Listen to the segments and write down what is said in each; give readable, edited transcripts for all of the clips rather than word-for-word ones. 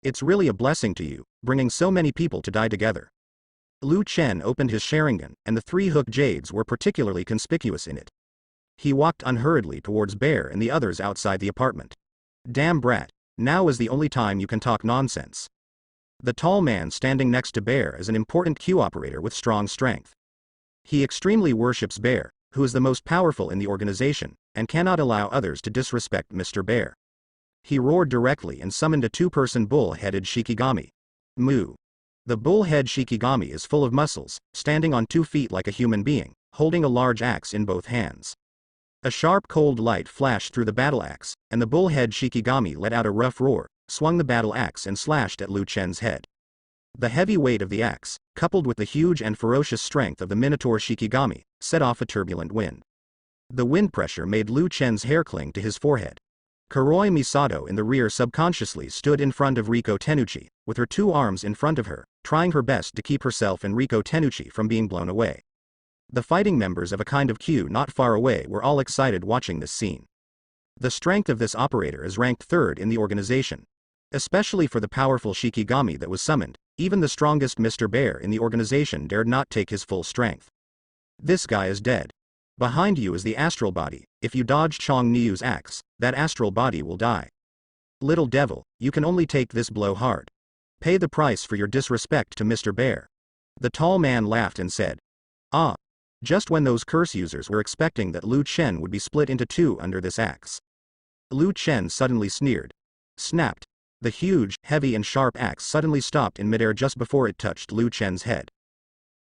It's really a blessing to you, bringing so many people to die together. Liu Chen opened his Sharingan, and the three hook jades were particularly conspicuous in it. He walked unhurriedly towards Bear and the others outside the apartment. Damn brat, now is the only time you can talk nonsense. The tall man standing next to Bear is an important Q operator with strong strength. He extremely worships Bear, who is the most powerful in the organization, and cannot allow others to disrespect Mr. Bear. He roared directly and summoned a two-person bull-headed Shikigami. Moo. The bull-head Shikigami is full of muscles, standing on 2 feet like a human being, holding a large axe in both hands. A sharp cold light flashed through the battle axe, and the bull-head Shikigami let out a rough roar, swung the battle axe and slashed at Liu Chen's head. The heavy weight of the axe, coupled with the huge and ferocious strength of the Minotaur Shikigami, set off a turbulent wind. The wind pressure made Liu Chen's hair cling to his forehead. Kuroi Misato in the rear subconsciously stood in front of Riko Tenuchi, with her 2 arms in front of her, trying her best to keep herself and Riko Tenuchi from being blown away. The fighting members of a kind of Q not far away were all excited watching this scene. The strength of this operator is ranked 3rd in the organization. Especially for the powerful Shikigami that was summoned, even the strongest Mr. Bear in the organization dared not take his full strength. This guy is dead. Behind you is the astral body. If you dodge Chong Niu's axe, that astral body will die. Little devil, you can only take this blow hard. Pay the price for your disrespect to Mr. Bear. The tall man laughed and said. Ah. Just when those curse users were expecting that Liu Chen would be split into 2 under this axe. Liu Chen suddenly sneered. Snapped. The huge, heavy and sharp axe suddenly stopped in midair just before it touched Liu Chen's head.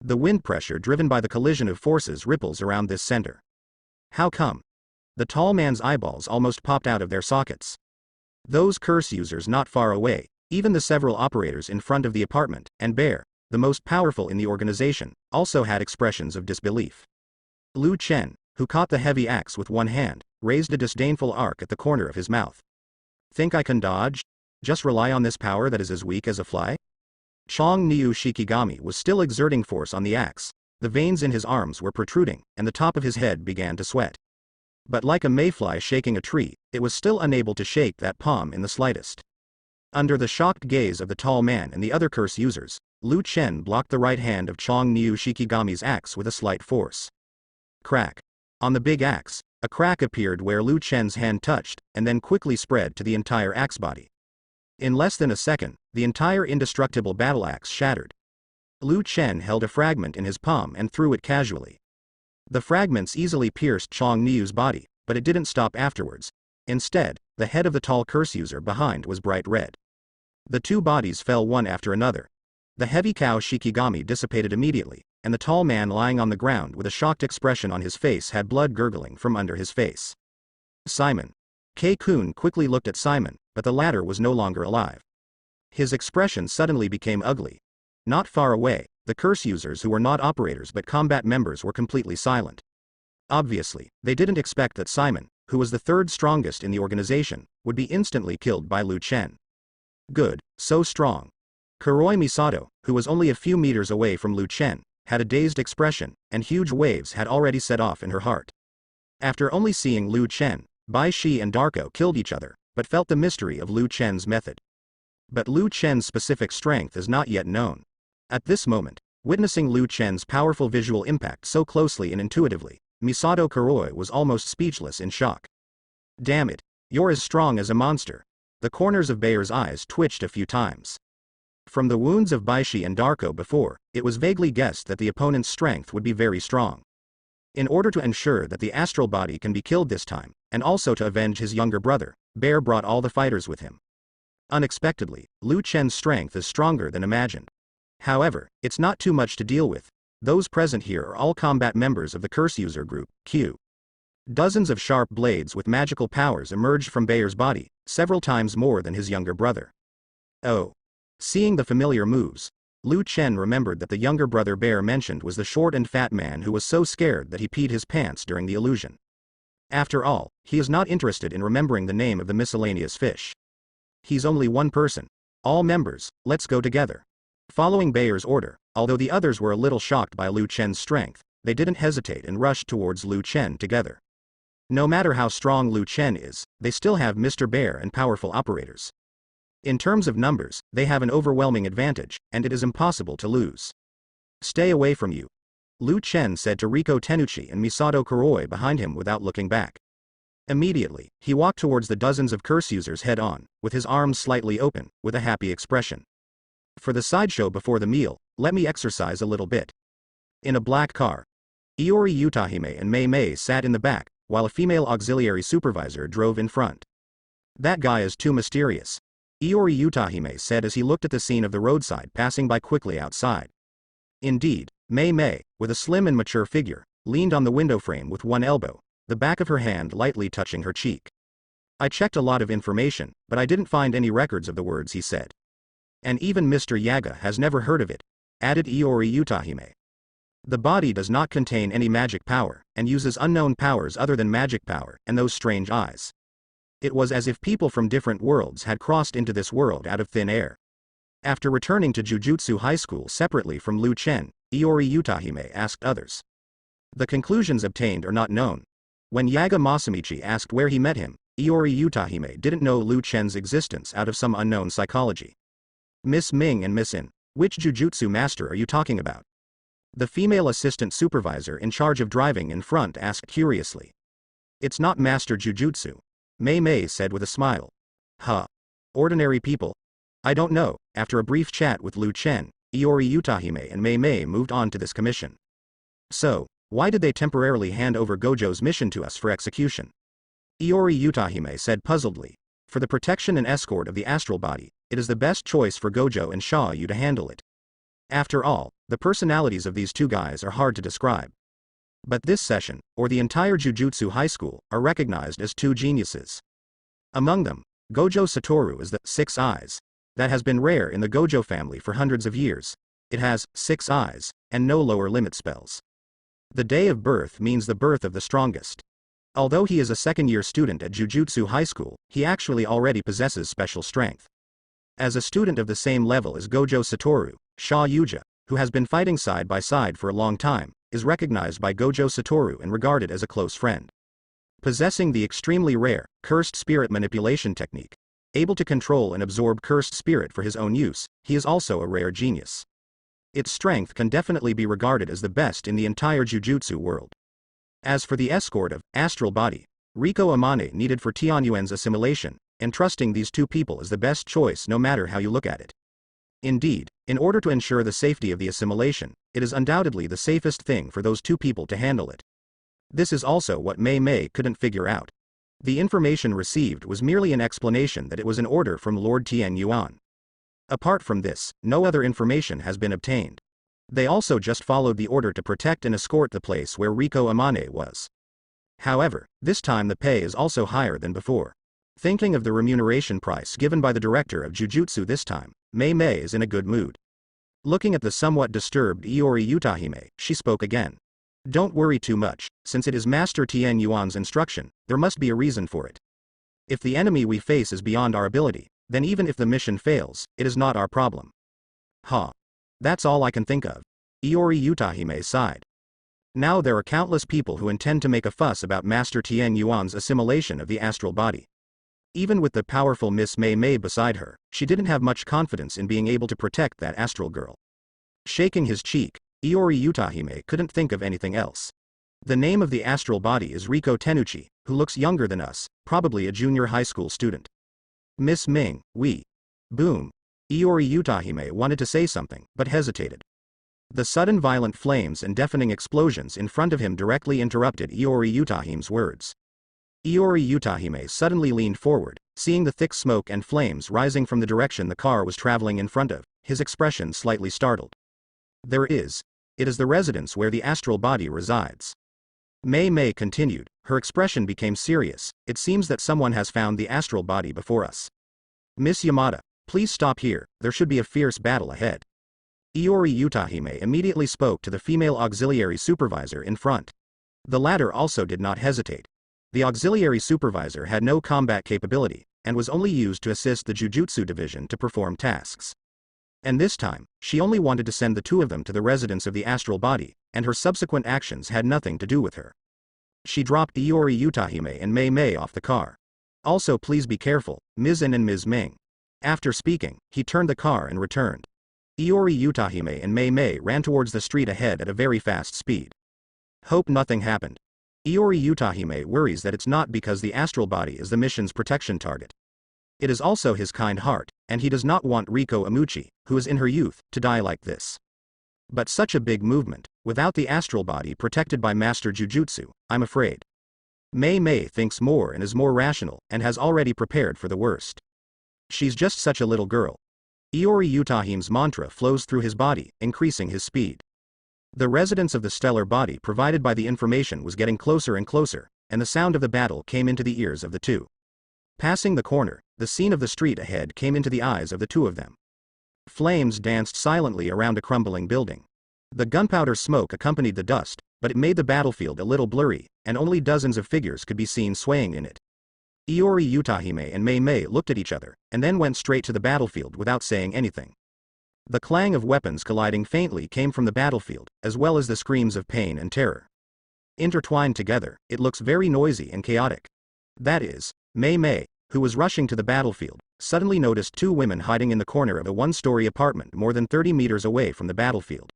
The wind pressure driven by the collision of forces ripples around this center. How come? The tall man's eyeballs almost popped out of their sockets. Those curse users not far away, even the several operators in front of the apartment, and Bear, the most powerful in the organization, also had expressions of disbelief. Liu Chen, who caught the heavy axe with one hand, raised a disdainful arc at the corner of his mouth. Think I can dodge? Just rely on this power that is as weak as a fly? Chong Niu Shikigami was still exerting force on the axe. The veins in his arms were protruding, and the top of his head began to sweat. But like a mayfly shaking a tree, it was still unable to shake that palm in the slightest. Under the shocked gaze of the tall man and the other curse users, Liu Chen blocked the right hand of Chong Niu Shikigami's axe with a slight force. Crack. On the big axe, a crack appeared where Liu Chen's hand touched, and then quickly spread to the entire axe body. In less than a second, the entire indestructible battle axe shattered. Liu Chen held a fragment in his palm and threw it casually. The fragments easily pierced Chong Niu's body, but it didn't stop afterwards. Instead, the head of the tall curse user behind was bright red. The 2 bodies fell one after another. The heavy cow Shikigami dissipated immediately, and the tall man lying on the ground with a shocked expression on his face had blood gurgling from under his face. Simon. Kei-kun quickly looked at Simon, but the latter was no longer alive. His expression suddenly became ugly. Not far away, the curse users who were not operators but combat members were completely silent. Obviously, they didn't expect that Simon, who was the 3rd strongest in the organization, would be instantly killed by Liu Chen. Good, so strong. Kuroi Misato, who was only a few meters away from Liu Chen, had a dazed expression, and huge waves had already set off in her heart. After only seeing Liu Chen, Bai Shi and Darko killed each other, but felt the mystery of Liu Chen's method. But Liu Chen's specific strength is not yet known. At this moment, witnessing Liu Chen's powerful visual impact so closely and intuitively, Misato Kuroi was almost speechless in shock. Damn it, you're as strong as a monster. The corners of Bayer's eyes twitched a few times. From the wounds of Baishi and Darko before, it was vaguely guessed that the opponent's strength would be very strong. In order to ensure that the astral body can be killed this time, and also to avenge his younger brother, Bear brought all the fighters with him. Unexpectedly, Liu Chen's strength is stronger than imagined. However, it's not too much to deal with. Those present here are all combat members of the Curse User Group, Q. Dozens of sharp blades with magical powers emerged from Bayer's body, several times more than his younger brother. Oh. Seeing the familiar moves, Liu Chen remembered that the younger brother Bear mentioned was the short and fat man who was so scared that he peed his pants during the illusion. After all, he is not interested in remembering the name of the miscellaneous fish. He's only one person. All members, let's go together. Following Bayer's order, although the others were a little shocked by Liu Chen's strength, they didn't hesitate and rushed towards Liu Chen together. No matter how strong Liu Chen is, they still have Mr. Bear and powerful operators. In terms of numbers, they have an overwhelming advantage, and it is impossible to lose. Stay away from you, Liu Chen said to Riko Tenuchi and Misato Kuroi behind him without looking back. Immediately, he walked towards the dozens of curse users head-on, with his arms slightly open, with a happy expression. For the sideshow before the meal, let me exercise a little bit. In a black car, Iori Utahime and Mei Mei sat in the back, while a female auxiliary supervisor drove in front. That guy is too mysterious, Iori Utahime said as he looked at the scene of the roadside passing by quickly outside. Indeed, Mei Mei, with a slim and mature figure, leaned on the window frame with one elbow, the back of her hand lightly touching her cheek. I checked a lot of information, but I didn't find any records of the words he said. And even Mr. Yaga has never heard of it, added Iori Utahime. The body does not contain any magic power, and uses unknown powers other than magic power, and those strange eyes. It was as if people from different worlds had crossed into this world out of thin air. After returning to Jujutsu High School separately from Liu Chen, Iori Utahime asked others. The conclusions obtained are not known. When Yaga Masamichi asked where he met him, Iori Utahime didn't know Liu Chen's existence out of some unknown psychology. Miss Ming and Miss In, which Jujutsu master are you talking about? The female assistant supervisor in charge of driving in front asked curiously. It's not Master Jujutsu, Mei Mei said with a smile. Huh. Ordinary people? I don't know. After a brief chat with Liu Chen, Iori Utahime and Mei Mei moved on to this commission. So, why did they temporarily hand over Gojo's mission to us for execution? Iori Utahime said puzzledly. For the protection and escort of the astral body, it is the best choice for Gojo and Xiaoyu to handle it. After all, the personalities of these two guys are hard to describe. But this session, or the entire Jujutsu High School, are recognized as two geniuses. Among them, Gojo Satoru is the 6 eyes. That has been rare in the Gojo family for hundreds of years. It has 6 eyes, and no lower limit spells. The day of birth means the birth of the strongest. Although he is a second-year student at Jujutsu High School, he actually already possesses special strength. As a student of the same level as Gojo Satoru, Xiaoyu, who has been fighting side by side for a long time, is recognized by Gojo Satoru and regarded as a close friend. Possessing the extremely rare, cursed spirit manipulation technique, able to control and absorb cursed spirit for his own use, he is also a rare genius. Its strength can definitely be regarded as the best in the entire Jujutsu world. As for the escort of astral body, Riko Amane needed for Tianyuan's assimilation, and trusting these two people is the best choice no matter how you look at it. Indeed, in order to ensure the safety of the assimilation, it is undoubtedly the safest thing for those two people to handle it. This is also what Mei Mei couldn't figure out. The information received was merely an explanation that it was an order from Lord Tianyuan. Apart from this, no other information has been obtained. They also just followed the order to protect and escort the place where Riko Amane was. However, this time the pay is also higher than before. Thinking of the remuneration price given by the director of Jujutsu this time, Mei Mei is in a good mood. Looking at the somewhat disturbed Iori Utahime, she spoke again. Don't worry too much, since it is Master Tianyuan's instruction, there must be a reason for it. If the enemy we face is beyond our ability, then even if the mission fails, it is not our problem. Huh. That's all I can think of. Iori Utahime sighed. Now there are countless people who intend to make a fuss about Master Tianyuan's assimilation of the astral body. Even with the powerful Miss Mei Mei beside her, she didn't have much confidence in being able to protect that astral girl. Shaking his cheek, Iori Utahime couldn't think of anything else. The name of the astral body is Riko Tenuchi, who looks younger than us, probably a junior high school student. Miss Ming, we. Boom. Iori Utahime wanted to say something, but hesitated. The sudden violent flames and deafening explosions in front of him directly interrupted Iori Utahime's words. Iori Utahime suddenly leaned forward, seeing the thick smoke and flames rising from the direction the car was traveling in front of, his expression slightly startled. It is the residence where the astral body resides. Mei Mei continued, her expression became serious, it seems that someone has found the astral body before us. Miss Yamada, please stop here, there should be a fierce battle ahead. Iori Utahime immediately spoke to the female auxiliary supervisor in front. The latter also did not hesitate. The auxiliary supervisor had no combat capability, and was only used to assist the Jujutsu division to perform tasks. And this time, she only wanted to send the two of them to the residence of the astral body, and her subsequent actions had nothing to do with her. She dropped Iori Utahime and Mei Mei off the car. Also please be careful, Ms. In and Ms. Ming. After speaking, he turned the car and returned. Iori Utahime and Mei Mei ran towards the street ahead at a very fast speed. Hope nothing happened. Iori Utahime worries that it's not because the astral body is the mission's protection target. It is also his kind heart, and he does not want Riko Amuchi, who is in her youth, to die like this. But such a big movement, without the astral body protected by Master Jujutsu, I'm afraid. Mei Mei thinks more and is more rational, and has already prepared for the worst. She's just such a little girl. Iori Utahime's mantra flows through his body, increasing his speed. The resonance of the stellar body provided by the information was getting closer and closer, and the sound of the battle came into the ears of the two. Passing the corner, the scene of the street ahead came into the eyes of the two of them. Flames danced silently around a crumbling building. The gunpowder smoke accompanied the dust, but it made the battlefield a little blurry, and only dozens of figures could be seen swaying in it. Iori Utahime and Mei Mei looked at each other, and then went straight to the battlefield without saying anything. The clang of weapons colliding faintly came from the battlefield, as well as the screams of pain and terror. Intertwined together, it looks very noisy and chaotic. That is, Mei Mei, who was rushing to the battlefield, suddenly noticed two women hiding in the corner of a one-story apartment more than 30 meters away from the battlefield.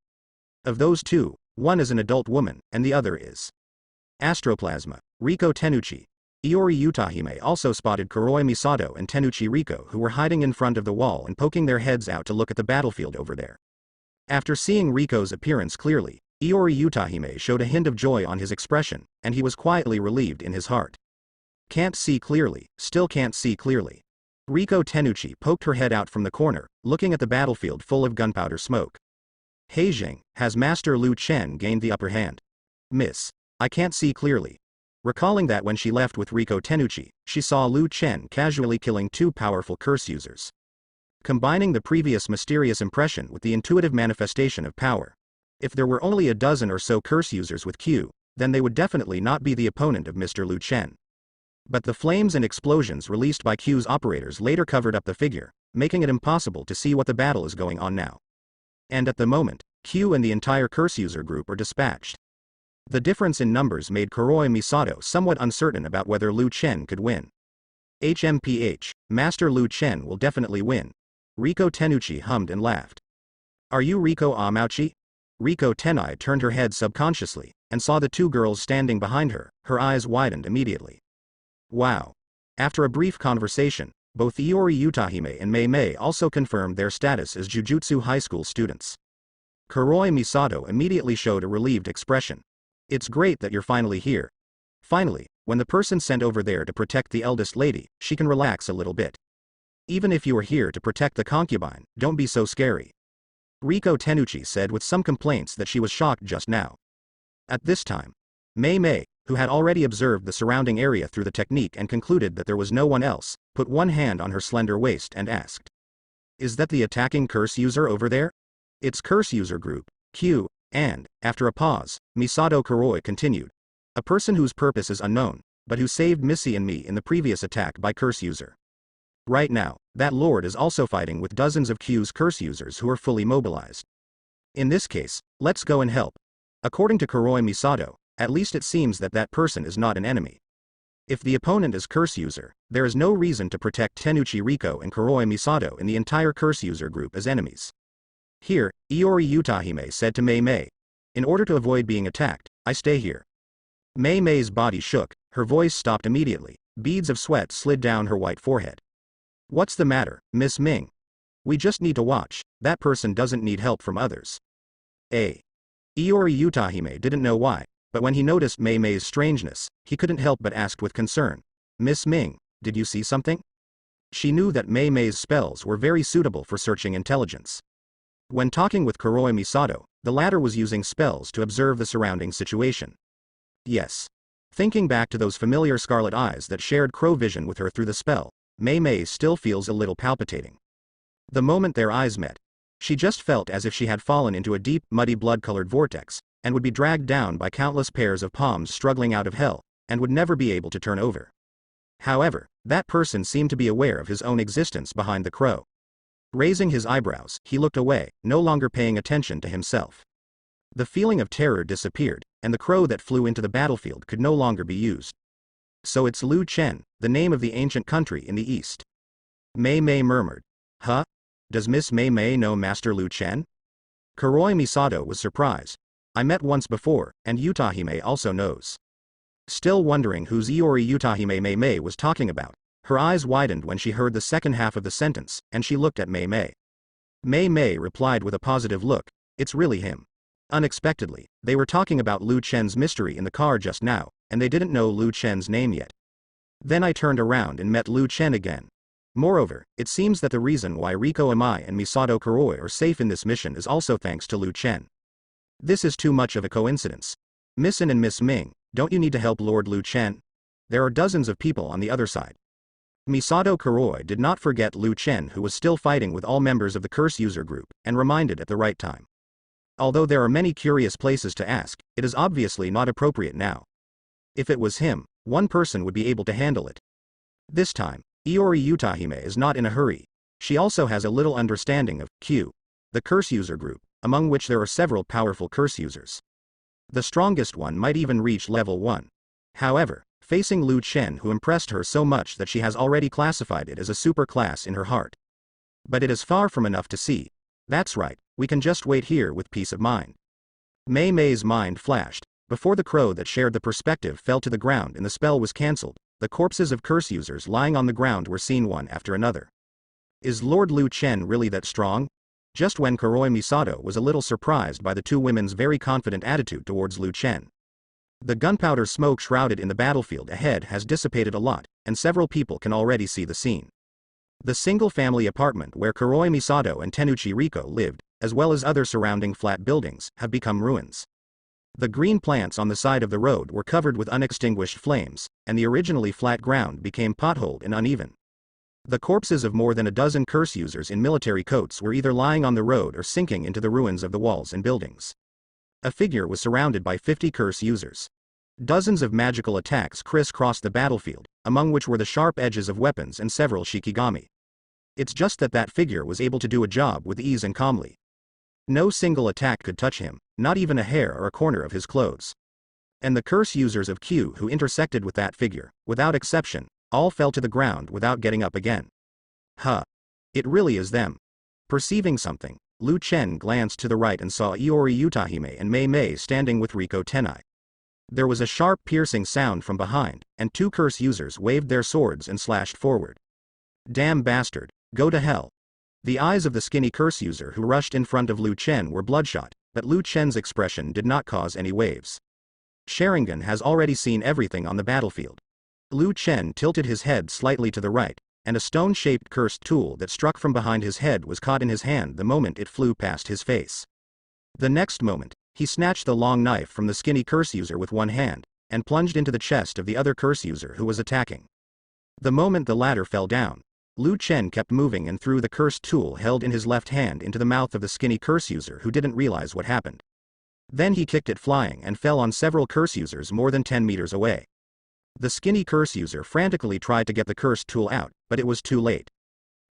Of those two, one is an adult woman, and the other is Astroplasma, Riko Tenuchi. Iori Utahime also spotted Kuroi Misato and Tenuchi Riko, who were hiding in front of the wall and poking their heads out to look at the battlefield over there. After seeing Riko's appearance clearly, Iori Utahime showed a hint of joy on his expression, and he was quietly relieved in his heart. Can't see clearly, still can't see clearly. Riko Tenuchi poked her head out from the corner, looking at the battlefield full of gunpowder smoke. Heijing, has Master Lu Chen gained the upper hand? Miss, I can't see clearly. Recalling that when she left with Riko Tenuchi, she saw Lu Chen casually killing two powerful curse users. Combining the previous mysterious impression with the intuitive manifestation of power. If there were only a dozen or so curse users with Q, then they would definitely not be the opponent of Mr. Lu Chen. But the flames and explosions released by Q's operators later covered up the figure, making it impossible to see what the battle is going on now. And at the moment, Q and the entire curse user group are dispatched. The difference in numbers made Kuroi Misato somewhat uncertain about whether Lu Chen could win. HMPH, Master Lu Chen will definitely win. Riko Tenuchi hummed and laughed. Are you Riko Amauchi? Riko Tenai turned her head subconsciously, and saw the two girls standing behind her. Her eyes widened immediately. Wow. After a brief conversation, both Iori Utahime and Mei Mei also confirmed their status as Jujutsu high school students. Kuroi Misato immediately showed a relieved expression. It's great that you're finally here. Finally, when the person sent over there to protect the eldest lady, she can relax a little bit. Even if you are here to protect the concubine, don't be so scary. Riko Tenuchi said with some complaints that she was shocked just now. At this time, Mei Mei, who had already observed the surrounding area through the technique and concluded that there was no one else, put one hand on her slender waist and asked. Is that the attacking curse user over there? It's curse user group, Q, and, after a pause, Misato Kuroi continued. A person whose purpose is unknown, but who saved Missy and me in the previous attack by curse user. Right now, that lord is also fighting with dozens of Q's curse users who are fully mobilized. In this case, let's go and help. According to Kuroi Misato, at least it seems that that person is not an enemy. If the opponent is curse user, there is no reason to protect Tenuchi Riko and Kuroi Misato in the entire curse user group as enemies. Here, Iori Utahime said to Mei Mei. In order to avoid being attacked, I stay here. Mei Mei's body shook, her voice stopped immediately, beads of sweat slid down her white forehead. What's the matter, Miss Ming? We just need to watch, that person doesn't need help from others. Iori Utahime didn't know why, but when he noticed Mei Mei's strangeness, he couldn't help but ask with concern. Miss Ming, did you see something? She knew that Mei Mei's spells were very suitable for searching intelligence. When talking with Kuroi Misato, the latter was using spells to observe the surrounding situation. Yes. Thinking back to those familiar scarlet eyes that shared crow vision with her through the spell, Mei Mei still feels a little palpitating. The moment their eyes met, she just felt as if she had fallen into a deep, muddy blood-colored vortex, and would be dragged down by countless pairs of palms struggling out of hell, and would never be able to turn over. However, that person seemed to be aware of his own existence behind the crow. Raising his eyebrows, he looked away, no longer paying attention to himself. The feeling of terror disappeared, and the crow that flew into the battlefield could no longer be used. So it's Lu Chen, the name of the ancient country in the east. Mei Mei murmured. Huh? Does Miss Mei Mei know Master Lu Chen? Kuroi Misato was surprised. I met once before, and Utahime also knows. Still wondering whose Iori Utahime Mei Mei was talking about, her eyes widened when she heard the second half of the sentence, and she looked at Mei Mei. Mei Mei replied with a positive look, it's really him. Unexpectedly, they were talking about Lu Chen's mystery in the car just now, and they didn't know Lu Chen's name yet. Then I turned around and met Lu Chen again. Moreover, it seems that the reason why Riko Amai and Misato Kuroi are safe in this mission is also thanks to Lu Chen. This is too much of a coincidence. Miss An and Miss Ming, don't you need to help Lord Lu Chen? There are dozens of people on the other side. Misato Kuroi did not forget Lu Chen, who was still fighting with all members of the curse user group, and reminded at the right time. Although there are many curious places to ask, it is obviously not appropriate now. If it was him, one person would be able to handle it. This time, Iori Utahime is not in a hurry. She also has a little understanding of Q, the curse user group, among which there are several powerful curse users. The strongest one might even reach level 1. However, facing Lu Chen, who impressed her so much that she has already classified it as a super class in her heart. But it is far from enough to see. That's right, we can just wait here with peace of mind. Mei Mei's mind flashed. Before the crow that shared the perspective fell to the ground and the spell was cancelled, the corpses of curse users lying on the ground were seen one after another. Is Lord Lu Chen really that strong? Just when Kuroi Misato was a little surprised by the two women's very confident attitude towards Lu Chen. The gunpowder smoke shrouded in the battlefield ahead has dissipated a lot, and several people can already see the scene. The single-family apartment where Kuroi Misato and Tenuchi Riko lived, as well as other surrounding flat buildings, have become ruins. The green plants on the side of the road were covered with unextinguished flames, and the originally flat ground became potholed and uneven. The corpses of more than a dozen curse users in military coats were either lying on the road or sinking into the ruins of the walls and buildings. A figure was surrounded by 50 curse users. Dozens of magical attacks crisscrossed the battlefield, among which were the sharp edges of weapons and several shikigami. It's just that that figure was able to do a job with ease and calmly. No single attack could touch him, not even a hair or a corner of his clothes. And the curse users of Q who intersected with that figure, without exception, all fell to the ground without getting up again. Huh. It really is them. Perceiving something, Lu Chen glanced to the right and saw Iori Utahime and Mei Mei standing with Riko Tenai. There was a sharp piercing sound from behind, and two curse users waved their swords and slashed forward. Damn bastard, go to hell. The eyes of the skinny curse user who rushed in front of Lu Chen were bloodshot, but Lu Chen's expression did not cause any waves. Sharingan has already seen everything on the battlefield. Lu Chen tilted his head slightly to the right, and a stone-shaped cursed tool that struck from behind his head was caught in his hand the moment it flew past his face. The next moment, he snatched the long knife from the skinny curse user with one hand, and plunged into the chest of the other curse user who was attacking. The moment the latter fell down, Lu Chen kept moving and threw the cursed tool held in his left hand into the mouth of the skinny curse user who didn't realize what happened. Then he kicked it flying and fell on several curse users more than 10 meters away. The skinny curse user frantically tried to get the cursed tool out, but it was too late.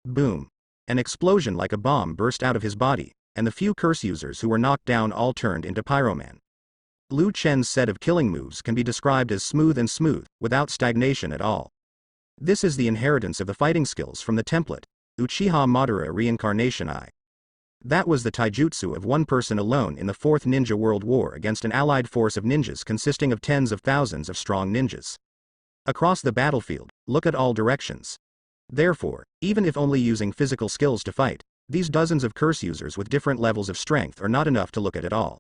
Boom. An explosion like a bomb burst out of his body, and the few curse users who were knocked down all turned into Pyroman. Lu Chen's set of killing moves can be described as smooth and smooth, without stagnation at all. This is the inheritance of the fighting skills from the template, Uchiha Madara Reincarnation I. That was the taijutsu of one person alone in the Fourth Ninja World War against an allied force of ninjas consisting of tens of thousands of strong ninjas. Across the battlefield, look at all directions. Therefore, even if only using physical skills to fight, these dozens of curse users with different levels of strength are not enough to look at all.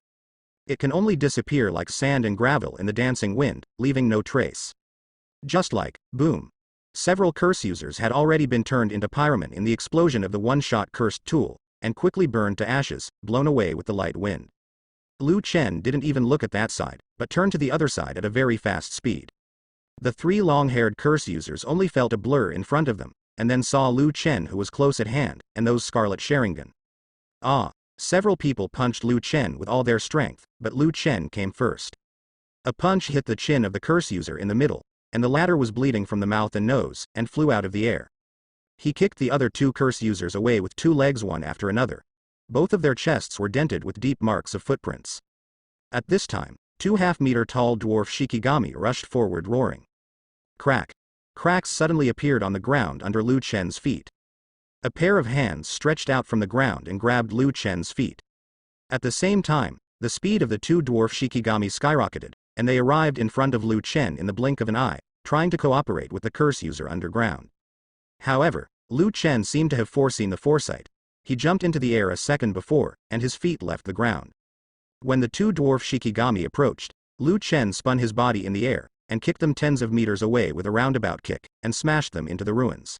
It can only disappear like sand and gravel in the dancing wind, leaving no trace. Just like, boom. Several curse users had already been turned into pyroman in the explosion of the one-shot cursed tool, and quickly burned to ashes, blown away with the light wind. Lu Chen didn't even look at that side, but turned to the other side at a very fast speed. The three long-haired curse users only felt a blur in front of them, and then saw Lu Chen who was close at hand, and those scarlet Sharingan. Several people punched Lu Chen with all their strength, but Lu Chen came first. A punch hit the chin of the curse user in the middle, and the latter was bleeding from the mouth and nose, and flew out of the air. He kicked the other two curse users away with two legs one after another. Both of their chests were dented with deep marks of footprints. At this time, two half-meter-tall dwarf shikigami rushed forward roaring. Crack. Cracks suddenly appeared on the ground under Lu Chen's feet. A pair of hands stretched out from the ground and grabbed Liu Chen's feet. At the same time, the speed of the two dwarf Shikigami skyrocketed, and they arrived in front of Liu Chen in the blink of an eye, trying to cooperate with the curse user underground. However, Liu Chen seemed to have foreseen the foresight. He jumped into the air a second before, and his feet left the ground. When the two dwarf Shikigami approached, Liu Chen spun his body in the air, and kicked them tens of meters away with a roundabout kick, and smashed them into the ruins.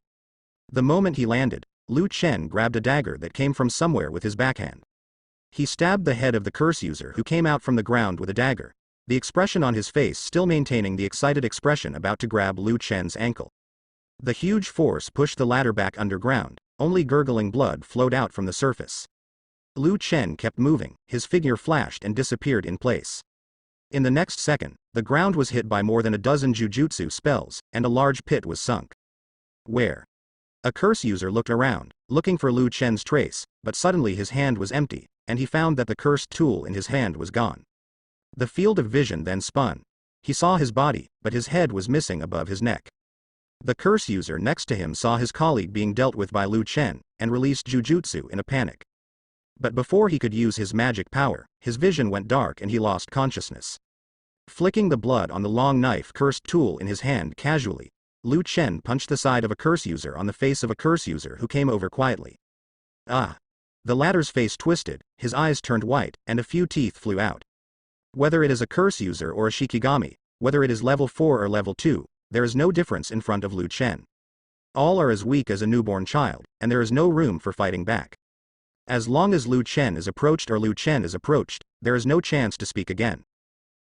The moment he landed, Liu Chen grabbed a dagger that came from somewhere with his backhand. He stabbed the head of the curse user who came out from the ground with a dagger, the expression on his face still maintaining the excited expression about to grab Liu Chen's ankle. The huge force pushed the latter back underground, only gurgling blood flowed out from the surface. Liu Chen kept moving, his figure flashed and disappeared in place. In the next second, the ground was hit by more than a dozen Jujutsu spells, and a large pit was sunk. Where? A curse user looked around, looking for Liu Chen's trace, but suddenly his hand was empty, and he found that the cursed tool in his hand was gone. The field of vision then spun. He saw his body, but his head was missing above his neck. The curse user next to him saw his colleague being dealt with by Liu Chen, and released Jujutsu in a panic. But before he could use his magic power, his vision went dark and he lost consciousness. Flicking the blood on the long knife cursed tool in his hand casually, Liu Chen punched the side of a curse user on the face of a curse user who came over quietly. Ah! The latter's face twisted, his eyes turned white, and a few teeth flew out. Whether it is a curse user or a Shikigami, whether it is level 4 or level 2, there is no difference in front of Liu Chen. All are as weak as a newborn child, and there is no room for fighting back. As long as Liu Chen is approached, there is no chance to speak again.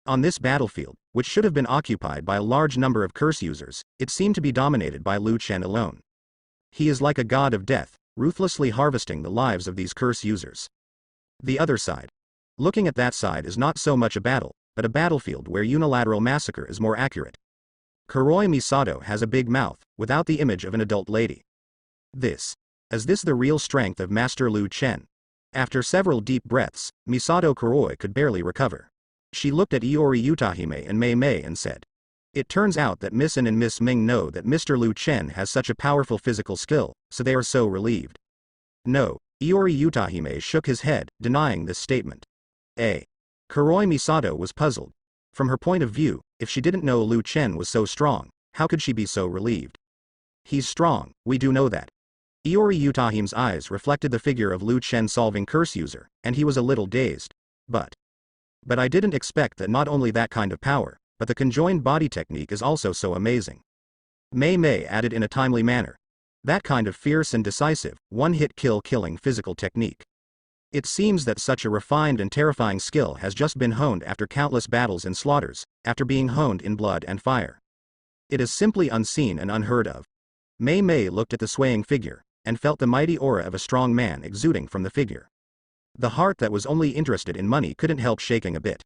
On this battlefield, which should have been occupied by a large number of curse users, it seemed to be dominated by Liu Chen alone. He is like a god of death, ruthlessly harvesting the lives of these curse users. The other side. Looking at that side is not so much a battle, but a battlefield where unilateral massacre is more accurate. Kuroi Misato has a big mouth, without the image of an adult lady. Is this the real strength of Master Liu Chen? After several deep breaths, Misato Kuroi could barely recover. She looked at Iori Utahime and Mei Mei and said, "It turns out that Miss An and Miss Ming know that Mr. Liu Chen has such a powerful physical skill, so they are so relieved." No, Iori Utahime shook his head, denying this statement. Kuroi Misato was puzzled. From her point of view, if she didn't know Liu Chen was so strong, how could she be so relieved? He's strong, we do know that. Iori Utahime's eyes reflected the figure of Liu Chen solving curse user, and he was a little dazed. But I didn't expect that not only that kind of power, but the conjoined body technique is also so amazing. Mei Mei added in a timely manner. That kind of fierce and decisive, one-hit killing physical technique. It seems that such a refined and terrifying skill has just been honed after countless battles and slaughters, after being honed in blood and fire. It is simply unseen and unheard of. Mei Mei looked at the swaying figure, and felt the mighty aura of a strong man exuding from the figure. The heart that was only interested in money couldn't help shaking a bit.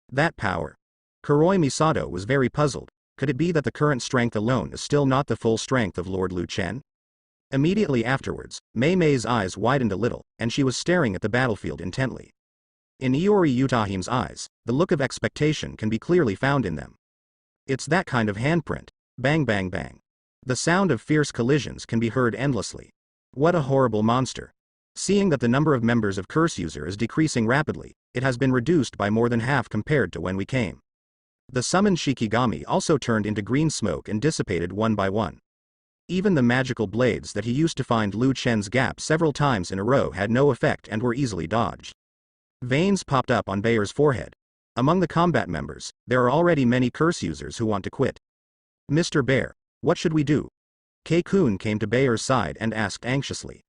That power. Kuroi Misato was very puzzled. Could it be that the current strength alone is still not the full strength of Lord Liu Chen? Immediately afterwards, Mei Mei's eyes widened a little, and she was staring at the battlefield intently. In Iori Utahime's eyes, the look of expectation can be clearly found in them. It's that kind of handprint. Bang bang bang. The sound of fierce collisions can be heard endlessly. What a horrible monster. Seeing that the number of members of Curse User is decreasing rapidly, it has been reduced by more than half compared to when we came. The summoned Shikigami also turned into green smoke and dissipated one by one. Even the magical blades that he used to find Liu Chen's gap several times in a row had no effect and were easily dodged. Veins popped up on Bayer's forehead. Among the combat members, there are already many Curse Users who want to quit. "Mr. Bear, what should we do?" Kei-kun came to Bayer's side and asked anxiously.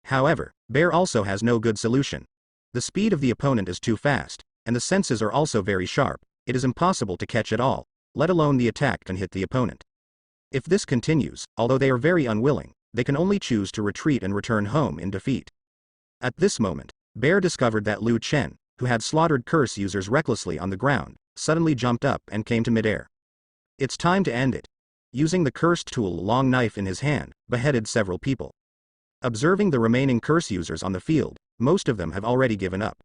However, Bear also has no good solution. The speed of the opponent is too fast, and the senses are also very sharp. It is impossible to catch at all, let alone the attack can hit the opponent. If this continues, although they are very unwilling, they can only choose to retreat and return home in defeat. At this moment, Bear discovered that Liu Chen, who had slaughtered Curse Users recklessly on the ground, suddenly jumped up and came to midair. It's time to end it. Using the cursed tool long knife in his hand, beheaded several people. Observing the remaining Curse Users on the field, most of them have already given up.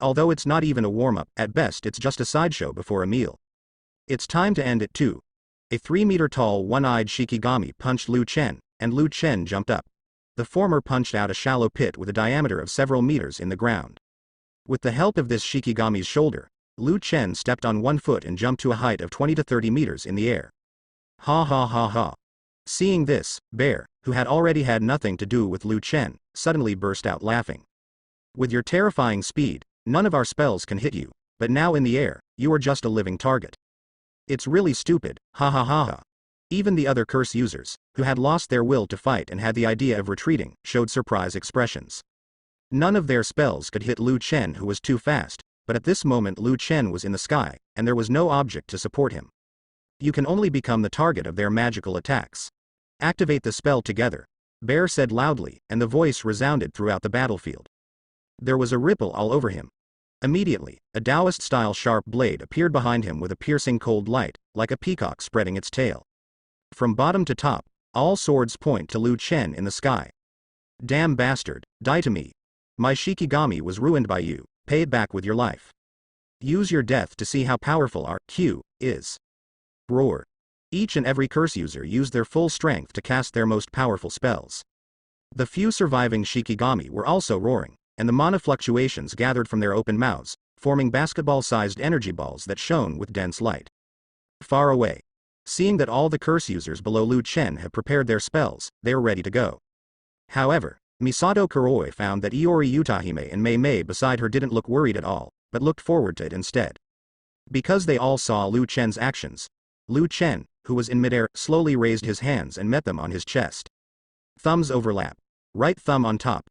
Although it's not even a warm-up, at best it's just a sideshow before a meal. It's time to end it too. A 3-meter tall one-eyed Shikigami punched Liu Chen, and Liu Chen jumped up. The former punched out a shallow pit with a diameter of several meters in the ground. With the help of this Shikigami's shoulder, Liu Chen stepped on one foot and jumped to a height of 20 to 30 meters in the air. Ha ha ha ha. Seeing this, Bear, who had already had nothing to do with Liu Chen, suddenly burst out laughing. With your terrifying speed, none of our spells can hit you, but now in the air, you are just a living target. It's really stupid, ha ha ha ha. Even the other curse users, who had lost their will to fight and had the idea of retreating, showed surprise expressions. None of their spells could hit Liu Chen, who was too fast, but at this moment Liu Chen was in the sky, and there was no object to support him. You can only become the target of their magical attacks. Activate the spell together, Bear said loudly, and the voice resounded throughout the battlefield. There was a ripple all over him. Immediately, a Taoist-style sharp blade appeared behind him with a piercing cold light, like a peacock spreading its tail. From bottom to top, all swords point to Liu Chen in the sky. Damn bastard, die to me. My Shikigami was ruined by you, pay it back with your life. Use your death to see how powerful our Q is. Roar. Each and every curse user used their full strength to cast their most powerful spells. The few surviving Shikigami were also roaring, and the mana fluctuations gathered from their open mouths, forming basketball-sized energy balls that shone with dense light. Far away. Seeing that all the curse users below Liu Chen had prepared their spells, they were ready to go. However, Misato Kuroi found that Iori Utahime and Mei Mei beside her didn't look worried at all, but looked forward to it instead. Because they all saw Liu Chen's actions, Liu Chen, who was in midair, slowly raised his hands and met them on his chest. Thumbs overlap. Right thumb on top.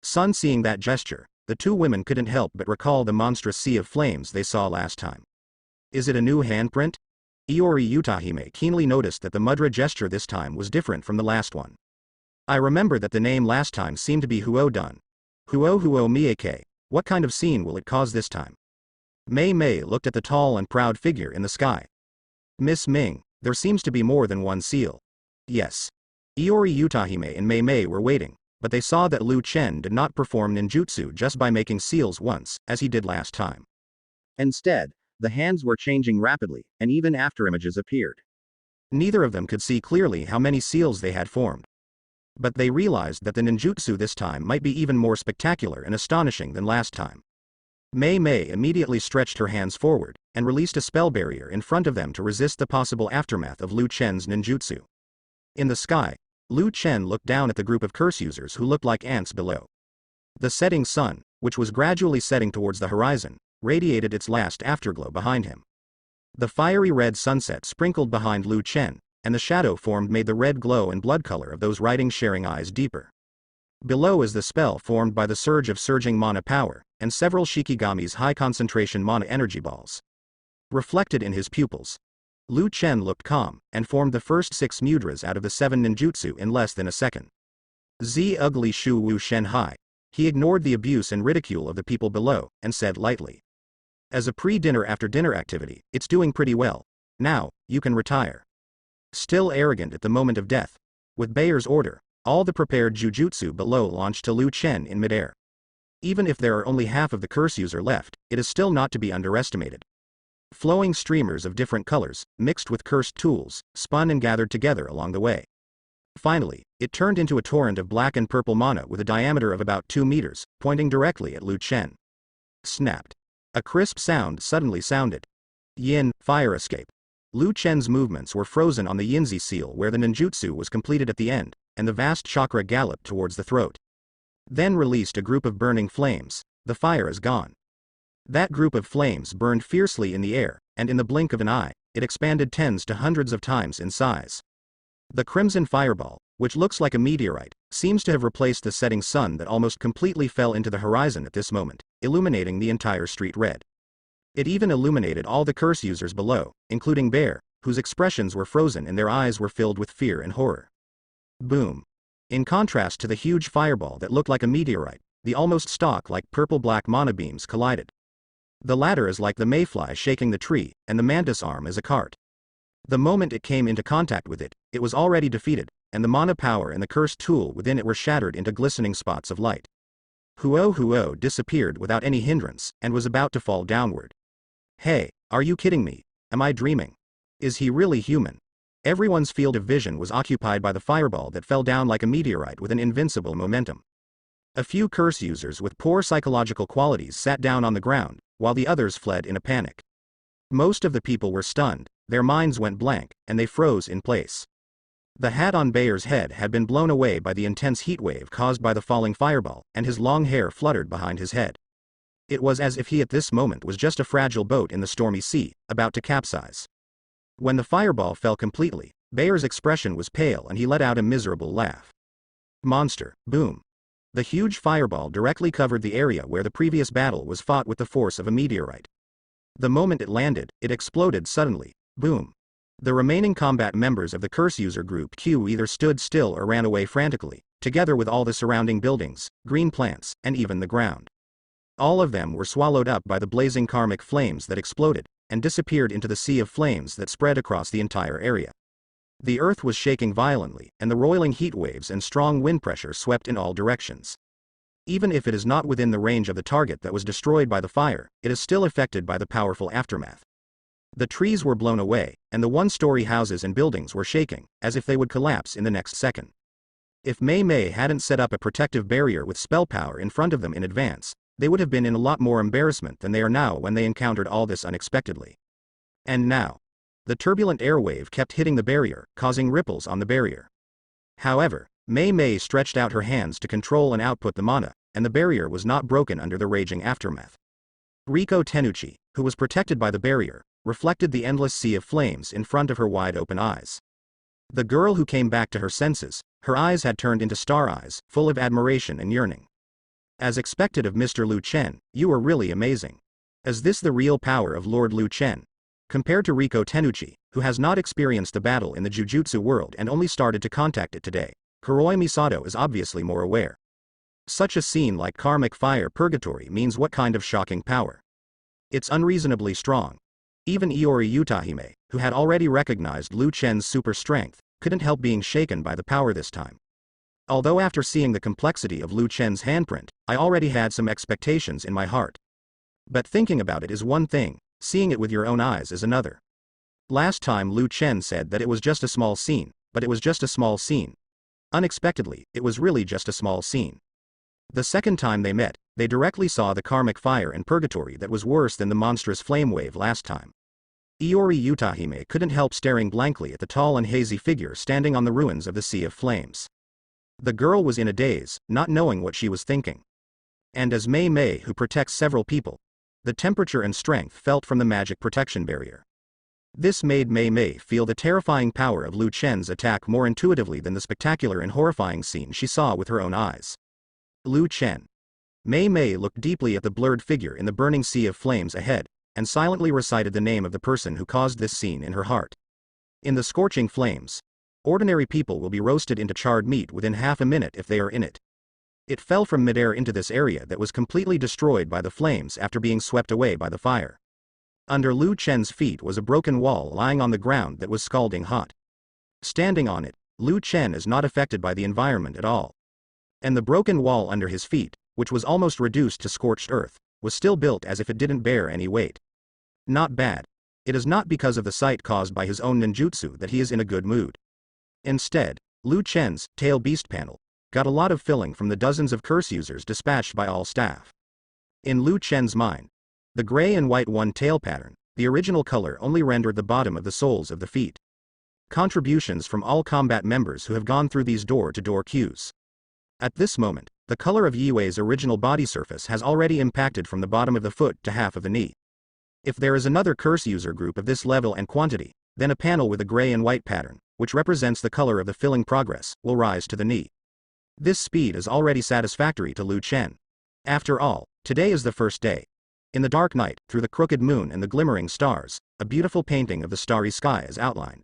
Sun seeing that gesture, the two women couldn't help but recall the monstrous sea of flames they saw last time. Is it a new handprint? Iori Utahime keenly noticed that the mudra gesture this time was different from the last one. I remember that the name last time seemed to be Huo-dun. Huo Mieke, what kind of scene will it cause this time? Mei Mei looked at the tall and proud figure in the sky. Miss Ming, there seems to be more than one seal. Yes. Iori Utahime and Mei Mei were waiting, but they saw that Liu Chen did not perform ninjutsu just by making seals once, as he did last time. Instead, the hands were changing rapidly, and even afterimages appeared. Neither of them could see clearly how many seals they had formed. But they realized that the ninjutsu this time might be even more spectacular and astonishing than last time. Mei Mei immediately stretched her hands forward, and released a spell barrier in front of them to resist the possible aftermath of Liu Chen's ninjutsu. In the sky, Liu Chen looked down at the group of curse users who looked like ants below. The setting sun, which was gradually setting towards the horizon, radiated its last afterglow behind him. The fiery red sunset sprinkled behind Liu Chen, and the shadow formed made the red glow and blood color of those riding sharing eyes deeper. Below is the spell formed by the surge of surging mana power, and several Shikigami's high-concentration mana energy balls. Reflected in his pupils, Liu Chen looked calm, and formed the first 6 mudras out of the 7 ninjutsu in less than a second. Z ugly Shu Wu Shen Hai. He ignored the abuse and ridicule of the people below, and said lightly. As a pre-dinner after-dinner activity, it's doing pretty well. Now, you can retire. Still arrogant at the moment of death, with Bayer's order, all the prepared jujutsu below launched to Liu Chen in midair. Even if there are only half of the curse user left, it is still not to be underestimated. Flowing streamers of different colors, mixed with cursed tools, spun and gathered together along the way. Finally, it turned into a torrent of black and purple mana with a diameter of about 2 meters, pointing directly at Liu Chen. Snapped. A crisp sound suddenly sounded. Yin, fire escape. Liu Chen's movements were frozen on the Yinzi seal where the ninjutsu was completed at the end, and the vast chakra galloped towards the throat. Then released a group of burning flames. The fire is gone. That group of flames burned fiercely in the air, and in the blink of an eye, it expanded tens to hundreds of times in size. The crimson fireball, which looks like a meteorite, seems to have replaced the setting sun that almost completely fell into the horizon at this moment, illuminating the entire street red. It even illuminated all the curse users below, including Bear, whose expressions were frozen and their eyes were filled with fear and horror. Boom. In contrast to the huge fireball that looked like a meteorite, the almost stalk-like purple-black mana beams collided. The latter is like the mayfly shaking the tree, and the mantis arm is a cart. The moment it came into contact with it, it was already defeated, and the mana power and the cursed tool within it were shattered into glistening spots of light. Huo disappeared without any hindrance, and was about to fall downward. Hey, are you kidding me? Am I dreaming? Is he really human? Everyone's field of vision was occupied by the fireball that fell down like a meteorite with an invincible momentum. A few curse users with poor psychological qualities sat down on the ground, while the others fled in a panic. Most of the people were stunned, their minds went blank, and they froze in place. The hat on Bayer's head had been blown away by the intense heatwave caused by the falling fireball, and his long hair fluttered behind his head. It was as if he at this moment was just a fragile boat in the stormy sea, about to capsize. When the fireball fell completely, Bayer's expression was pale and he let out a miserable laugh. Monster, boom. The huge fireball directly covered the area where the previous battle was fought with the force of a meteorite. The moment it landed, it exploded suddenly, boom. The remaining combat members of the curse user group Q either stood still or ran away frantically, together with all the surrounding buildings, green plants, and even the ground. All of them were swallowed up by the blazing karmic flames that exploded, and disappeared into the sea of flames that spread across the entire area. The earth was shaking violently, and the roiling heat waves and strong wind pressure swept in all directions. Even if it is not within the range of the target that was destroyed by the fire, it is still affected by the powerful aftermath. The trees were blown away, and the one-story houses and buildings were shaking, as if they would collapse in the next second. If Mei Mei hadn't set up a protective barrier with spell power in front of them in advance, they would have been in a lot more embarrassment than they are now when they encountered all this unexpectedly. And now, the turbulent airwave kept hitting the barrier, causing ripples on the barrier. However, Mei Mei stretched out her hands to control and output the mana, and the barrier was not broken under the raging aftermath. Riko Tenuchi, who was protected by the barrier, reflected the endless sea of flames in front of her wide-open eyes. The girl who came back to her senses, her eyes had turned into star eyes, full of admiration and yearning. As expected of Mr. Liu Chen, you are really amazing. Is this the real power of Lord Liu Chen? Compared to Riko Tenuchi, who has not experienced the battle in the Jujutsu world and only started to contact it today, Kuroi Misato is obviously more aware. Such a scene like karmic fire purgatory means what kind of shocking power? It's unreasonably strong. Even Iori Utahime, who had already recognized Liu Chen's super strength, couldn't help being shaken by the power this time. Although after seeing the complexity of Liu Chen's handprint, I already had some expectations in my heart. But thinking about it is one thing, seeing it with your own eyes is another. Last time Liu Chen said that it was just a small scene, but it was just a small scene. Unexpectedly, it was really just a small scene. The second time they met, they directly saw the karmic fire and purgatory that was worse than the monstrous flame wave last time. Iori Utahime couldn't help staring blankly at the tall and hazy figure standing on the ruins of the Sea of Flames. The girl was in a daze, not knowing what she was thinking. And as Mei Mei, who protects several people, the temperature and strength felt from the magic protection barrier. This made Mei Mei feel the terrifying power of Liu Chen's attack more intuitively than the spectacular and horrifying scene she saw with her own eyes. Liu Chen. Mei Mei looked deeply at the blurred figure in the burning sea of flames ahead, and silently recited the name of the person who caused this scene in her heart. In the scorching flames, ordinary people will be roasted into charred meat within half a minute if they are in it. It fell from midair into this area that was completely destroyed by the flames after being swept away by the fire. Under Liu Chen's feet was a broken wall lying on the ground that was scalding hot. Standing on it, Liu Chen is not affected by the environment at all. And the broken wall under his feet, which was almost reduced to scorched earth, was still built as if it didn't bear any weight. Not bad. It is not because of the sight caused by his own ninjutsu that he is in a good mood. Instead, Liu Chen's tail beast panel got a lot of filling from the dozens of curse users dispatched by all staff. In Liu Chen's mind, the gray and white one-tail pattern, the original color, only rendered the bottom of the soles of the feet. Contributions from all combat members who have gone through these door-to-door queues. At this moment, the color of Yiwei's original body surface has already impacted from the bottom of the foot to half of the knee. If there is another curse user group of this level and quantity, then a panel with a gray and white pattern, which represents the color of the filling progress, will rise to the knee. This speed is already satisfactory to Liu Chen. After all, today is the first day. In the dark night, through the crooked moon and the glimmering stars, a beautiful painting of the starry sky is outlined.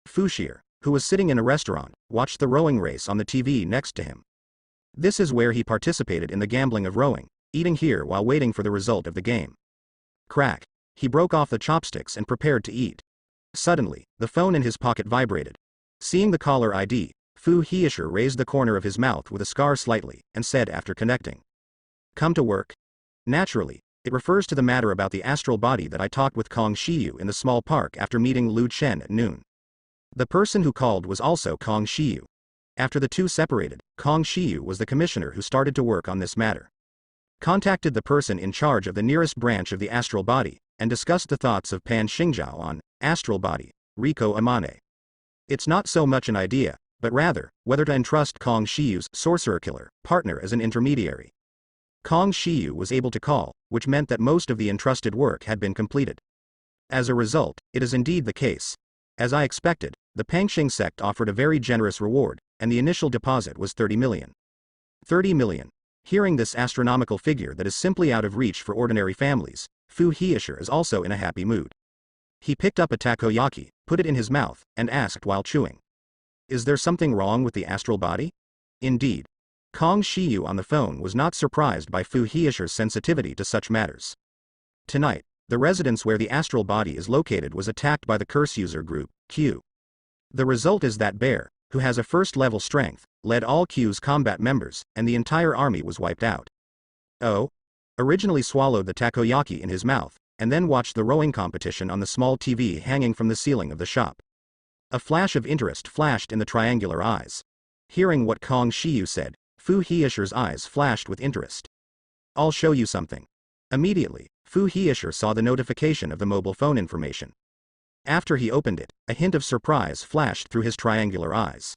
Fushir, who was sitting in a restaurant, watched the rowing race on the TV next to him. This is where he participated in the gambling of rowing, eating here while waiting for the result of the game. Crack. He broke off the chopsticks and prepared to eat. Suddenly, the phone in his pocket vibrated. Seeing the caller ID, Fu Hiesher raised the corner of his mouth with a scar slightly, and said after connecting. Come to work? Naturally, it refers to the matter about the astral body that I talked with Kong Shiyu in the small park after meeting Liu Chen at noon. The person who called was also Kong Shiyu. After the two separated, Kong Shiyu was the commissioner who started to work on this matter. Contacted the person in charge of the nearest branch of the astral body, and discussed the thoughts of Pan Xingjiao on astral body, Riko Amane. It's not so much an idea, but rather, whether to entrust Kong Shiyu's sorcerer killer partner as an intermediary. Kong Shiyu was able to call, which meant that most of the entrusted work had been completed. As a result, it is indeed the case. As I expected, the Pangxing sect offered a very generous reward, and the initial deposit was 30 million. 30 million. Hearing this astronomical figure that is simply out of reach for ordinary families, Fu Hieisher is also in a happy mood. He picked up a takoyaki, put it in his mouth, and asked while chewing. Is there something wrong with the astral body? Indeed. Kong Shiyu on the phone was not surprised by Fu Hieisher's sensitivity to such matters. Tonight, the residence where the astral body is located was attacked by the curse user group, Q. The result is that Bear, who has a first-level strength, led all Q's combat members, and the entire army was wiped out. Oh? Originally swallowed the takoyaki in his mouth, and then watched the rowing competition on the small TV hanging from the ceiling of the shop. A flash of interest flashed in the triangular eyes. Hearing what Kong Shiyu said, Fu Hieisher's eyes flashed with interest. I'll show you something. Immediately, Fu Hieisher saw the notification of the mobile phone information. After he opened it, a hint of surprise flashed through his triangular eyes.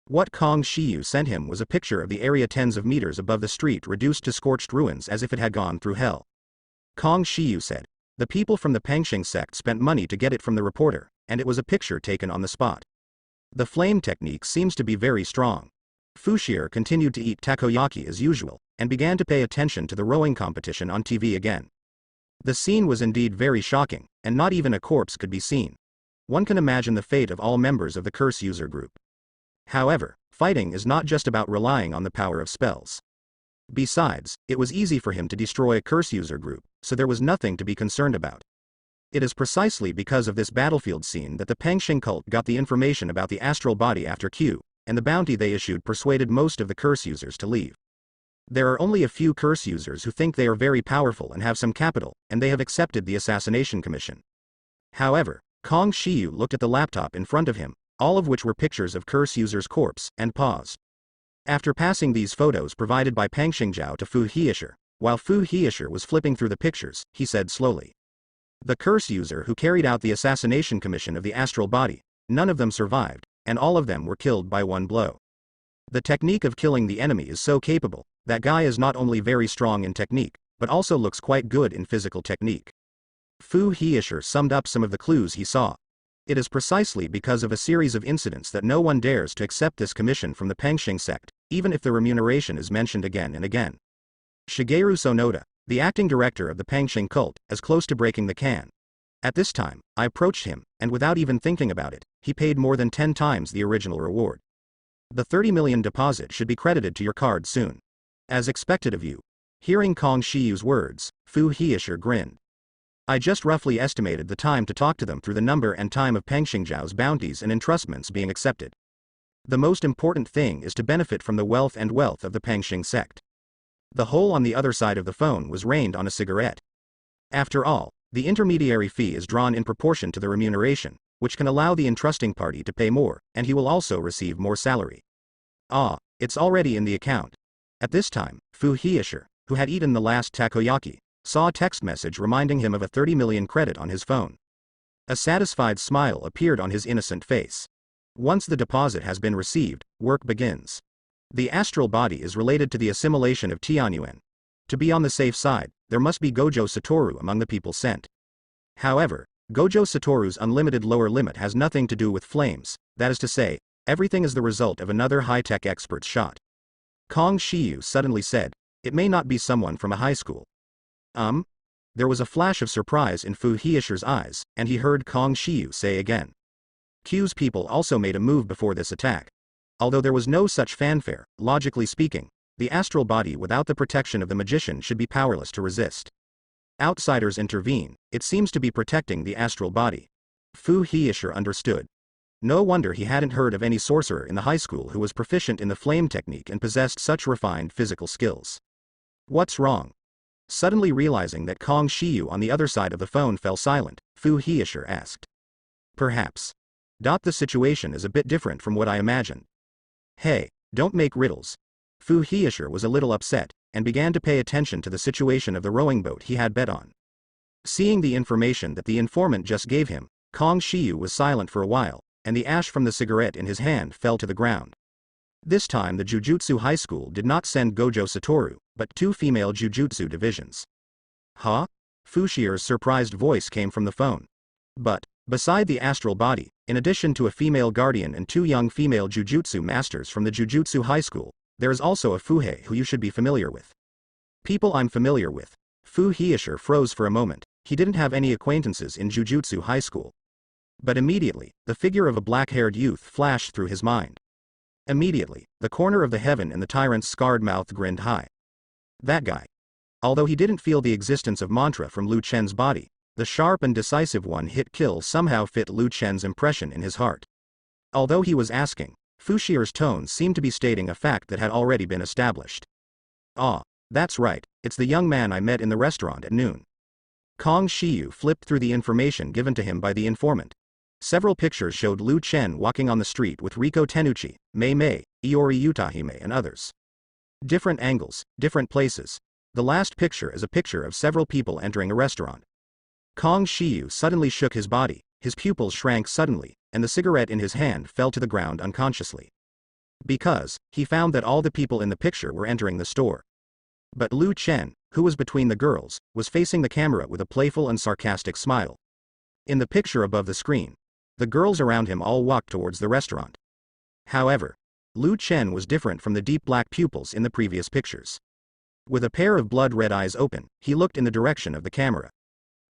What Kong Shiyu sent him was a picture of the area tens of meters above the street reduced to scorched ruins as if it had gone through hell. Kong Shiyu said, the people from the Pangxing sect spent money to get it from the reporter, and it was a picture taken on the spot. The flame technique seems to be very strong. Fuxier continued to eat takoyaki as usual, and began to pay attention to the rowing competition on TV again. The scene was indeed very shocking, and not even a corpse could be seen. One can imagine the fate of all members of the curse user group. However, fighting is not just about relying on the power of spells. Besides, it was easy for him to destroy a curse user group, so there was nothing to be concerned about. It is precisely because of this battlefield scene that the Pangxing cult got the information about the astral body after Q, and the bounty they issued persuaded most of the curse users to leave. There are only a few curse users who think they are very powerful and have some capital, and they have accepted the assassination commission. However, Kong Shiyu looked at the laptop in front of him, all of which were pictures of curse users' corpse, and paused. After passing these photos provided by Pangxingjiao to Fu Hieisher, while Fu Hieisher was flipping through the pictures, he said slowly. The curse user who carried out the assassination commission of the astral body, none of them survived, and all of them were killed by one blow. The technique of killing the enemy is so capable, that guy is not only very strong in technique, but also looks quite good in physical technique. Fu Hieisher summed up some of the clues he saw. It is precisely because of a series of incidents that no one dares to accept this commission from the Pangxing sect, even if the remuneration is mentioned again and again. Shigeru Sonoda, the acting director of the Pangxing cult, is close to breaking the can. At this time, I approached him, and without even thinking about it, he paid more than 10 times the original reward. The 30 million deposit should be credited to your card soon. As expected of you. Hearing Kong Shiyu's words, Fu Hieisher grinned. I just roughly estimated the time to talk to them through the number and time of Pangxingjiao's bounties and entrustments being accepted. The most important thing is to benefit from the wealth of the Pangxing sect. The hole on the other side of the phone was rained on a cigarette. After all, the intermediary fee is drawn in proportion to the remuneration, which can allow the entrusting party to pay more, and he will also receive more salary. Ah, it's already in the account. At this time, Fu Hieisher, who had eaten the last takoyaki, saw a text message reminding him of a 30 million credit on his phone. A satisfied smile appeared on his innocent face. Once the deposit has been received, work begins. The astral body is related to the assimilation of Tianyuan. To be on the safe side, there must be Gojo Satoru among the people sent. However, Gojo Satoru's unlimited lower limit has nothing to do with flames, that is to say, everything is the result of another high-tech expert's shot. Kong Shiyu suddenly said, it may not be someone from a high school. There was a flash of surprise in Fu Hieisher's eyes, and he heard Kong Shiyu say again. Q's people also made a move before this attack. Although there was no such fanfare, logically speaking, the astral body without the protection of the magician should be powerless to resist. Outsiders intervene, it seems to be protecting the astral body. Fu Hieisher understood. No wonder he hadn't heard of any sorcerer in the high school who was proficient in the flame technique and possessed such refined physical skills. What's wrong? Suddenly realizing that Kong Shiyu on the other side of the phone fell silent, Fu Hieisher asked. Perhaps. The situation is a bit different from what I imagined. Hey, don't make riddles. Fu Hieisher was a little upset, and began to pay attention to the situation of the rowing boat he had bet on. Seeing the information that the informant just gave him, Kong Shiyu was silent for a while, and the ash from the cigarette in his hand fell to the ground. This time the Jujutsu High School did not send Gojo Satoru, but 2 female Jujutsu divisions. Huh? Fushier's surprised voice came from the phone. But, beside the astral body, in addition to a female guardian and 2 young female Jujutsu masters from the Jujutsu High School, there is also a Fuhei who you should be familiar with. People I'm familiar with. Fu Hieisher froze for a moment. He didn't have any acquaintances in Jujutsu High School. But immediately, the figure of a black-haired youth flashed through his mind. Immediately, the corner of the heaven and the tyrant's scarred mouth grinned high. That guy. Although he didn't feel the existence of mantra from Lu Chen's body, the sharp and decisive one-hit kill somehow fit Lu Chen's impression in his heart. Although he was asking, Fushier's tones seemed to be stating a fact that had already been established. Ah, that's right, it's the young man I met in the restaurant at noon. Kong Shiyu flipped through the information given to him by the informant. Several pictures showed Lu Chen walking on the street with Riko Tenuchi, Mei Mei, Iori Utahime and others. Different angles, different places. The last picture is a picture of several people entering a restaurant. Kong Shiyu suddenly shook his body, his pupils shrank suddenly, and the cigarette in his hand fell to the ground unconsciously. Because, he found that all the people in the picture were entering the store. But Lu Chen, who was between the girls, was facing the camera with a playful and sarcastic smile. In the picture above the screen, the girls around him all walked towards the restaurant. However, Lu Chen was different from the deep black pupils in the previous pictures. With a pair of blood-red eyes open, he looked in the direction of the camera.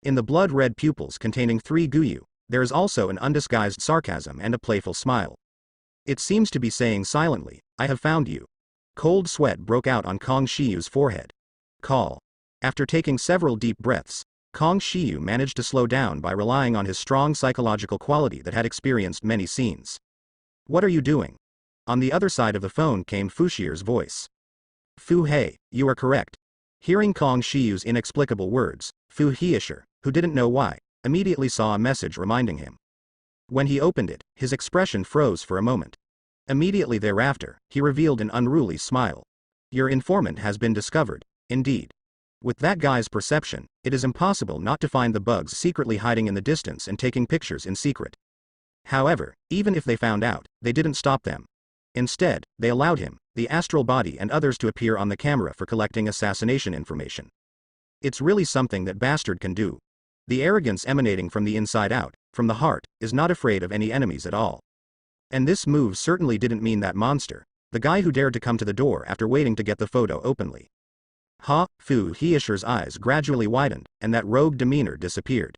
In the blood-red pupils containing 3 guyu, there is also an undisguised sarcasm and a playful smile. It seems to be saying silently, I have found you. Cold sweat broke out on Kong Shiyu's forehead. Call. After taking several deep breaths, Kong Shiyu managed to slow down by relying on his strong psychological quality that had experienced many scenes. What are you doing? On the other side of the phone came Fushier's voice. Fu Hei, you are correct. Hearing Kong Shiyu's inexplicable words, Fu Hieisher, who didn't know why, immediately saw a message reminding him. When he opened it, his expression froze for a moment. Immediately thereafter, he revealed an unruly smile. Your informant has been discovered, indeed. With that guy's perception, it is impossible not to find the bugs secretly hiding in the distance and taking pictures in secret. However, even if they found out, they didn't stop them. Instead, they allowed him, the astral body and others to appear on the camera for collecting assassination information. It's really something that bastard can do. The arrogance emanating from the inside out, from the heart, is not afraid of any enemies at all. And this move certainly didn't mean that monster, the guy who dared to come to the door after waiting to get the photo openly. Fu Hieisher's eyes gradually widened, and that rogue demeanor disappeared.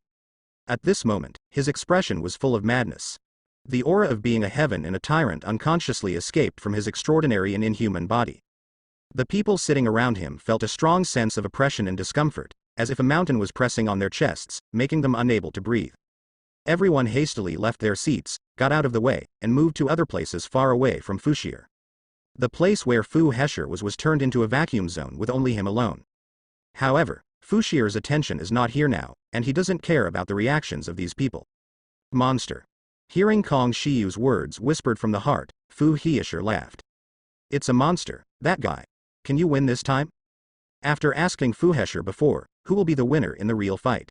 At this moment, his expression was full of madness. The aura of being a heaven and a tyrant unconsciously escaped from his extraordinary and inhuman body. The people sitting around him felt a strong sense of oppression and discomfort, as if a mountain was pressing on their chests, making them unable to breathe. Everyone hastily left their seats, got out of the way, and moved to other places far away from Fushier. The place where Fu Hieisher was turned into a vacuum zone with only him alone. However, Fushier's attention is not here now, and he doesn't care about the reactions of these people. Monster. Hearing Kong Shiyu's words whispered from the heart, Fu Hieisher laughed. It's a monster, that guy. Can you win this time? After asking Fu Hieisher before, who will be the winner in the real fight?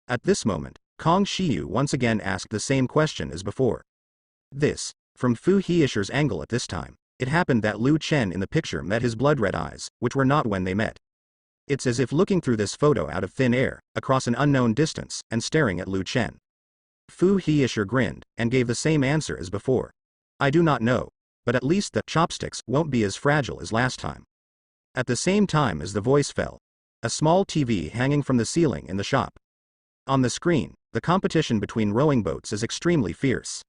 At this moment, Kong Shiyu once again asked the same question as before. This, from Fu Hieisher's angle at this time, it happened that Lu Chen in the picture met his blood-red eyes, which were not when they met. It's as if looking through this photo out of thin air, across an unknown distance, and staring at Lu Chen. Fu Hieisher grinned, and gave the same answer as before. I do not know, but at least the chopsticks won't be as fragile as last time. At the same time as the voice fell, a small TV hanging from the ceiling in the shop. On the screen, the competition between rowing boats is extremely fierce.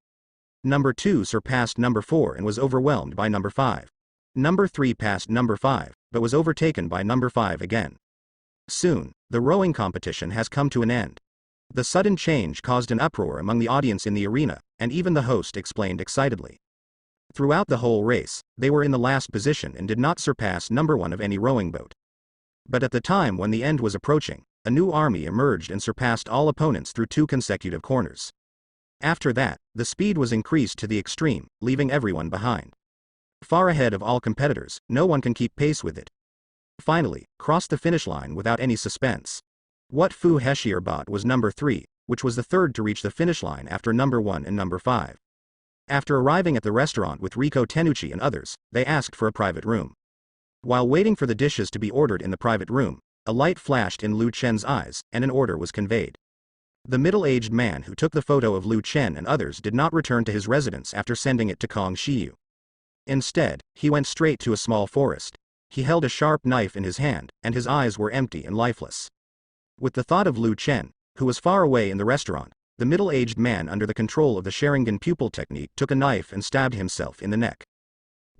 Number 2 surpassed number 4 and was overwhelmed by number 5. Number 3 passed number 5, but was overtaken by number 5 again. Soon, the rowing competition has come to an end. The sudden change caused an uproar among the audience in the arena, and even the host explained excitedly. Throughout the whole race, they were in the last position and did not surpass number 1 of any rowing boat. But at the time when the end was approaching, a new army emerged and surpassed all opponents through 2 consecutive corners. After that, the speed was increased to the extreme, leaving everyone behind. Far ahead of all competitors, no one can keep pace with it. Finally, crossed the finish line without any suspense. What Fu Heshier bought was number 3, which was the third to reach the finish line after number 1 and number 5. After arriving at the restaurant with Riko Tenuchi and others, they asked for a private room. While waiting for the dishes to be ordered in the private room, a light flashed in Lu Chen's eyes, and an order was conveyed. The middle-aged man who took the photo of Lu Chen and others did not return to his residence after sending it to Kong Shiyu. Instead, he went straight to a small forest. He held a sharp knife in his hand, and his eyes were empty and lifeless. With the thought of Lu Chen, who was far away in the restaurant, the middle-aged man under the control of the Sharingan pupil technique took a knife and stabbed himself in the neck.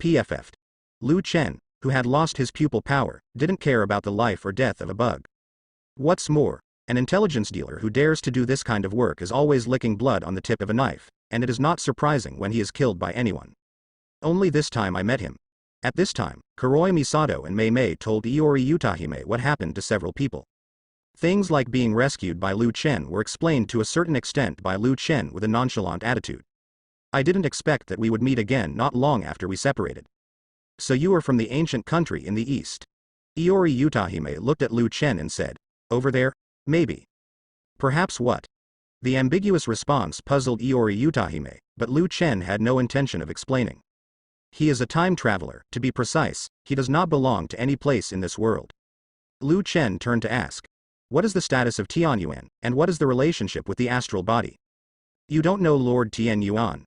PFF'd. Lu Chen, who had lost his pupil power, didn't care about the life or death of a bug. What's more, an intelligence dealer who dares to do this kind of work is always licking blood on the tip of a knife, and it is not surprising when he is killed by anyone. Only this time I met him. At this time, Kuroi Misato and Mei Mei told Iori Utahime what happened to several people. Things like being rescued by Lu Chen were explained to a certain extent by Lu Chen with a nonchalant attitude. I didn't expect that we would meet again not long after we separated. So you are from the ancient country in the east. Iori Utahime looked at Lu Chen and said, over there? Maybe. Perhaps what? The ambiguous response puzzled Iori Utahime, but Lu Chen had no intention of explaining. He is a time traveler, to be precise, he does not belong to any place in this world. Lu Chen turned to ask, what is the status of Tianyuan, and what is the relationship with the astral body? You don't know Lord Tianyuan.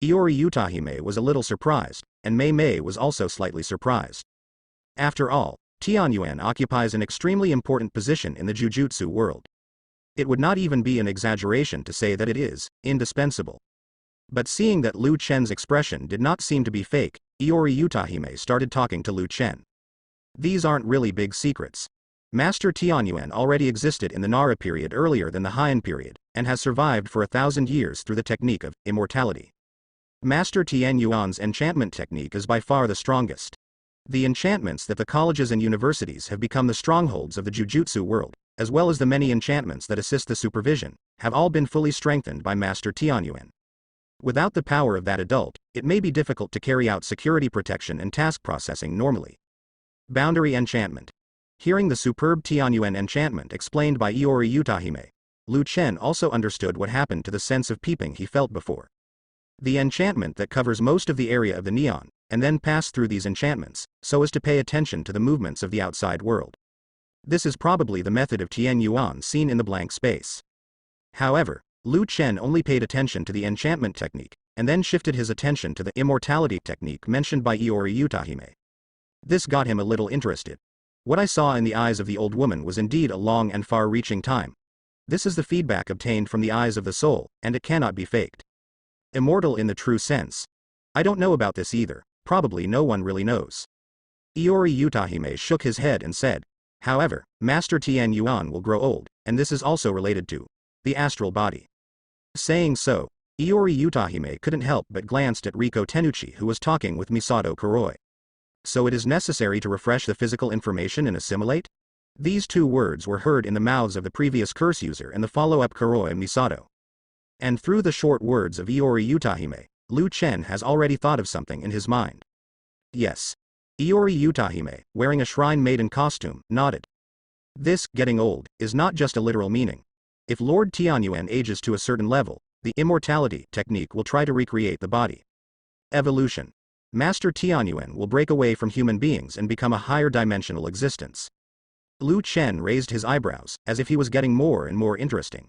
Iori Utahime was a little surprised, and Mei Mei was also slightly surprised. After all, Tianyuan occupies an extremely important position in the Jujutsu world. It would not even be an exaggeration to say that it is indispensable. But seeing that Lu Chen's expression did not seem to be fake, Iori Utahime started talking to Lu Chen. These aren't really big secrets. Master Tianyuan already existed in the Nara period earlier than the Heian period, and has survived for 1,000 years through the technique of immortality. Master Tianyuan's enchantment technique is by far the strongest. The enchantments that the colleges and universities have become the strongholds of the Jujutsu world, as well as the many enchantments that assist the supervision, have all been fully strengthened by Master Tianyuan. Without the power of that adult, it may be difficult to carry out security protection and task processing normally. Boundary enchantment. Hearing the superb Tianyuan enchantment explained by Iori Utahime, Lu Chen also understood what happened to the sense of peeping he felt before. The enchantment that covers most of the area of the neon, and then pass through these enchantments, so as to pay attention to the movements of the outside world. This is probably the method of Tianyuan seen in the blank space. However, Lu Chen only paid attention to the enchantment technique, and then shifted his attention to the immortality technique mentioned by Iori Utahime. This got him a little interested. What I saw in the eyes of the old woman was indeed a long and far-reaching time. This is the feedback obtained from the eyes of the soul, and it cannot be faked. Immortal in the true sense. I don't know about this either, probably no one really knows. Iori Utahime shook his head and said, however, Master Tianyuan will grow old, and this is also related to the astral body. Saying so, Iori Utahime couldn't help but glanced at Riko Tenuchi who was talking with Misato Kuroi. So it is necessary to refresh the physical information and assimilate? These two words were heard in the mouths of the previous curse user and the follow-up Kuroi Misato. And through the short words of Iori Utahime, Lu Chen has already thought of something in his mind. Yes. Iori Utahime, wearing a shrine maiden costume, nodded. This, getting old, is not just a literal meaning. If Lord Tianyuan ages to a certain level, the immortality technique will try to recreate the body. Evolution. Master Tianyuan will break away from human beings and become a higher dimensional existence. Lu Chen raised his eyebrows, as if he was getting more and more interesting.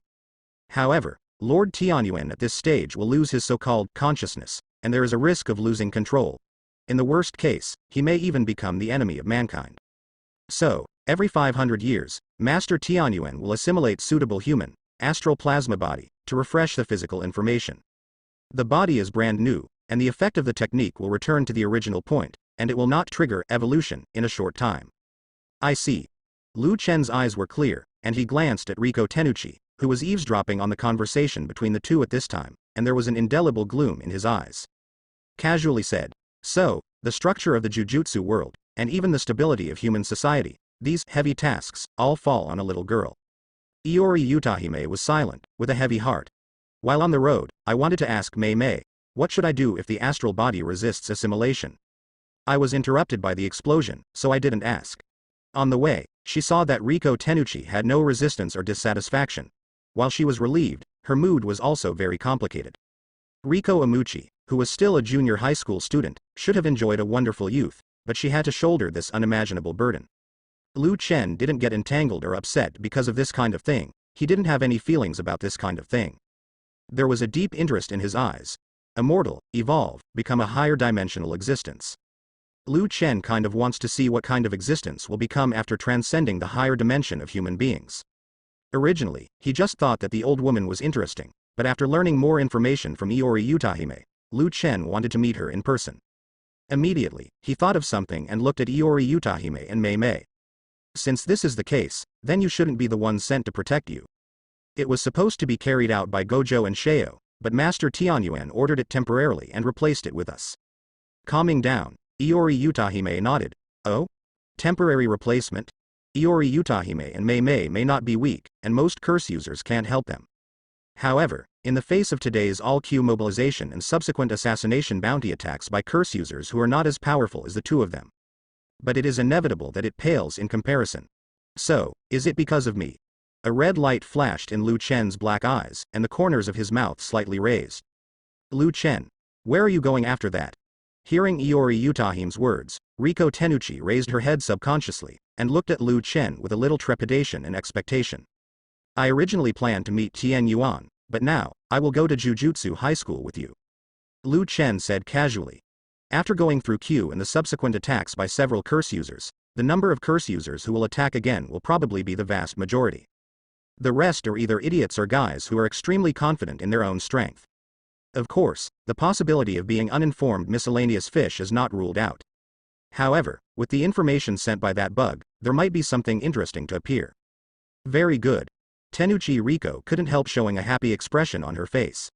However, Lord Tianyuan at this stage will lose his so-called consciousness, and there is a risk of losing control. In the worst case, he may even become the enemy of mankind. So, every 500 years, Master Tianyuan will assimilate suitable human, astral plasma body, to refresh the physical information. The body is brand new, and the effect of the technique will return to the original point, and it will not trigger evolution in a short time. I see. Lu Chen's eyes were clear, and he glanced at Riko Tenuchi, who was eavesdropping on the conversation between the two at this time, and there was an indelible gloom in his eyes. Casually said, so, the structure of the Jujutsu world, and even the stability of human society, these heavy tasks, all fall on a little girl. Iori Utahime was silent, with a heavy heart. While on the road, I wanted to ask Mei Mei, what should I do if the astral body resists assimilation? I was interrupted by the explosion, so I didn't ask. On the way, she saw that Riko Tenuchi had no resistance or dissatisfaction. While she was relieved, her mood was also very complicated. Riko Amuchi, who was still a junior high school student, should have enjoyed a wonderful youth, but she had to shoulder this unimaginable burden. Lu Chen didn't get entangled or upset because of this kind of thing. He didn't have any feelings about this kind of thing. There was a deep interest in his eyes. Immortal, evolve, become a higher dimensional existence. Lu Chen kind of wants to see what kind of existence will become after transcending the higher dimension of human beings. Originally, he just thought that the old woman was interesting, but after learning more information from Iori Utahime, Lu Chen wanted to meet her in person. Immediately, he thought of something and looked at Iori Utahime and Mei Mei. Since this is the case, then you shouldn't be the one sent to protect you. It was supposed to be carried out by Gojo and Sheo, but Master Tianyuan ordered it temporarily and replaced it with us. Calming down, Iori Utahime nodded. Oh? Temporary replacement? Iori Utahime and Mei Mei may not be weak, and most curse users can't help them. However, in the face of today's all-Q mobilization and subsequent assassination bounty attacks by curse users who are not as powerful as the two of them. But it is inevitable that it pales in comparison. So, is it because of me? A red light flashed in Lu Chen's black eyes, and the corners of his mouth slightly raised. Lu Chen, where are you going after that? Hearing Iori Utahime's words, Riko Tenuchi raised her head subconsciously, and looked at Lu Chen with a little trepidation and expectation. I originally planned to meet Tien Yuan, but now, I will go to Jujutsu High School with you. Lu Chen said casually. After going through Q and the subsequent attacks by several curse users, the number of curse users who will attack again will probably be the vast majority. The rest are either idiots or guys who are extremely confident in their own strength. Of course, the possibility of being uninformed miscellaneous fish is not ruled out. However, with the information sent by that bug, there might be something interesting to appear. Very good. Tenuchi Riko couldn't help showing a happy expression on her face.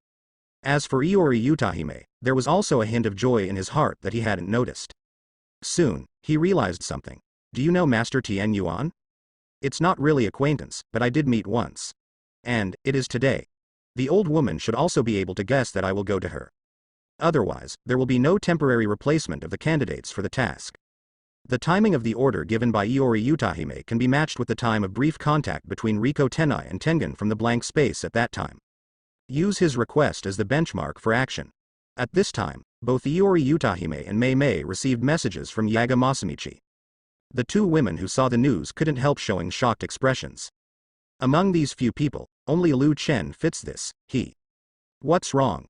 As for Iori Utahime, there was also a hint of joy in his heart that he hadn't noticed. Soon, he realized something. Do you know Master Tien Yuan? It's not really acquaintance, but I did meet once. And, it is today. The old woman should also be able to guess that I will go to her. Otherwise, there will be no temporary replacement of the candidates for the task. The timing of the order given by Iori Utahime can be matched with the time of brief contact between Riko Tenai and Tengen from the blank space at that time. Use his request as the benchmark for action. At this time, both Iori Utahime and Mei Mei received messages from Yaga Masamichi. The two women who saw the news couldn't help showing shocked expressions. Among these few people, only Lu Chen fits this. What's wrong?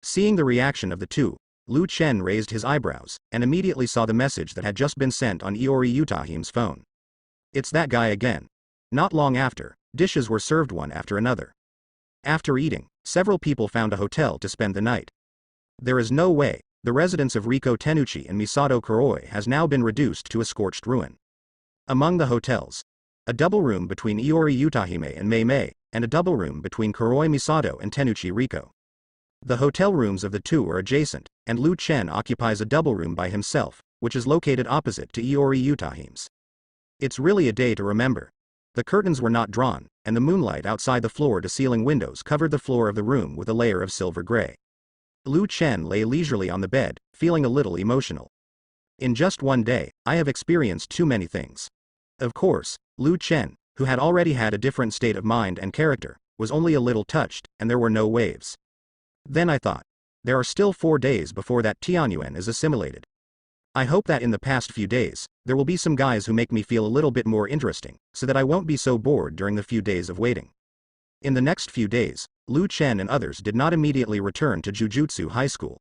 Seeing the reaction of the two, Lu Chen raised his eyebrows, and immediately saw the message that had just been sent on Iori Utahime's phone. It's that guy again. Not long after, dishes were served one after another. After eating, several people found a hotel to spend the night. There is no way, the residence of Riko Tenuchi and Misato Kuroi has now been reduced to a scorched ruin. Among the hotels, a double room between Iori Utahime and Mei Mei, and a double room between Kuroi Misato and Tenuchi Riko. The hotel rooms of the two are adjacent, and Lu Chen occupies a double room by himself, which is located opposite to Iori Utahime's. It's really a day to remember. The curtains were not drawn, and the moonlight outside the floor-to-ceiling windows covered the floor of the room with a layer of silver gray. Lu Chen lay leisurely on the bed, feeling a little emotional. In just one day, I have experienced too many things. Of course, Lu Chen, who had already had a different state of mind and character, was only a little touched, and there were no waves. Then I thought, there are still 4 days before that Tianyuan is assimilated. I hope that in the past few days, there will be some guys who make me feel a little bit more interesting, so that I won't be so bored during the few days of waiting. In the next few days, Lu Chen and others did not immediately return to Jujutsu High School.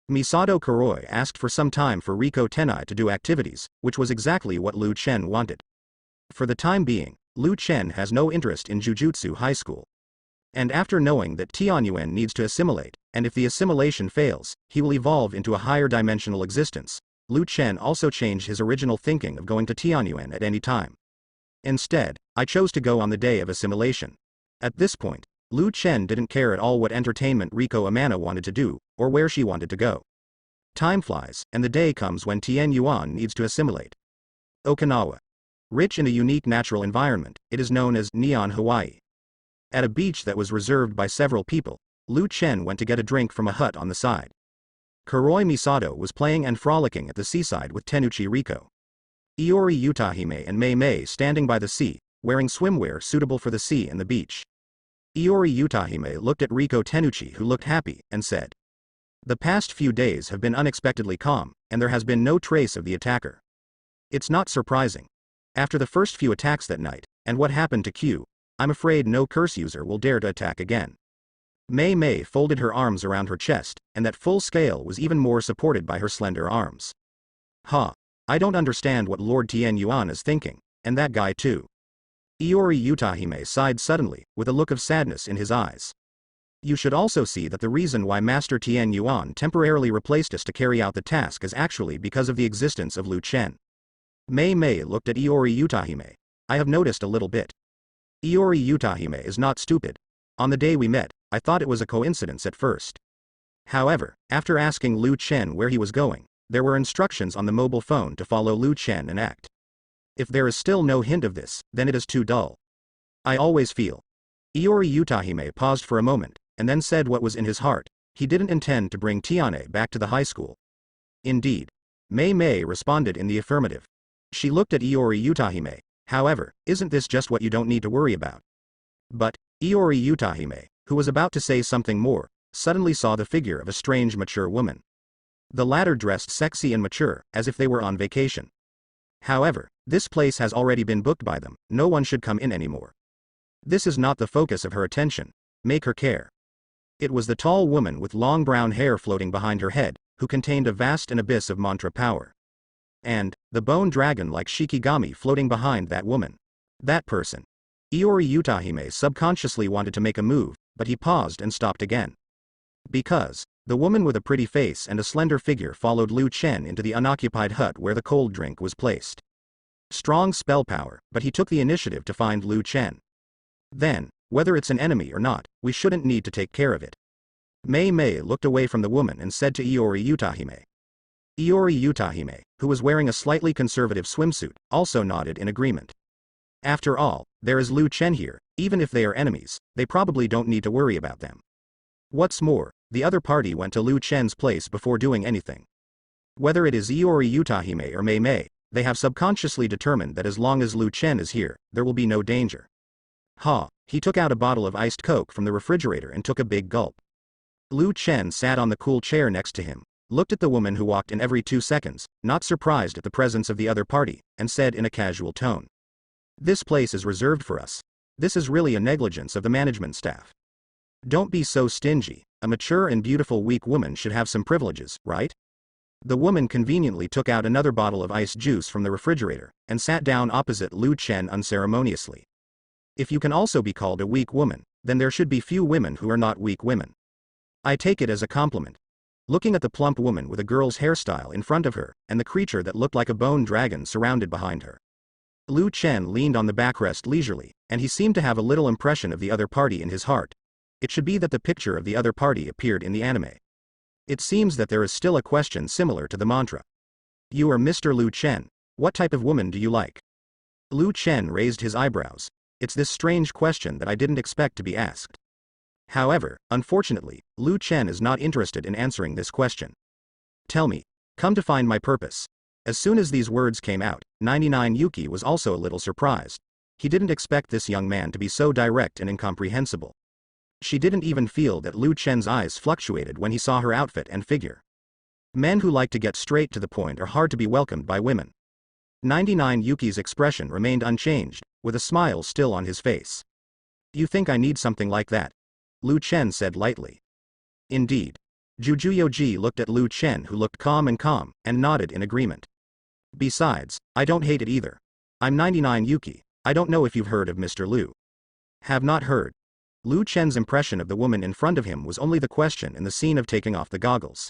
Misato Kuroi asked for some time for Riko Tenai to do activities, which was exactly what Lu Chen wanted. For the time being, Lu Chen has no interest in Jujutsu High School. And after knowing that Tianyuan needs to assimilate, and if the assimilation fails, he will evolve into a higher dimensional existence, Lu Chen also changed his original thinking of going to Tianyuan at any time. Instead, I chose to go on the day of assimilation. At this point, Lu Chen didn't care at all what entertainment Riko Amana wanted to do, or where she wanted to go. Time flies, and the day comes when Tien Yuan needs to assimilate. Okinawa. Rich in a unique natural environment, it is known as Neon Hawaii. At a beach that was reserved by several people, Liu Chen went to get a drink from a hut on the side. Kuroi Misato was playing and frolicking at the seaside with Tenuchi Riko. Iori Utahime and Mei Mei standing by the sea, wearing swimwear suitable for the sea and the beach. Iori Utahime looked at Riko Tenuchi, who looked happy, and said, "The past few days have been unexpectedly calm, and there has been no trace of the attacker. It's not surprising. After the first few attacks that night, and what happened to Q, I'm afraid no curse user will dare to attack again." Mei Mei folded her arms around her chest, and that full scale was even more supported by her slender arms. "Huh. I don't understand what Lord Tien Yuan is thinking, and that guy too." Iori Utahime sighed suddenly, with a look of sadness in his eyes. "You should also see that the reason why Master Tien Yuan temporarily replaced us to carry out the task is actually because of the existence of Liu Chen." Mei Mei looked at Iori Utahime. "I have noticed a little bit. Iori Utahime is not stupid. On the day we met, I thought it was a coincidence at first. However, after asking Liu Chen where he was going, there were instructions on the mobile phone to follow Liu Chen and act. If there is still no hint of this, then it is too dull. I always feel." Iori Utahime paused for a moment, and then said what was in his heart. He didn't intend to bring Tiane back to the high school. "Indeed." Mei Mei responded in the affirmative. She looked at Iori Utahime. "However, isn't this just what you don't need to worry about?" But Iori Utahime, who was about to say something more, suddenly saw the figure of a strange mature woman. The latter dressed sexy and mature, as if they were on vacation. "However, this place has already been booked by them, no one should come in anymore. This is not the focus of her attention. Make her care." It was the tall woman with long brown hair floating behind her head, who contained a vast abyss of mantra power. And the bone dragon like Shikigami floating behind that woman. That person. Iori Utahime subconsciously wanted to make a move, but he paused and stopped again. Because the woman with a pretty face and a slender figure followed Liu Chen into the unoccupied hut where the cold drink was placed. Strong spell power, but he took the initiative to find Liu Chen. Then, whether it's an enemy or not, we shouldn't need to take care of it. Mei Mei looked away from the woman and said to Iori Utahime. Iori Utahime, who was wearing a slightly conservative swimsuit, also nodded in agreement. After all, there is Liu Chen here. Even if they are enemies, they probably don't need to worry about them. What's more, the other party went to Liu Chen's place before doing anything. Whether it is Iori Utahime or Mei Mei, they have subconsciously determined that as long as Liu Chen is here, there will be no danger. Ha! He took out a bottle of iced Coke from the refrigerator and took a big gulp. Liu Chen sat on the cool chair next to him, looked at the woman who walked in every 2 seconds, not surprised at the presence of the other party, and said in a casual tone. "This place is reserved for us. This is really a negligence of the management staff. Don't be so stingy. A mature and beautiful weak woman should have some privileges, right?" The woman conveniently took out another bottle of iced juice from the refrigerator, and sat down opposite Liu Chen unceremoniously. If you can also be called a weak woman, then there should be few women who are not weak women. I take it as a compliment. Looking at the plump woman with a girl's hairstyle in front of her, and the creature that looked like a bone dragon surrounded behind her. Liu Chen leaned on the backrest leisurely, and he seemed to have a little impression of the other party in his heart. It should be that the picture of the other party appeared in the anime. It seems that there is still a question similar to the mantra. "You are Mr. Liu Chen. What type of woman do you like?" Liu Chen raised his eyebrows. It's this strange question that I didn't expect to be asked. However, unfortunately, Liu Chen is not interested in answering this question. "Tell me. Come to find my purpose." As soon as these words came out, 99 Yuki was also a little surprised. He didn't expect this young man to be so direct and incomprehensible. She didn't even feel that Liu Chen's eyes fluctuated when he saw her outfit and figure. Men who like to get straight to the point are hard to be welcomed by women. 99 Yuki's expression remained unchanged, with a smile still on his face. "You think I need something like that?" Liu Chen said lightly. "Indeed." Jujuyoji looked at Liu Chen, who looked calm, and nodded in agreement. "Besides, I don't hate it either. I'm 99 Yuki. I don't know if you've heard of Mr. Liu." "Have not heard." Liu Chen's impression of the woman in front of him was only the question in the scene of taking off the goggles.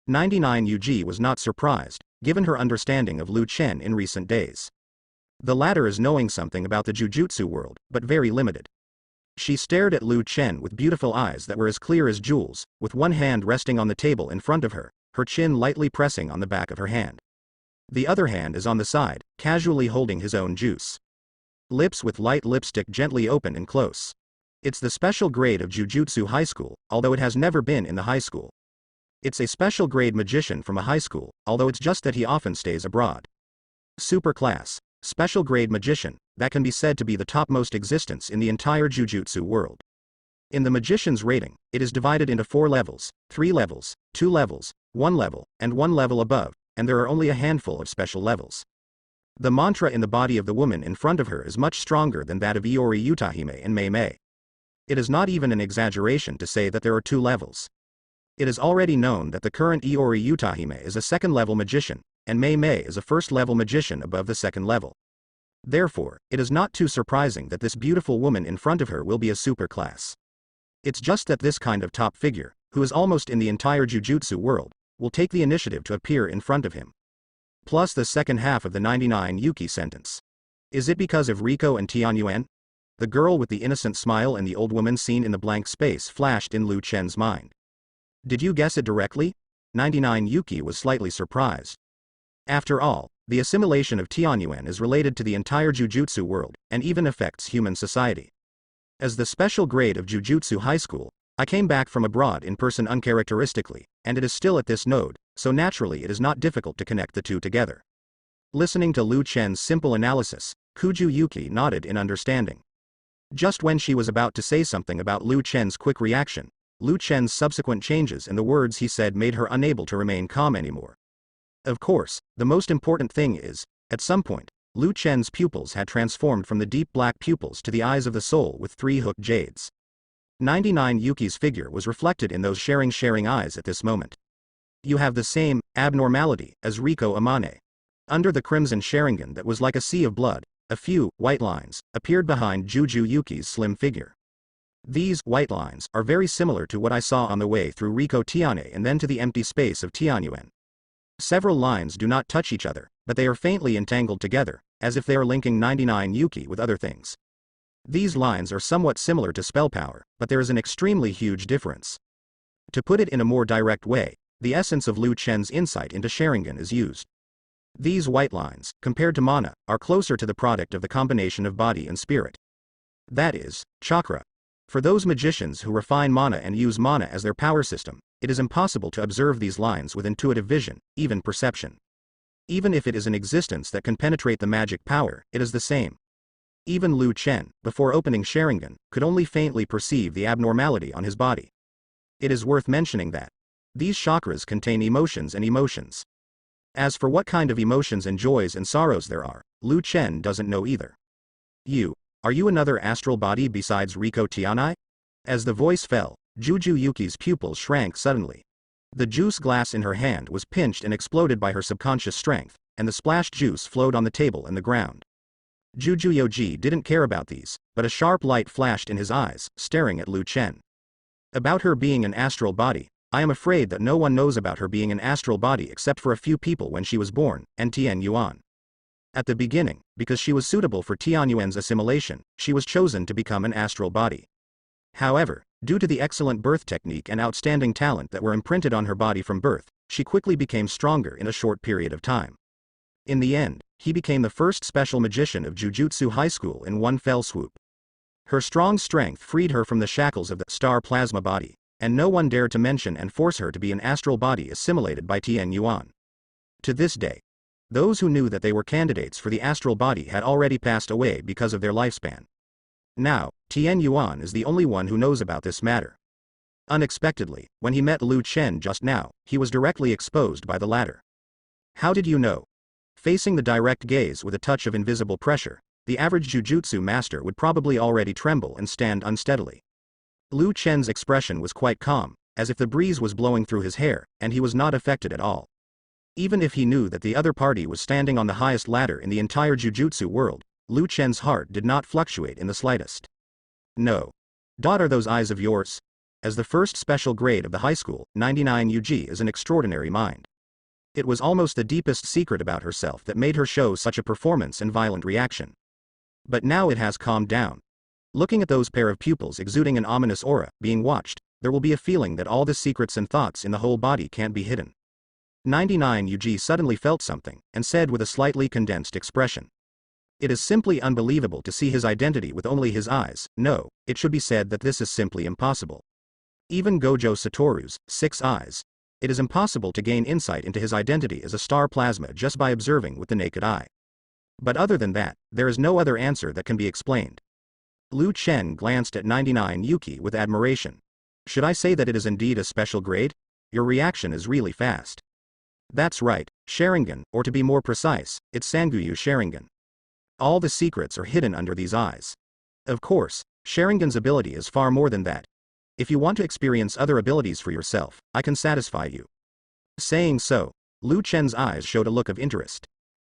99 Yuji was not surprised, given her understanding of Liu Chen in recent days. The latter is knowing something about the Jujutsu world, but very limited. She stared at Liu Chen with beautiful eyes that were as clear as jewels, with one hand resting on the table in front of her, her chin lightly pressing on the back of her hand. The other hand is on the side, casually holding his own juice. Lips with light lipstick gently open and close. It's the special grade of Jujutsu High School, although it has never been in the high school. It's a special grade magician from a high school, although it's just that he often stays abroad. Super class, special grade magician, that can be said to be the topmost existence in the entire Jujutsu world. In the magician's rating, it is divided into 4 levels, 3 levels, 2 levels, 1 level, and 1 level above, and there are only a handful of special levels. The mantra in the body of the woman in front of her is much stronger than that of Iori Utahime and Mei Mei. It is not even an exaggeration to say that there are 2 levels. It is already known that the current Iori Utahime is a second-level magician, and Mei Mei is a first-level magician above the second level. Therefore, it is not too surprising that this beautiful woman in front of her will be a super class. It's just that this kind of top figure, who is almost in the entire Jujutsu world, will take the initiative to appear in front of him. Plus the second half of the 99 Yuki sentence. Is it because of Riko and Tianyuan? The girl with the innocent smile and the old woman seen in the blank space flashed in Lu Chen's mind. Did you guess it directly? 99 Yuki was slightly surprised. After all, the assimilation of Tianyuan is related to the entire Jujutsu world, and even affects human society. As the special grade of Jujutsu High School, I came back from abroad in person uncharacteristically, and it is still at this node, so naturally it is not difficult to connect the two together. Listening to Lu Chen's simple analysis, Kuju Yuki nodded in understanding. Just when she was about to say something about Lu Chen's quick reaction, Lu Chen's subsequent changes in the words he said made her unable to remain calm anymore. Of course, the most important thing is, at some point, Lu Chen's pupils had transformed from the deep black pupils to the eyes of the soul with 3 hooked jades. 99 Yuki's figure was reflected in those sharing eyes at this moment. You have the same abnormality as Riko Amane. Under the crimson Sharingan that was like a sea of blood, a few white lines appeared behind Juju Yuki's slim figure. These white lines are very similar to what I saw on the way through Riko Tiane and then to the empty space of Tianyuan. Several lines do not touch each other, but they are faintly entangled together, as if they are linking 99 Yuki with other things. These lines are somewhat similar to spell power, but there is an extremely huge difference. To put it in a more direct way, the essence of Lu Chen's insight into Sharingan is used. These white lines, compared to mana, are closer to the product of the combination of body and spirit. That is, chakra. For those magicians who refine mana and use mana as their power system, it is impossible to observe these lines with intuitive vision, even perception. Even if it is an existence that can penetrate the magic power, it is the same. Even Lu Chen, before opening Sharingan, could only faintly perceive the abnormality on his body. It is worth mentioning that these chakras contain emotions and emotions. As for what kind of emotions and joys and sorrows there are, Lu Chen doesn't know either. Are you another astral body besides Riko Tianai? As the voice fell, Juju Yuki's pupils shrank suddenly. The juice glass in her hand was pinched and exploded by her subconscious strength, and the splashed juice flowed on the table and the ground. Juju Yoji didn't care about these, but a sharp light flashed in his eyes, staring at Lu Chen. About her being an astral body, I am afraid that no one knows about her being an astral body except for a few people when she was born, and Tian Yuan. At the beginning, because she was suitable for Tianyuan's assimilation, she was chosen to become an astral body. However, due to the excellent birth technique and outstanding talent that were imprinted on her body from birth, she quickly became stronger in a short period of time. In the end, he became the first special magician of Jujutsu High School in one fell swoop. Her strong strength freed her from the shackles of the star plasma body, and no one dared to mention and force her to be an astral body assimilated by Tian Yuan. To this day, those who knew that they were candidates for the astral body had already passed away because of their lifespan. Now, Tian Yuan is the only one who knows about this matter. Unexpectedly, when he met Lu Chen just now, he was directly exposed by the latter. How did you know? Facing the direct gaze with a touch of invisible pressure, the average jujutsu master would probably already tremble and stand unsteadily. Lu Chen's expression was quite calm, as if the breeze was blowing through his hair, and he was not affected at all. Even if he knew that the other party was standing on the highest ladder in the entire jujutsu world, Lu Chen's heart did not fluctuate in the slightest. No. Are those eyes of yours? As the first special grade of the high school, 99 Yuji is an extraordinary mind. It was almost the deepest secret about herself that made her show such a performance and violent reaction. But now it has calmed down. Looking at those pair of pupils exuding an ominous aura, being watched, there will be a feeling that all the secrets and thoughts in the whole body can't be hidden. 99 Yuji suddenly felt something, and said with a slightly condensed expression. It is simply unbelievable to see his identity with only his eyes. No, it should be said that this is simply impossible. Even Gojo Satoru's 6 eyes. It is impossible to gain insight into his identity as a star plasma just by observing with the naked eye. But other than that, there is no other answer that can be explained. Liu Chen glanced at 99 Yuki with admiration. Should I say that it is indeed a special grade? Your reaction is really fast. That's right, Sharingan, or to be more precise, it's Sanguyu Sharingan. All the secrets are hidden under these eyes. Of course, Sharingan's ability is far more than that. If you want to experience other abilities for yourself, I can satisfy you. Saying so, Liu Chen's eyes showed a look of interest.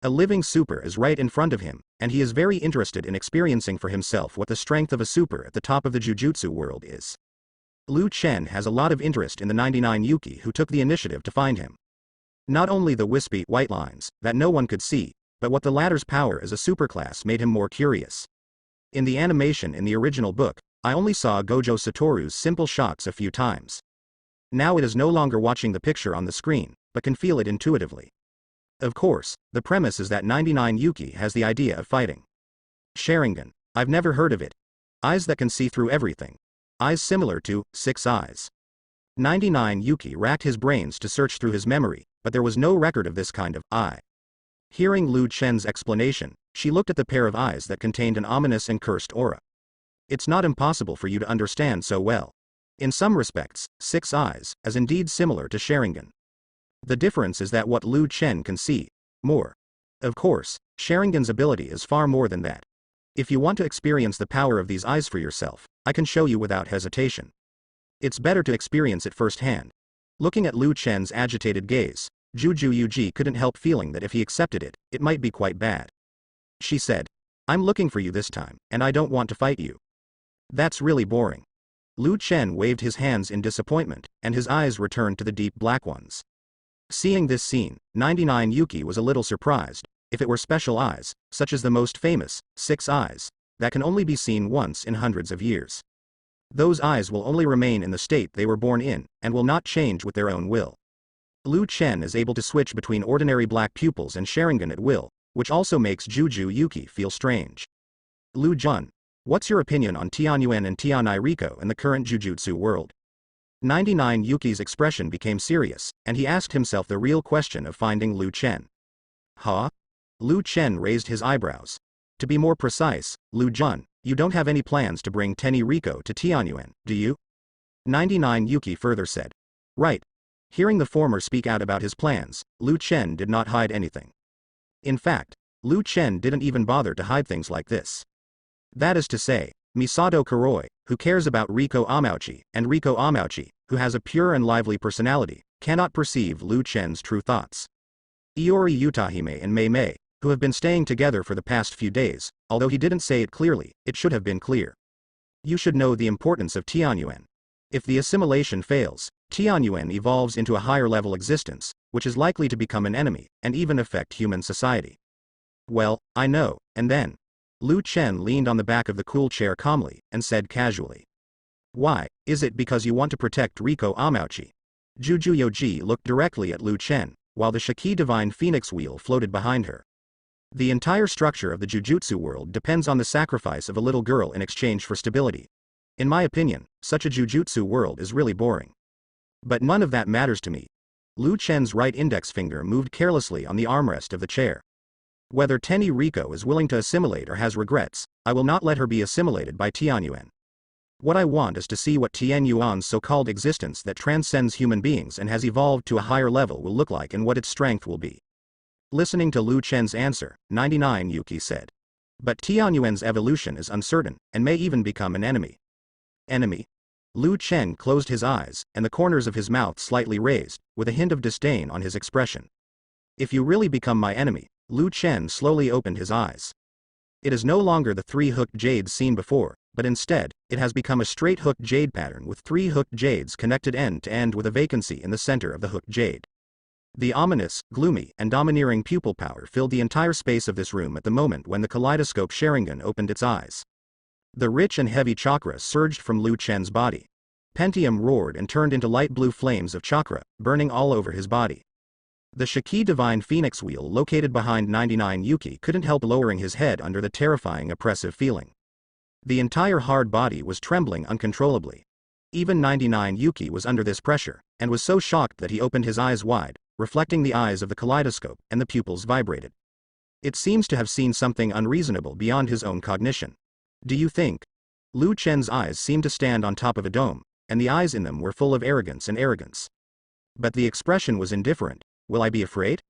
A living super is right in front of him, and he is very interested in experiencing for himself what the strength of a super at the top of the Jujutsu world is. Liu Chen has a lot of interest in the 99 Yuki who took the initiative to find him. Not only the wispy white lines that no one could see, but what the latter's power as a superclass made him more curious. In the animation in the original book, I only saw Gojo Satoru's simple shots a few times. Now it is no longer watching the picture on the screen, but can feel it intuitively. Of course, the premise is that 99 Yuki has the idea of fighting. Sharingan. I've never heard of it. Eyes that can see through everything. Eyes similar to 6 eyes. 99 Yuki racked his brains to search through his memory, but there was no record of this kind of eye. Hearing Liu Chen's explanation, she looked at the pair of eyes that contained an ominous and cursed aura. It's not impossible for you to understand so well. In some respects, 6 eyes is indeed similar to Sharingan. The difference is that what Liu Chen can see, more. Of course, Sharingan's ability is far more than that. If you want to experience the power of these eyes for yourself, I can show you without hesitation. It's better to experience it firsthand. Looking at Liu Chen's agitated gaze, Juju Yuji couldn't help feeling that if he accepted it, it might be quite bad. She said, I'm looking for you this time, and I don't want to fight you. That's really boring. Liu Chen waved his hands in disappointment, and his eyes returned to the deep black ones. Seeing this scene, 99 Yuki was a little surprised. If it were special eyes, such as the most famous 6 eyes, that can only be seen once in hundreds of years. Those eyes will only remain in the state they were born in, and will not change with their own will. Liu Chen is able to switch between ordinary black pupils and Sharingan at will, which also makes Juju Yuki feel strange. Liu Jun, what's your opinion on Tianyuan and Tianai Riko in the current Jujutsu world? 99 Yuki's expression became serious, and he asked himself the real question of finding Liu Chen. Huh? Liu Chen raised his eyebrows. To be more precise, Liu Jun, you don't have any plans to bring Tenny Riko to Tianyuan, do you? 99 Yuki further said. Right. Hearing the former speak out about his plans, Liu Chen did not hide anything. In fact, Liu Chen didn't even bother to hide things like this. That is to say, Misato Kuroi, who cares about Riko Amauchi, and Riko Amauchi, who has a pure and lively personality, cannot perceive Liu Chen's true thoughts. Iori Utahime and Mei Mei, who have been staying together for the past few days, although he didn't say it clearly, it should have been clear. You should know the importance of Tianyuan. If the assimilation fails, Tianyuan evolves into a higher-level existence, which is likely to become an enemy, and even affect human society. Well, I know, and then. Liu Chen leaned on the back of the cool chair calmly, and said casually. Why, is it because you want to protect Riko Amauchi? Juju Yoji looked directly at Liu Chen, while the Shiki Divine Phoenix wheel floated behind her. The entire structure of the Jujutsu world depends on the sacrifice of a little girl in exchange for stability. In my opinion, such a Jujutsu world is really boring. But none of that matters to me. Liu Chen's right index finger moved carelessly on the armrest of the chair. Whether Tenny Riko is willing to assimilate or has regrets, I will not let her be assimilated by Tianyuan. What I want is to see what Tianyuan's so-called existence that transcends human beings and has evolved to a higher level will look like and what its strength will be. Listening to Liu Chen's answer, 99 Yuki said. But Tianyuan's evolution is uncertain, and may even become an enemy. Enemy? Liu Chen closed his eyes, and the corners of his mouth slightly raised, with a hint of disdain on his expression. If you really become my enemy, Liu Chen slowly opened his eyes. It is no longer the 3-hooked jades seen before, but instead, it has become a straight hooked jade pattern with 3 hooked jades connected end to end with a vacancy in the center of the hooked jade. The ominous, gloomy, and domineering pupil power filled the entire space of this room at the moment when the kaleidoscope Sharingan opened its eyes. The rich and heavy chakra surged from Liu Chen's body. Pentium roared and turned into light blue flames of chakra, burning all over his body. The Shiki Divine Phoenix Wheel located behind 99 Yuki couldn't help lowering his head under the terrifying oppressive feeling. The entire hard body was trembling uncontrollably. Even 99 Yuki was under this pressure, and was so shocked that he opened his eyes wide, reflecting the eyes of the kaleidoscope, and the pupils vibrated. It seems to have seen something unreasonable beyond his own cognition. Do you think? Lu Chen's eyes seemed to stand on top of a dome, and the eyes in them were full of arrogance and arrogance. But the expression was indifferent. Will I be afraid?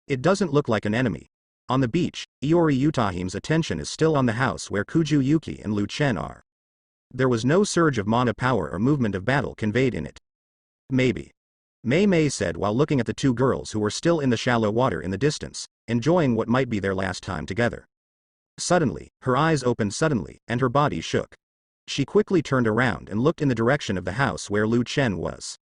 It doesn't look like an enemy. On the beach, Iori Utahime's attention is still on the house where Kuju Yuki and Lu Chen are. There was no surge of mana power or movement of battle conveyed in it. Maybe. Mei Mei said while looking at the two girls who were still in the shallow water in the distance, enjoying what might be their last time together. Suddenly, her eyes opened suddenly, and her body shook. She quickly turned around and looked in the direction of the house where Lu Chen was.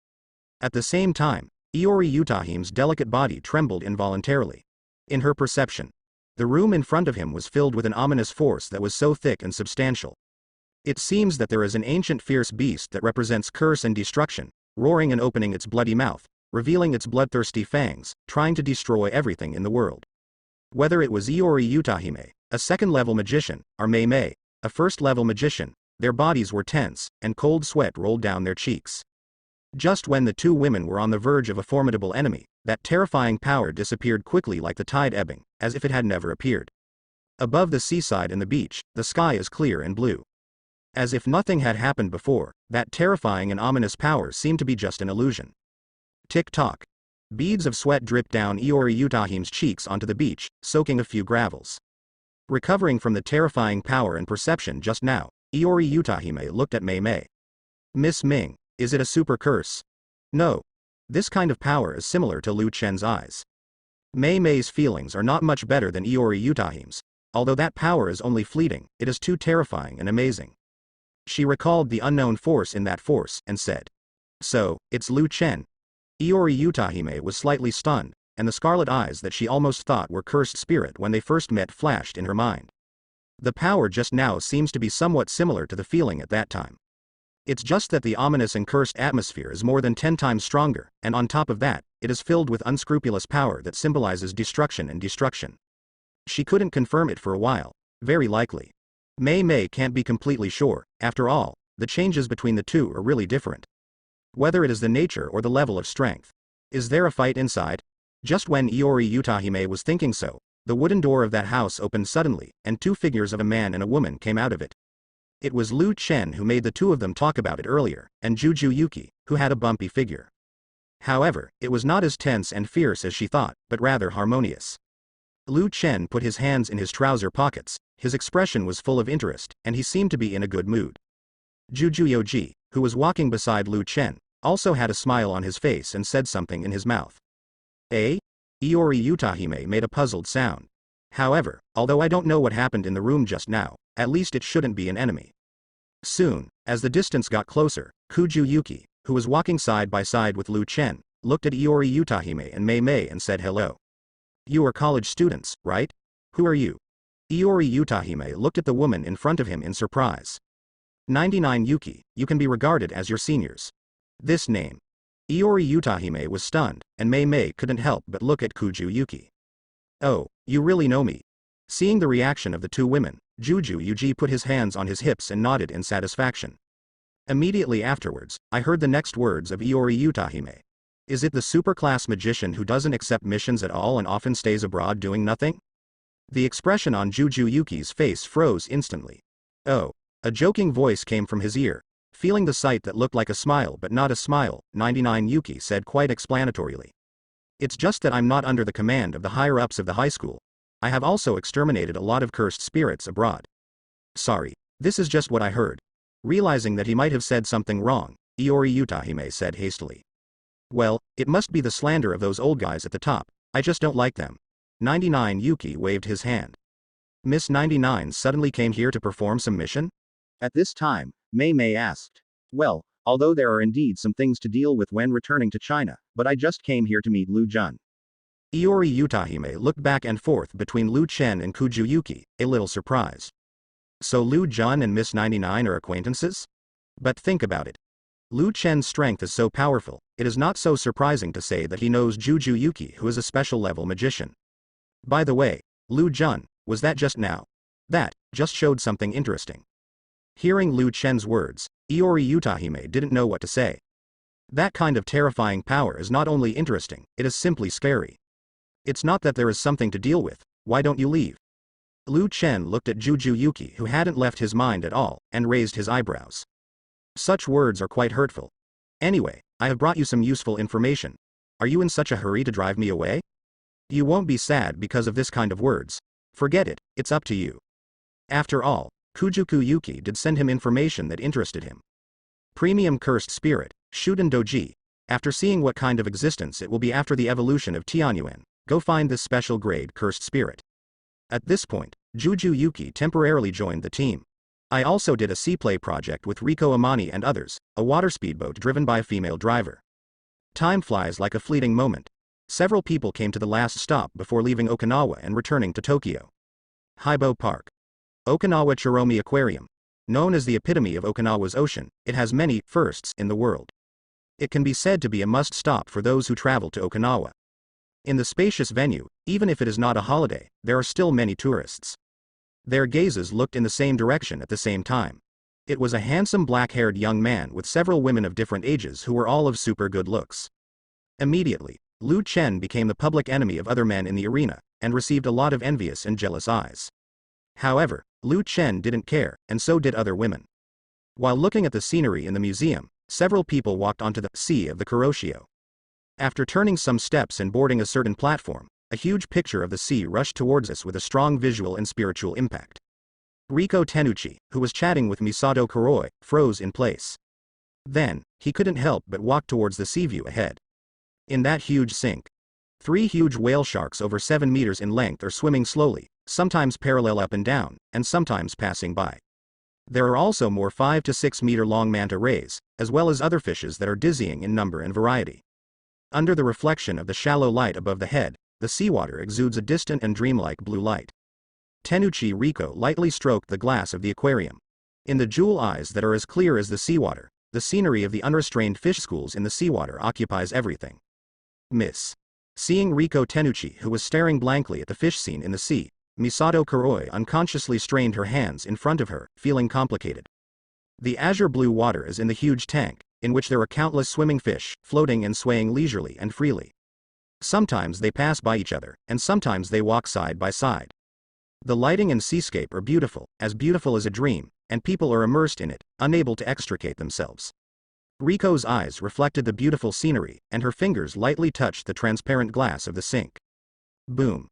At the same time, Iori Utahime's delicate body trembled involuntarily. In her perception, the room in front of him was filled with an ominous force that was so thick and substantial. It seems that there is an ancient fierce beast that represents curse and destruction, roaring and opening its bloody mouth, revealing its bloodthirsty fangs, trying to destroy everything in the world. Whether it was Iori Utahime, a second-level magician, or Mei Mei, a first-level magician, their bodies were tense, and cold sweat rolled down their cheeks. Just when the two women were on the verge of a formidable enemy, that terrifying power disappeared quickly like the tide ebbing, as if it had never appeared. Above the seaside and the beach, the sky is clear and blue. As if nothing had happened before, that terrifying and ominous power seemed to be just an illusion. Tick-tock. Beads of sweat dripped down Iori Utahime's cheeks onto the beach, soaking a few gravels. Recovering from the terrifying power and perception just now, Iori Utahime looked at Mei Mei. Miss Ming. Is it a super curse? No. This kind of power is similar to Lu Chen's eyes. Mei Mei's feelings are not much better than Iori Utahime's. Although that power is only fleeting, it is too terrifying and amazing. She recalled the unknown force in that force, and said. So, it's Lu Chen. Iori Utahime was slightly stunned, and the scarlet eyes that she almost thought were cursed spirit when they first met flashed in her mind. The power just now seems to be somewhat similar to the feeling at that time. It's just that the ominous and cursed atmosphere is more than 10 times stronger, and on top of that, it is filled with unscrupulous power that symbolizes destruction and destruction. She couldn't confirm it for a while. Very likely. Mei Mei can't be completely sure. After all, the changes between the two are really different. Whether it is the nature or the level of strength. Is there a fight inside? Just when Iori Utahime was thinking so, the wooden door of that house opened suddenly, and two figures of a man and a woman came out of it. It was Lu Chen who made the two of them talk about it earlier, and Juju Yuki, who had a bumpy figure. However, it was not as tense and fierce as she thought, but rather harmonious. Lu Chen put his hands in his trouser pockets, his expression was full of interest, and he seemed to be in a good mood. Juju Yoji, who was walking beside Lu Chen, also had a smile on his face and said something in his mouth. Eh? Iori Utahime made a puzzled sound. However, although I don't know what happened in the room just now, at least it shouldn't be an enemy. Soon, as the distance got closer, Kuju Yuki, who was walking side by side with Lu Chen, looked at Iori Utahime and Mei Mei and said hello. You are college students, right? Who are you? Iori Utahime looked at the woman in front of him in surprise. 99 Yuki, you can be regarded as your seniors. This name. Iori Utahime was stunned, and Mei Mei couldn't help but look at Kuju Yuki. Oh, you really know me. Seeing the reaction of the two women, Juju Yuji put his hands on his hips and nodded in satisfaction. Immediately afterwards, I heard the next words of Iori Utahime. Is it the superclass magician who doesn't accept missions at all and often stays abroad doing nothing? The expression on Juju Yuki's face froze instantly. Oh. A joking voice came from his ear. Feeling the sight that looked like a smile but not a smile, 99 Yuki said quite explanatorily. It's just that I'm not under the command of the higher-ups of the high school. I have also exterminated a lot of cursed spirits abroad. Sorry, this is just what I heard. Realizing that he might have said something wrong, Iori Utahime said hastily. Well, it must be the slander of those old guys at the top, I just don't like them. 99 Yuki waved his hand. Miss 99 suddenly came here to perform some mission? At this time, Mei Mei asked. Well, although there are indeed some things to deal with when returning to China, but I just came here to meet Lu Jun. Iori Utahime looked back and forth between Lu Chen and Kuju Yuki, a little surprised. So Lu Jun and Miss 99 are acquaintances? But think about it. Lu Chen's strength is so powerful, it is not so surprising to say that he knows Juju Yuki, who is a special level magician. By the way, Lu Jun, was that just now? That just showed something interesting. Hearing Lu Chen's words, Iori Utahime didn't know what to say. That kind of terrifying power is not only interesting, it is simply scary. It's not that there is something to deal with, why don't you leave? Lu Chen looked at Juju Yuki, who hadn't left his mind at all, and raised his eyebrows. Such words are quite hurtful. Anyway, I have brought you some useful information. Are you in such a hurry to drive me away? You won't be sad because of this kind of words. Forget it, it's up to you. After all, Kujuku Yuki did send him information that interested him. Premium Cursed Spirit, Shuden Doji. After seeing what kind of existence it will be after the evolution of Tianyuan, go find this special grade Cursed Spirit. At this point, Juju Yuki temporarily joined the team. I also did a seaplay project with Riko Amani and others, a water speedboat driven by a female driver. Time flies like a fleeting moment. Several people came to the last stop before leaving Okinawa and returning to Tokyo. Haibo Park. Okinawa Chiromi Aquarium. Known as the epitome of Okinawa's ocean, it has many firsts in the world. It can be said to be a must-stop for those who travel to Okinawa. In the spacious venue, even if it is not a holiday, there are still many tourists. Their gazes looked in the same direction at the same time. It was a handsome black-haired young man with several women of different ages who were all of super good looks. Immediately, Lu Chen became the public enemy of other men in the arena, and received a lot of envious and jealous eyes. However, Lu Chen didn't care, and so did other women. While looking at the scenery in the museum, several people walked onto the sea of the Kuroshio. After turning some steps and boarding a certain platform, a huge picture of the sea rushed towards us with a strong visual and spiritual impact. Riko Tenuchi, who was chatting with Misato Kuroi, froze in place. Then, he couldn't help but walk towards the sea view ahead. In that huge sink, 3 huge whale sharks over 7 meters in length are swimming slowly, sometimes parallel up and down, and sometimes passing by. There are also more 5 to 6 meter long manta rays, as well as other fishes that are dizzying in number and variety. Under the reflection of the shallow light above the head, the seawater exudes a distant and dreamlike blue light. Tenuchi Riko lightly stroked the glass of the aquarium. In the jewel eyes that are as clear as the seawater, the scenery of the unrestrained fish schools in the seawater occupies everything. Miss. Seeing Riko Tenuchi, who was staring blankly at the fish scene in the sea, Misato Kuroi unconsciously strained her hands in front of her, feeling complicated. The azure blue water is in the huge tank, in which there are countless swimming fish, floating and swaying leisurely and freely. Sometimes they pass by each other, and sometimes they walk side by side. The lighting and seascape are beautiful as a dream, and people are immersed in it, unable to extricate themselves. Riko's eyes reflected the beautiful scenery, and her fingers lightly touched the transparent glass of the sink. Boom.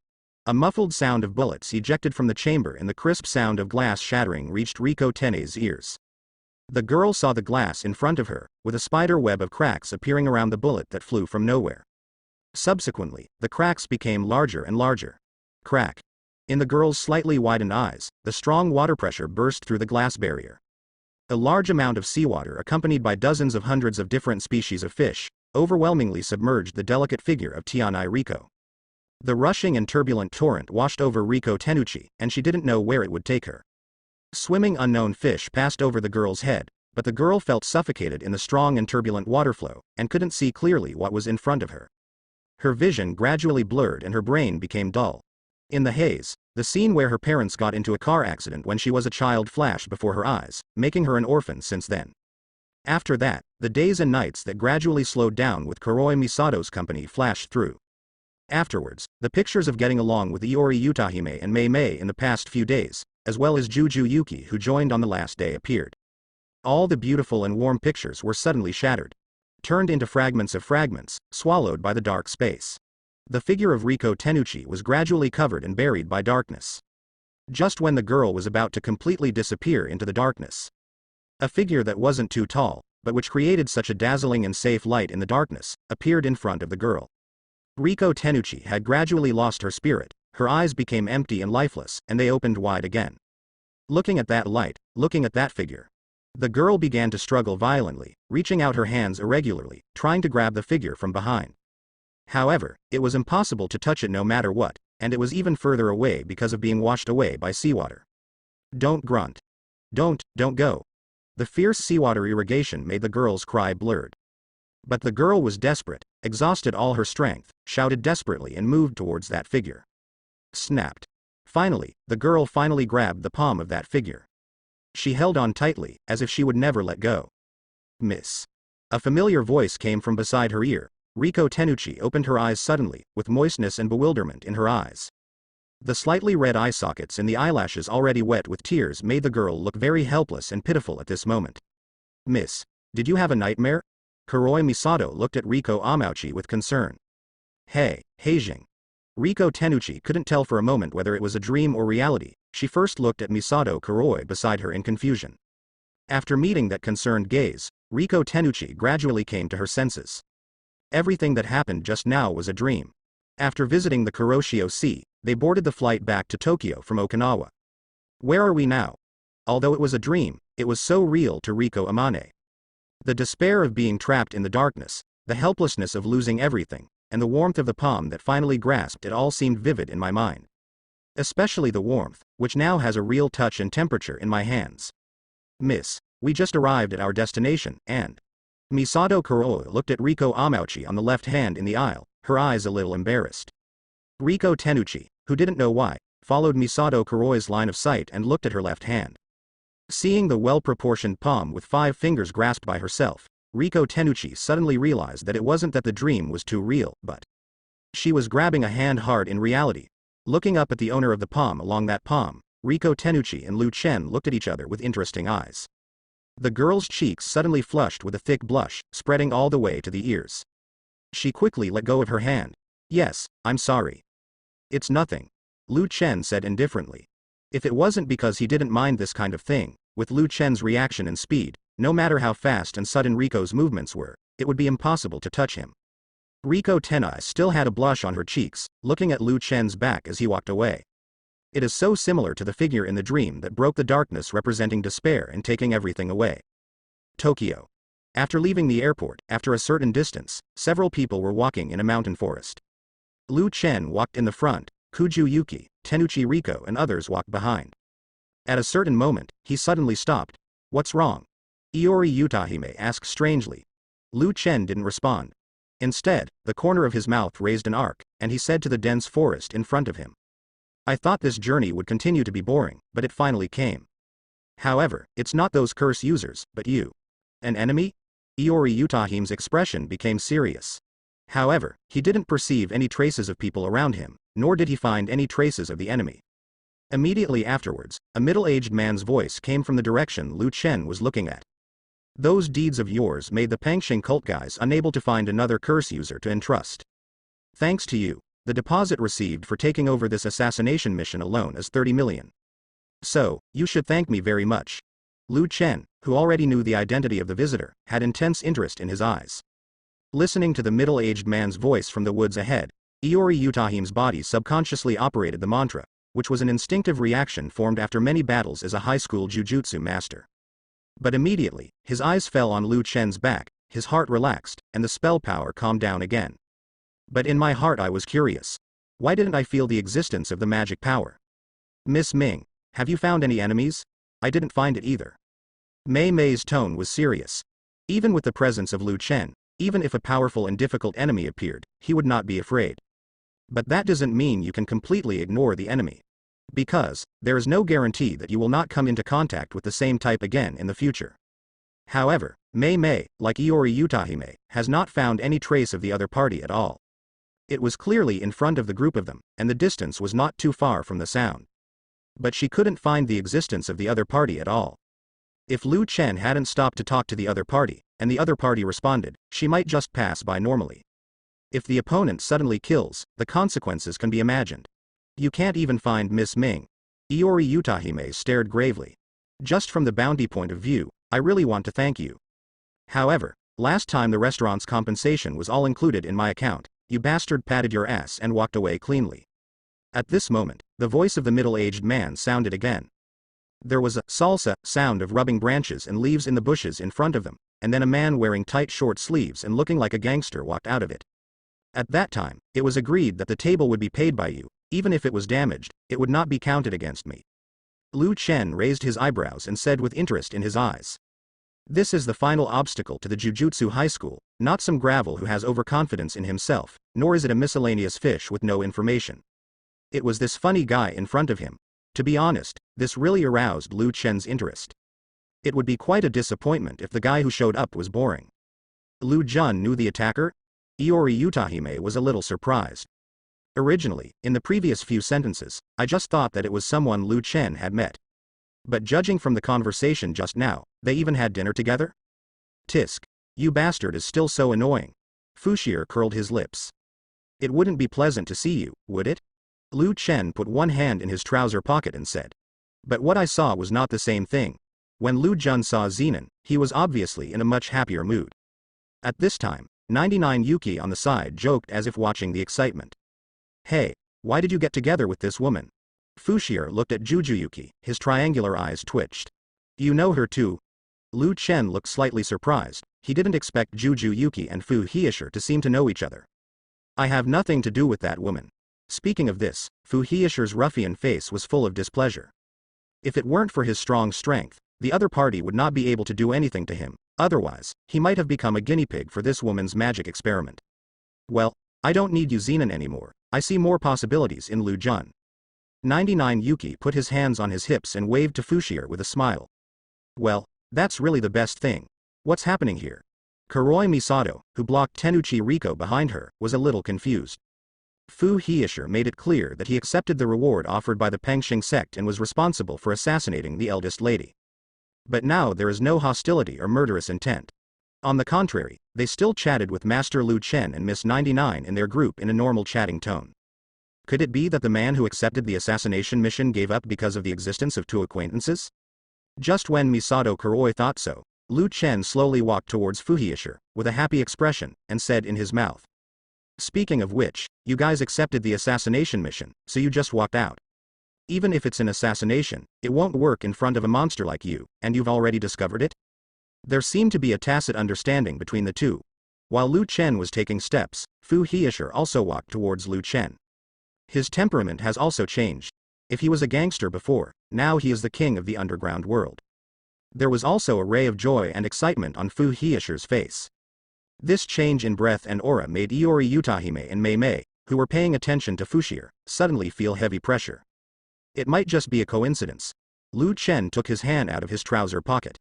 A muffled sound of bullets ejected from the chamber and the crisp sound of glass shattering reached Riko Tene's ears. The girl saw the glass in front of her, with a spider web of cracks appearing around the bullet that flew from nowhere. Subsequently, the cracks became larger and larger. Crack. In the girl's slightly widened eyes, the strong water pressure burst through the glass barrier. A large amount of seawater accompanied by dozens of hundreds of different species of fish, overwhelmingly submerged the delicate figure of Tianai Riko. The rushing and turbulent torrent washed over Riko Tenuchi, and she didn't know where it would take her. Swimming unknown fish passed over the girl's head, but the girl felt suffocated in the strong and turbulent water flow, and couldn't see clearly what was in front of her. Her vision gradually blurred and her brain became dull. In the haze, the scene where her parents got into a car accident when she was a child flashed before her eyes, making her an orphan since then. After that, the days and nights that gradually slowed down with Kuroi Misato's company flashed through. Afterwards, the pictures of getting along with Iori Utahime and Mei Mei in the past few days, as well as Juju Yuki who joined on the last day appeared. All the beautiful and warm pictures were suddenly shattered. Turned into fragments, swallowed by the dark space. The figure of Riko Tenuchi was gradually covered and buried by darkness. Just when the girl was about to completely disappear into the darkness. A figure that wasn't too tall, but which created such a dazzling and safe light in the darkness, appeared in front of the girl. Riko Tenuchi had gradually lost her spirit, her eyes became empty and lifeless, and they opened wide again. Looking at that light, looking at that figure. The girl began to struggle violently, reaching out her hands irregularly, trying to grab the figure from behind. However, it was impossible to touch it no matter what, and it was even further away because of being washed away by seawater. Don't grunt. Don't go. The fierce seawater irrigation made the girl's cry blurred. But the girl was desperate, exhausted all her strength, shouted desperately and moved towards that figure. Snapped. Finally, the girl finally grabbed the palm of that figure. She held on tightly, as if she would never let go. Miss. A familiar voice came from beside her ear. Riko Tenuchi opened her eyes suddenly, with moistness and bewilderment in her eyes. The slightly red eye sockets and the eyelashes already wet with tears made the girl look very helpless and pitiful at this moment. Miss, did you have a nightmare? Kuroi Misato looked at Riko Amauchi with concern. Hey, Heijing. Riko Tenuchi couldn't tell for a moment whether it was a dream or reality. She first looked at Misato Kuroi beside her in confusion. After meeting that concerned gaze, Riko Tenuchi gradually came to her senses. Everything that happened just now was a dream. After visiting the Kuroshio Sea, they boarded the flight back to Tokyo from Okinawa. Where are we now? Although it was a dream, it was so real to Riko Amane. The despair of being trapped in the darkness, the helplessness of losing everything, and the warmth of the palm that finally grasped it all seemed vivid in my mind. Especially the warmth, which now has a real touch and temperature in my hands. Miss, we just arrived at our destination, and... Misato Kuroi looked at Riko Amauchi on the left hand in the aisle, her eyes a little embarrassed. Riko Tenuchi, who didn't know why, followed Misato Kuroi's line of sight and looked at her left hand. Seeing the well-proportioned palm with 5 fingers grasped by herself, Riko Tenuchi suddenly realized that it wasn't that the dream was too real, but she was grabbing a hand hard in reality. Looking up at the owner of the palm along that palm, Riko Tenuchi and Lu Chen looked at each other with interesting eyes. The girl's cheeks suddenly flushed with a thick blush, spreading all the way to the ears. She quickly let go of her hand. Yes, I'm sorry. It's nothing. Lu Chen said indifferently. If it wasn't because he didn't mind this kind of thing, with Lu Chen's reaction and speed, no matter how fast and sudden Riko's movements were, it would be impossible to touch him. Riko Tenai still had a blush on her cheeks, looking at Lu Chen's back as he walked away. It is so similar to the figure in the dream that broke the darkness representing despair and taking everything away. Tokyo. After leaving the airport, after a certain distance, several people were walking in a mountain forest. Lu Chen walked in the front, Kuju Yuki, Tenuchi Riko and others walked behind. At a certain moment, he suddenly stopped. What's wrong? Iori Utahime asked strangely. Lu Chen didn't respond. Instead, the corner of his mouth raised an arc, and he said to the dense forest in front of him. I thought this journey would continue to be boring, but it finally came. However, it's not those curse users, but you. An enemy? Iori Utahime's expression became serious. However, he didn't perceive any traces of people around him, nor did he find any traces of the enemy. Immediately afterwards, a middle-aged man's voice came from the direction Lu Chen was looking at. Those deeds of yours made the Pangxing cult guys unable to find another curse user to entrust. Thanks to you, the deposit received for taking over this assassination mission alone is 30 million. So, you should thank me very much. Lu Chen, who already knew the identity of the visitor, had intense interest in his eyes. Listening to the middle-aged man's voice from the woods ahead, Iori Utahime's body subconsciously operated the mantra, which was an instinctive reaction formed after many battles as a high school jujutsu master. But immediately, his eyes fell on Lu Chen's back, his heart relaxed, and the spell power calmed down again. But in my heart I was curious. Why didn't I feel the existence of the magic power? Miss Ming, have you found any enemies? I didn't find it either. Mei Mei's tone was serious. Even with the presence of Lu Chen, even if a powerful and difficult enemy appeared, he would not be afraid. But that doesn't mean you can completely ignore the enemy. Because, there is no guarantee that you will not come into contact with the same type again in the future. However, Mei Mei, like Iori Utahime, has not found any trace of the other party at all. It was clearly in front of the group of them, and the distance was not too far from the sound. But she couldn't find the existence of the other party at all. If Lu Chen hadn't stopped to talk to the other party, and the other party responded, she might just pass by normally. If the opponent suddenly kills, the consequences can be imagined. You can't even find Miss Ming. Iori Utahime stared gravely. Just from the bounty point of view, I really want to thank you. However, last time the restaurant's compensation was all included in my account, you bastard patted your ass and walked away cleanly. At this moment, the voice of the middle-aged man sounded again. There was a salsa sound of rubbing branches and leaves in the bushes in front of them, and then a man wearing tight short sleeves and looking like a gangster walked out of it. At that time, it was agreed that the table would be paid by you, even if it was damaged, it would not be counted against me. Lu Chen raised his eyebrows and said with interest in his eyes. This is the final obstacle to the Jujutsu high school, not some gravel who has overconfidence in himself, nor is it a miscellaneous fish with no information. It was this funny guy in front of him. To be honest, this really aroused Lu Chen's interest. It would be quite a disappointment if the guy who showed up was boring. Lu Jun knew the attacker? Iori Utahime was a little surprised. Originally, in the previous few sentences, I just thought that it was someone Lu Chen had met. But judging from the conversation just now, they even had dinner together? Tisk. You bastard is still so annoying. Fushir curled his lips. It wouldn't be pleasant to see you, would it? Lu Chen put one hand in his trouser pocket and said. But what I saw was not the same thing. When Lu Jun saw Zenon, he was obviously in a much happier mood. At this time, 99 Yuki on the side joked as if watching the excitement. Hey, why did you get together with this woman? Fushir looked at Jujuyuki, his triangular eyes twitched. You know her too? Lu Chen looked slightly surprised. He didn't expect Jujuyuki and Fu Hiyashir to seem to know each other. I have nothing to do with that woman. Speaking of this, Fu Hiyashir's ruffian face was full of displeasure. If it weren't for his strong strength, the other party would not be able to do anything to him, otherwise, he might have become a guinea pig for this woman's magic experiment. Well, I don't need you Zenon anymore, I see more possibilities in Lu Jun. 99 Yuki put his hands on his hips and waved to Fushir with a smile. Well, that's really the best thing. What's happening here? Kuroi Misato, who blocked Tenuchi Riko behind her, was a little confused. Fu Hiyashir made it clear that he accepted the reward offered by the Pengxing sect and was responsible for assassinating the eldest lady. But now there is no hostility or murderous intent. On the contrary, they still chatted with Master Lu Chen and Miss 99 in their group in a normal chatting tone. Could it be that the man who accepted the assassination mission gave up because of the existence of two acquaintances? Just when Misato Kuroi thought so, Lu Chen slowly walked towards Fu Hiyashir, with a happy expression, and said in his mouth. Speaking of which, you guys accepted the assassination mission, so you just walked out. Even if it's an assassination, it won't work in front of a monster like you, and you've already discovered it? There seemed to be a tacit understanding between the two. While Lu Chen was taking steps, Fu Hiyashir also walked towards Lu Chen. His temperament has also changed. If he was a gangster before, now he is the king of the underground world. There was also a ray of joy and excitement on Fu Hiyashir's face. This change in breath and aura made Iori Utahime and Mei Mei, who were paying attention to Fushir, suddenly feel heavy pressure. It might just be a coincidence. Lu Chen took his hand out of his trouser pocket.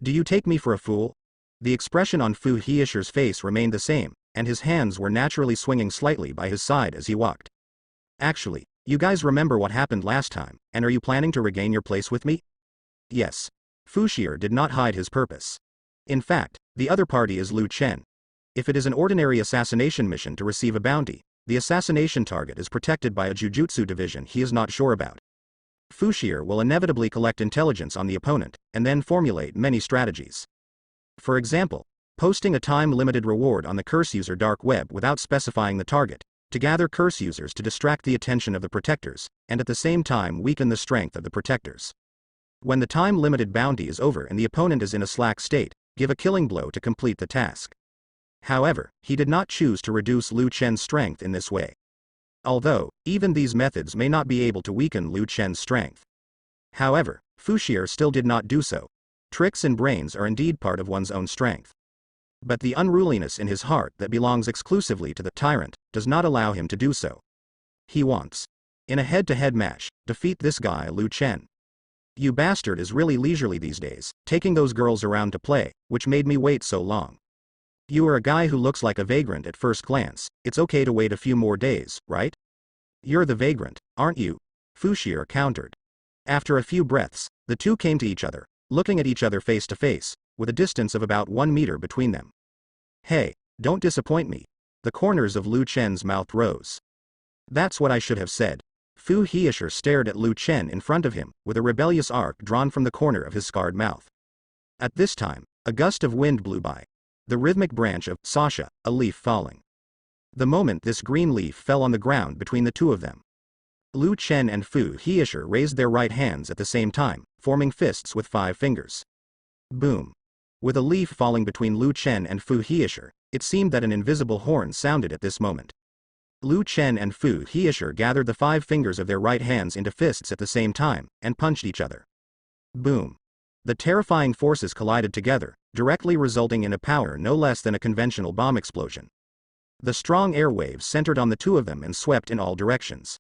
Do you take me for a fool? The expression on Fu Hiyashir's face remained the same, and his hands were naturally swinging slightly by his side as he walked. Actually, you guys remember what happened last time, and are you planning to regain your place with me? Yes. Fushir did not hide his purpose. In fact, the other party is Lu Chen. If it is an ordinary assassination mission to receive a bounty, the assassination target is protected by a Jujutsu division he is not sure about. Fushir will inevitably collect intelligence on the opponent, and then formulate many strategies. For example, posting a time-limited reward on the curse user dark web without specifying the target, to gather curse users to distract the attention of the protectors, and at the same time weaken the strength of the protectors. When the time-limited bounty is over and the opponent is in a slack state, give a killing blow to complete the task. However, he did not choose to reduce Lu Chen's strength in this way. Although, even these methods may not be able to weaken Lu Chen's strength. However, Fushir still did not do so. Tricks and brains are indeed part of one's own strength. But the unruliness in his heart that belongs exclusively to the tyrant, does not allow him to do so. He wants, in a head-to-head match, defeat this guy Lu Chen. You bastard is really leisurely these days, taking those girls around to play, which made me wait so long. You are a guy who looks like a vagrant at first glance, it's okay to wait a few more days, right? You're the vagrant, aren't you? Fushir countered. After a few breaths, the two came to each other, looking at each other face to face, with a distance of about 1 meter between them. Hey, don't disappoint me. The corners of Lu Chen's mouth rose. That's what I should have said. Fu Hiyashir stared at Lu Chen in front of him, with a rebellious arc drawn from the corner of his scarred mouth. At this time, a gust of wind blew by. The rhythmic branch of Sasha, a leaf falling. The moment this green leaf fell on the ground between the two of them, Lu Chen and Fu Hiyashir raised their right hands at the same time, forming fists with 5 fingers. Boom. With a leaf falling between Lu Chen and Fu Hiyashir, it seemed that an invisible horn sounded at this moment. Lu Chen and Fu Hiyashir gathered the 5 fingers of their right hands into fists at the same time, and punched each other. Boom. The terrifying forces collided together, directly resulting in a power no less than a conventional bomb explosion. The strong airwaves centered on the two of them and swept in all directions.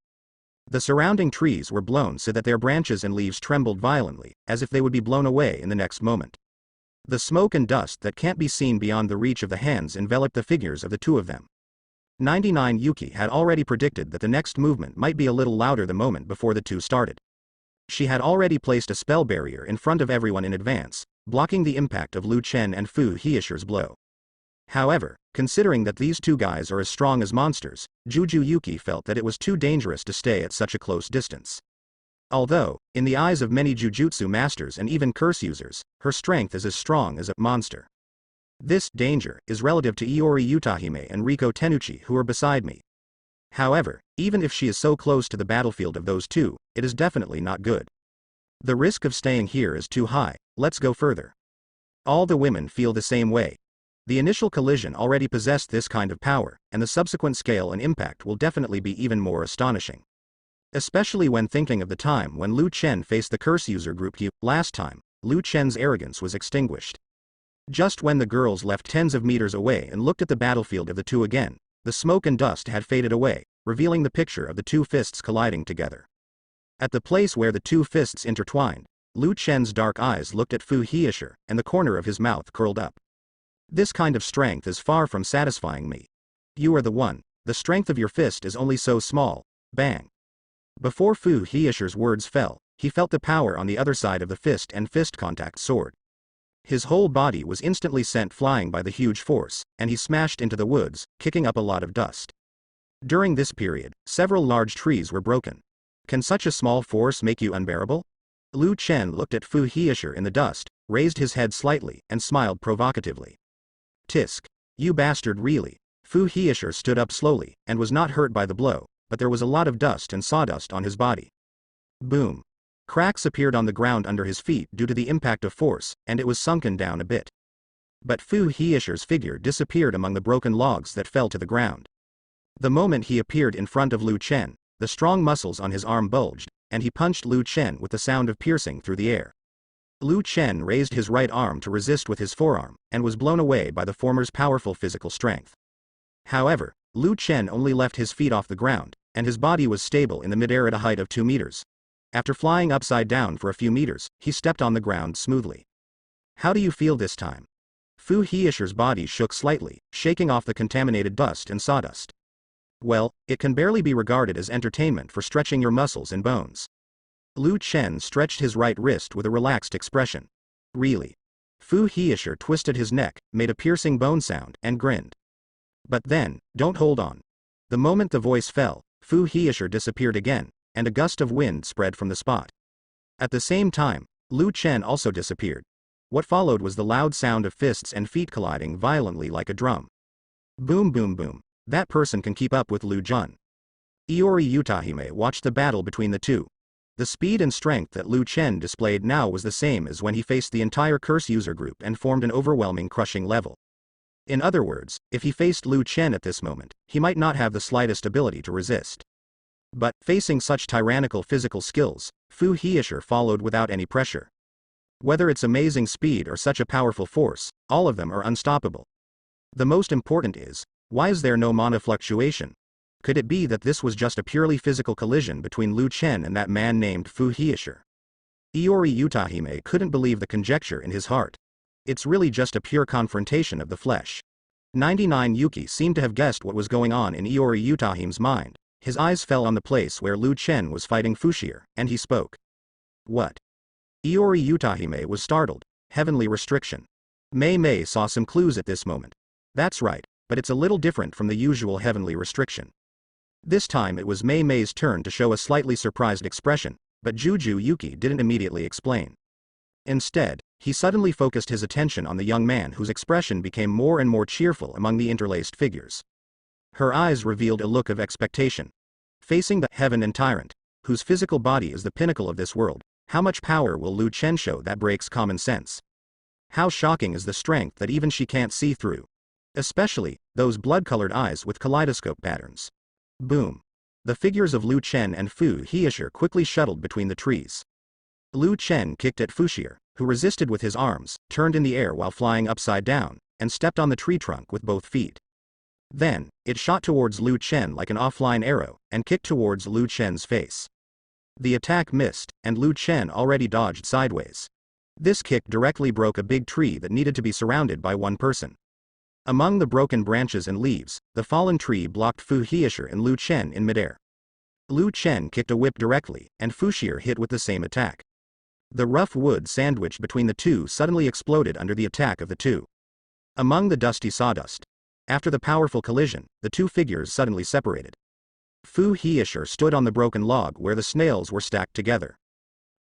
The surrounding trees were blown so that their branches and leaves trembled violently, as if they would be blown away in the next moment. The smoke and dust that can't be seen beyond the reach of the hands enveloped the figures of the two of them. 99 Yuki had already predicted that the next movement might be a little louder the moment before the two started. She had already placed a spell barrier in front of everyone in advance, blocking the impact of Lu Chen and Fu Hiyashi's blow. However, considering that these two guys are as strong as monsters, Juju Yuki felt that it was too dangerous to stay at such a close distance. Although, in the eyes of many Jujutsu masters and even curse users, her strength is as strong as a monster. This danger is relative to Iori Utahime and Riko Tenuchi, who are beside me. However, even if she is so close to the battlefield of those two, it is definitely not good. The risk of staying here is too high, let's go further. All the women feel the same way. The initial collision already possessed this kind of power, and the subsequent scale and impact will definitely be even more astonishing. Especially when thinking of the time when Lu Chen faced the curse user group. Last time, Lu Chen's arrogance was extinguished. Just when the girls left tens of meters away and looked at the battlefield of the two again, the smoke and dust had faded away, revealing the picture of the two fists colliding together. At the place where the two fists intertwined, Lu Chen's dark eyes looked at Fu Hiyashi, and the corner of his mouth curled up. This kind of strength is far from satisfying me. You are the one. The strength of your fist is only so small. Bang. Before Fu Hiyashi's words fell, he felt the power on the other side of the fist and fist contact soared. His whole body was instantly sent flying by the huge force, and he smashed into the woods, kicking up a lot of dust. During this period, several large trees were broken. Can such a small force make you unbearable? Lu Chen looked at Fu Hiyashi in the dust, raised his head slightly, and smiled provocatively. Tisk. You bastard, really. Fu Hiyashi stood up slowly, and was not hurt by the blow, but there was a lot of dust and sawdust on his body. Boom. Cracks appeared on the ground under his feet due to the impact of force, and it was sunken down a bit. But Fu Hiyashi's figure disappeared among the broken logs that fell to the ground. The moment he appeared in front of Lu Chen, the strong muscles on his arm bulged, and he punched Lu Chen with the sound of piercing through the air. Lu Chen raised his right arm to resist with his forearm, and was blown away by the former's powerful physical strength. However, Lu Chen only left his feet off the ground, and his body was stable in the midair at a height of 2 meters. After flying upside down for a few meters, he stepped on the ground smoothly. How do you feel this time? Fu Hiyashi's body shook slightly, shaking off the contaminated dust and sawdust. Well, it can barely be regarded as entertainment for stretching your muscles and bones. Lu Chen stretched his right wrist with a relaxed expression. Really? Fu Hiyashi twisted his neck, made a piercing bone sound, and grinned. But then, don't hold on. The moment the voice fell, Fu Hiyashi disappeared again, and a gust of wind spread from the spot. At the same time, Lu Chen also disappeared. What followed was the loud sound of fists and feet colliding violently like a drum. Boom boom boom. That person can keep up with Lu Jun. Iori Utahime watched the battle between the two. The speed and strength that Lu Chen displayed now was the same as when he faced the entire curse user group and formed an overwhelming crushing level. In other words, if he faced Lu Chen at this moment, he might not have the slightest ability to resist. But, facing such tyrannical physical skills, Fu Hiyashi followed without any pressure. Whether it's amazing speed or such a powerful force, all of them are unstoppable. The most important is, why is there no mana fluctuation? Could it be that this was just a purely physical collision between Lu Chen and that man named Fu Hiyashi? Iori Utahime couldn't believe the conjecture in his heart. It's really just a pure confrontation of the flesh. 99 Yuki seemed to have guessed what was going on in Iori Utahime's mind. His eyes fell on the place where Lu Chen was fighting Fushir, and he spoke. What? Iori Utahime was startled. Heavenly restriction. Mei saw some clues at this moment. That's right, but it's a little different from the usual heavenly restriction. This time it was Mei's turn to show a slightly surprised expression, but Juju Yuki didn't immediately explain. Instead, he suddenly focused his attention on the young man whose expression became more and more cheerful among the interlaced figures. Her eyes revealed a look of expectation. Facing the heaven and tyrant, whose physical body is the pinnacle of this world, how much power will Lu Chen show that breaks common sense? How shocking is the strength that even she can't see through? Especially, those blood-colored eyes with kaleidoscope patterns. Boom. The figures of Lu Chen and Fu Hiyashi quickly shuttled between the trees. Lu Chen kicked at Fushir, who resisted with his arms, turned in the air while flying upside down, and stepped on the tree trunk with both feet. Then, it shot towards Lu Chen like an offline arrow, and kicked towards Lu Chen's face. The attack missed, and Lu Chen already dodged sideways. This kick directly broke a big tree that needed to be surrounded by one person. Among the broken branches and leaves, the fallen tree blocked Fu Hieshi and Lu Chen in midair. Lu Chen kicked a whip directly, and Fu Hieshi hit with the same attack. The rough wood sandwiched between the two suddenly exploded under the attack of the two. Among the dusty sawdust. After the powerful collision, the two figures suddenly separated. Fu Hieshi stood on the broken log where the snails were stacked together.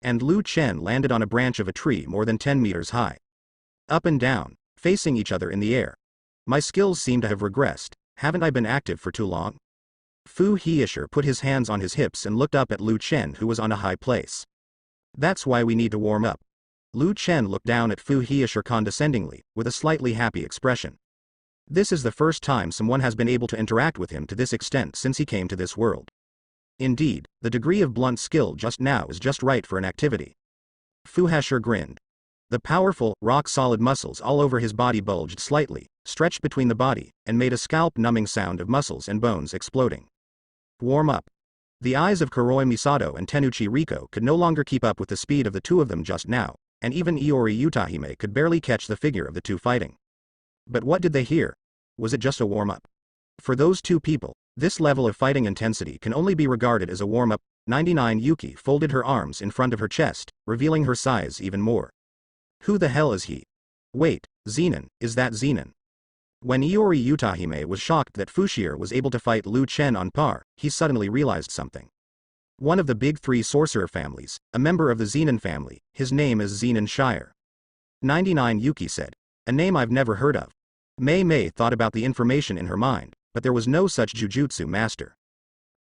And Lu Chen landed on a branch of a tree more than 10 meters high. Up and down, facing each other in the air. My skills seem to have regressed. Haven't I been active for too long? Fu Hieshi put his hands on his hips and looked up at Lu Chen, who was on a high place. That's why we need to warm up. Lu Chen looked down at Fu Hieshi condescendingly, with a slightly happy expression. This is the first time someone has been able to interact with him to this extent since he came to this world. Indeed, the degree of blunt skill just now is just right for an activity. Fu Hieshi grinned. The powerful, rock-solid muscles all over his body bulged slightly, stretched between the body, and made a scalp-numbing sound of muscles and bones exploding. Warm up. The eyes of Kuroi Misato and Tenuchi Riko could no longer keep up with the speed of the two of them just now, and even Iori Utahime could barely catch the figure of the two fighting. But what did they hear? Was it just a warm-up? For those two people, this level of fighting intensity can only be regarded as a warm-up. 99 Yuki folded her arms in front of her chest, revealing her size even more. Who the hell is he? Wait, Zenin, is that Zenin? When Iori Utahime was shocked that Fushire was able to fight Lu Chen on par, he suddenly realized something. One of the big three sorcerer families, a member of the Zenin family, his name is Zenin Shire. 99 Yuki said. A name I've never heard of. Mei thought about the information in her mind, but there was no such Jujutsu master.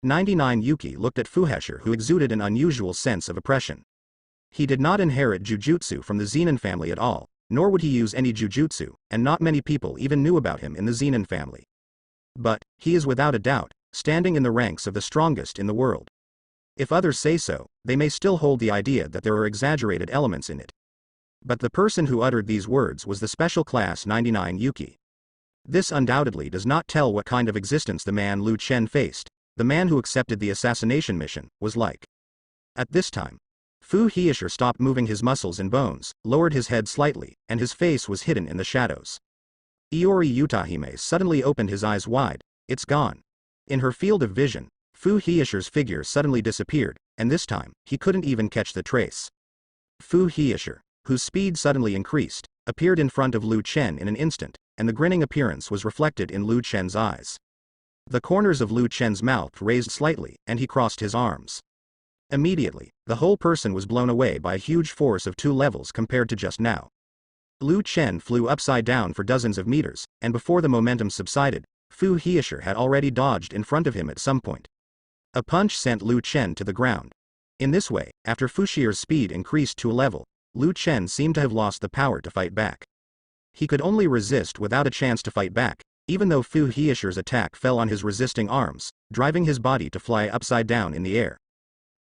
99 Yuki looked at Fu Hieshi, who exuded an unusual sense of oppression. He did not inherit Jujutsu from the Zenin family at all, nor would he use any Jujutsu, and not many people even knew about him in the Zenin family. But, he is without a doubt, standing in the ranks of the strongest in the world. If others say so, they may still hold the idea that there are exaggerated elements in it. But the person who uttered these words was the special class 99 Yuki. This undoubtedly does not tell what kind of existence the man Lu Chen faced, the man who accepted the assassination mission, was like. At this time, Fu Hieshi stopped moving his muscles and bones, lowered his head slightly, and his face was hidden in the shadows. Iori Utahime suddenly opened his eyes wide. It's gone. In her field of vision, Fu Hieshi's figure suddenly disappeared, and this time, he couldn't even catch the trace. Fu Hieshi, whose speed suddenly increased, appeared in front of Lu Chen in an instant, and the grinning appearance was reflected in Lu Chen's eyes. The corners of Lu Chen's mouth raised slightly, and he crossed his arms. Immediately, the whole person was blown away by a huge force of 2 levels compared to just now. Lu Chen flew upside down for dozens of meters, and before the momentum subsided, Fu Hieshi had already dodged in front of him at some point. A punch sent Lu Chen to the ground. In this way, after Fushire's speed increased to a level, Lu Chen seemed to have lost the power to fight back. He could only resist without a chance to fight back, even though Fu Hieshi's attack fell on his resisting arms, driving his body to fly upside down in the air.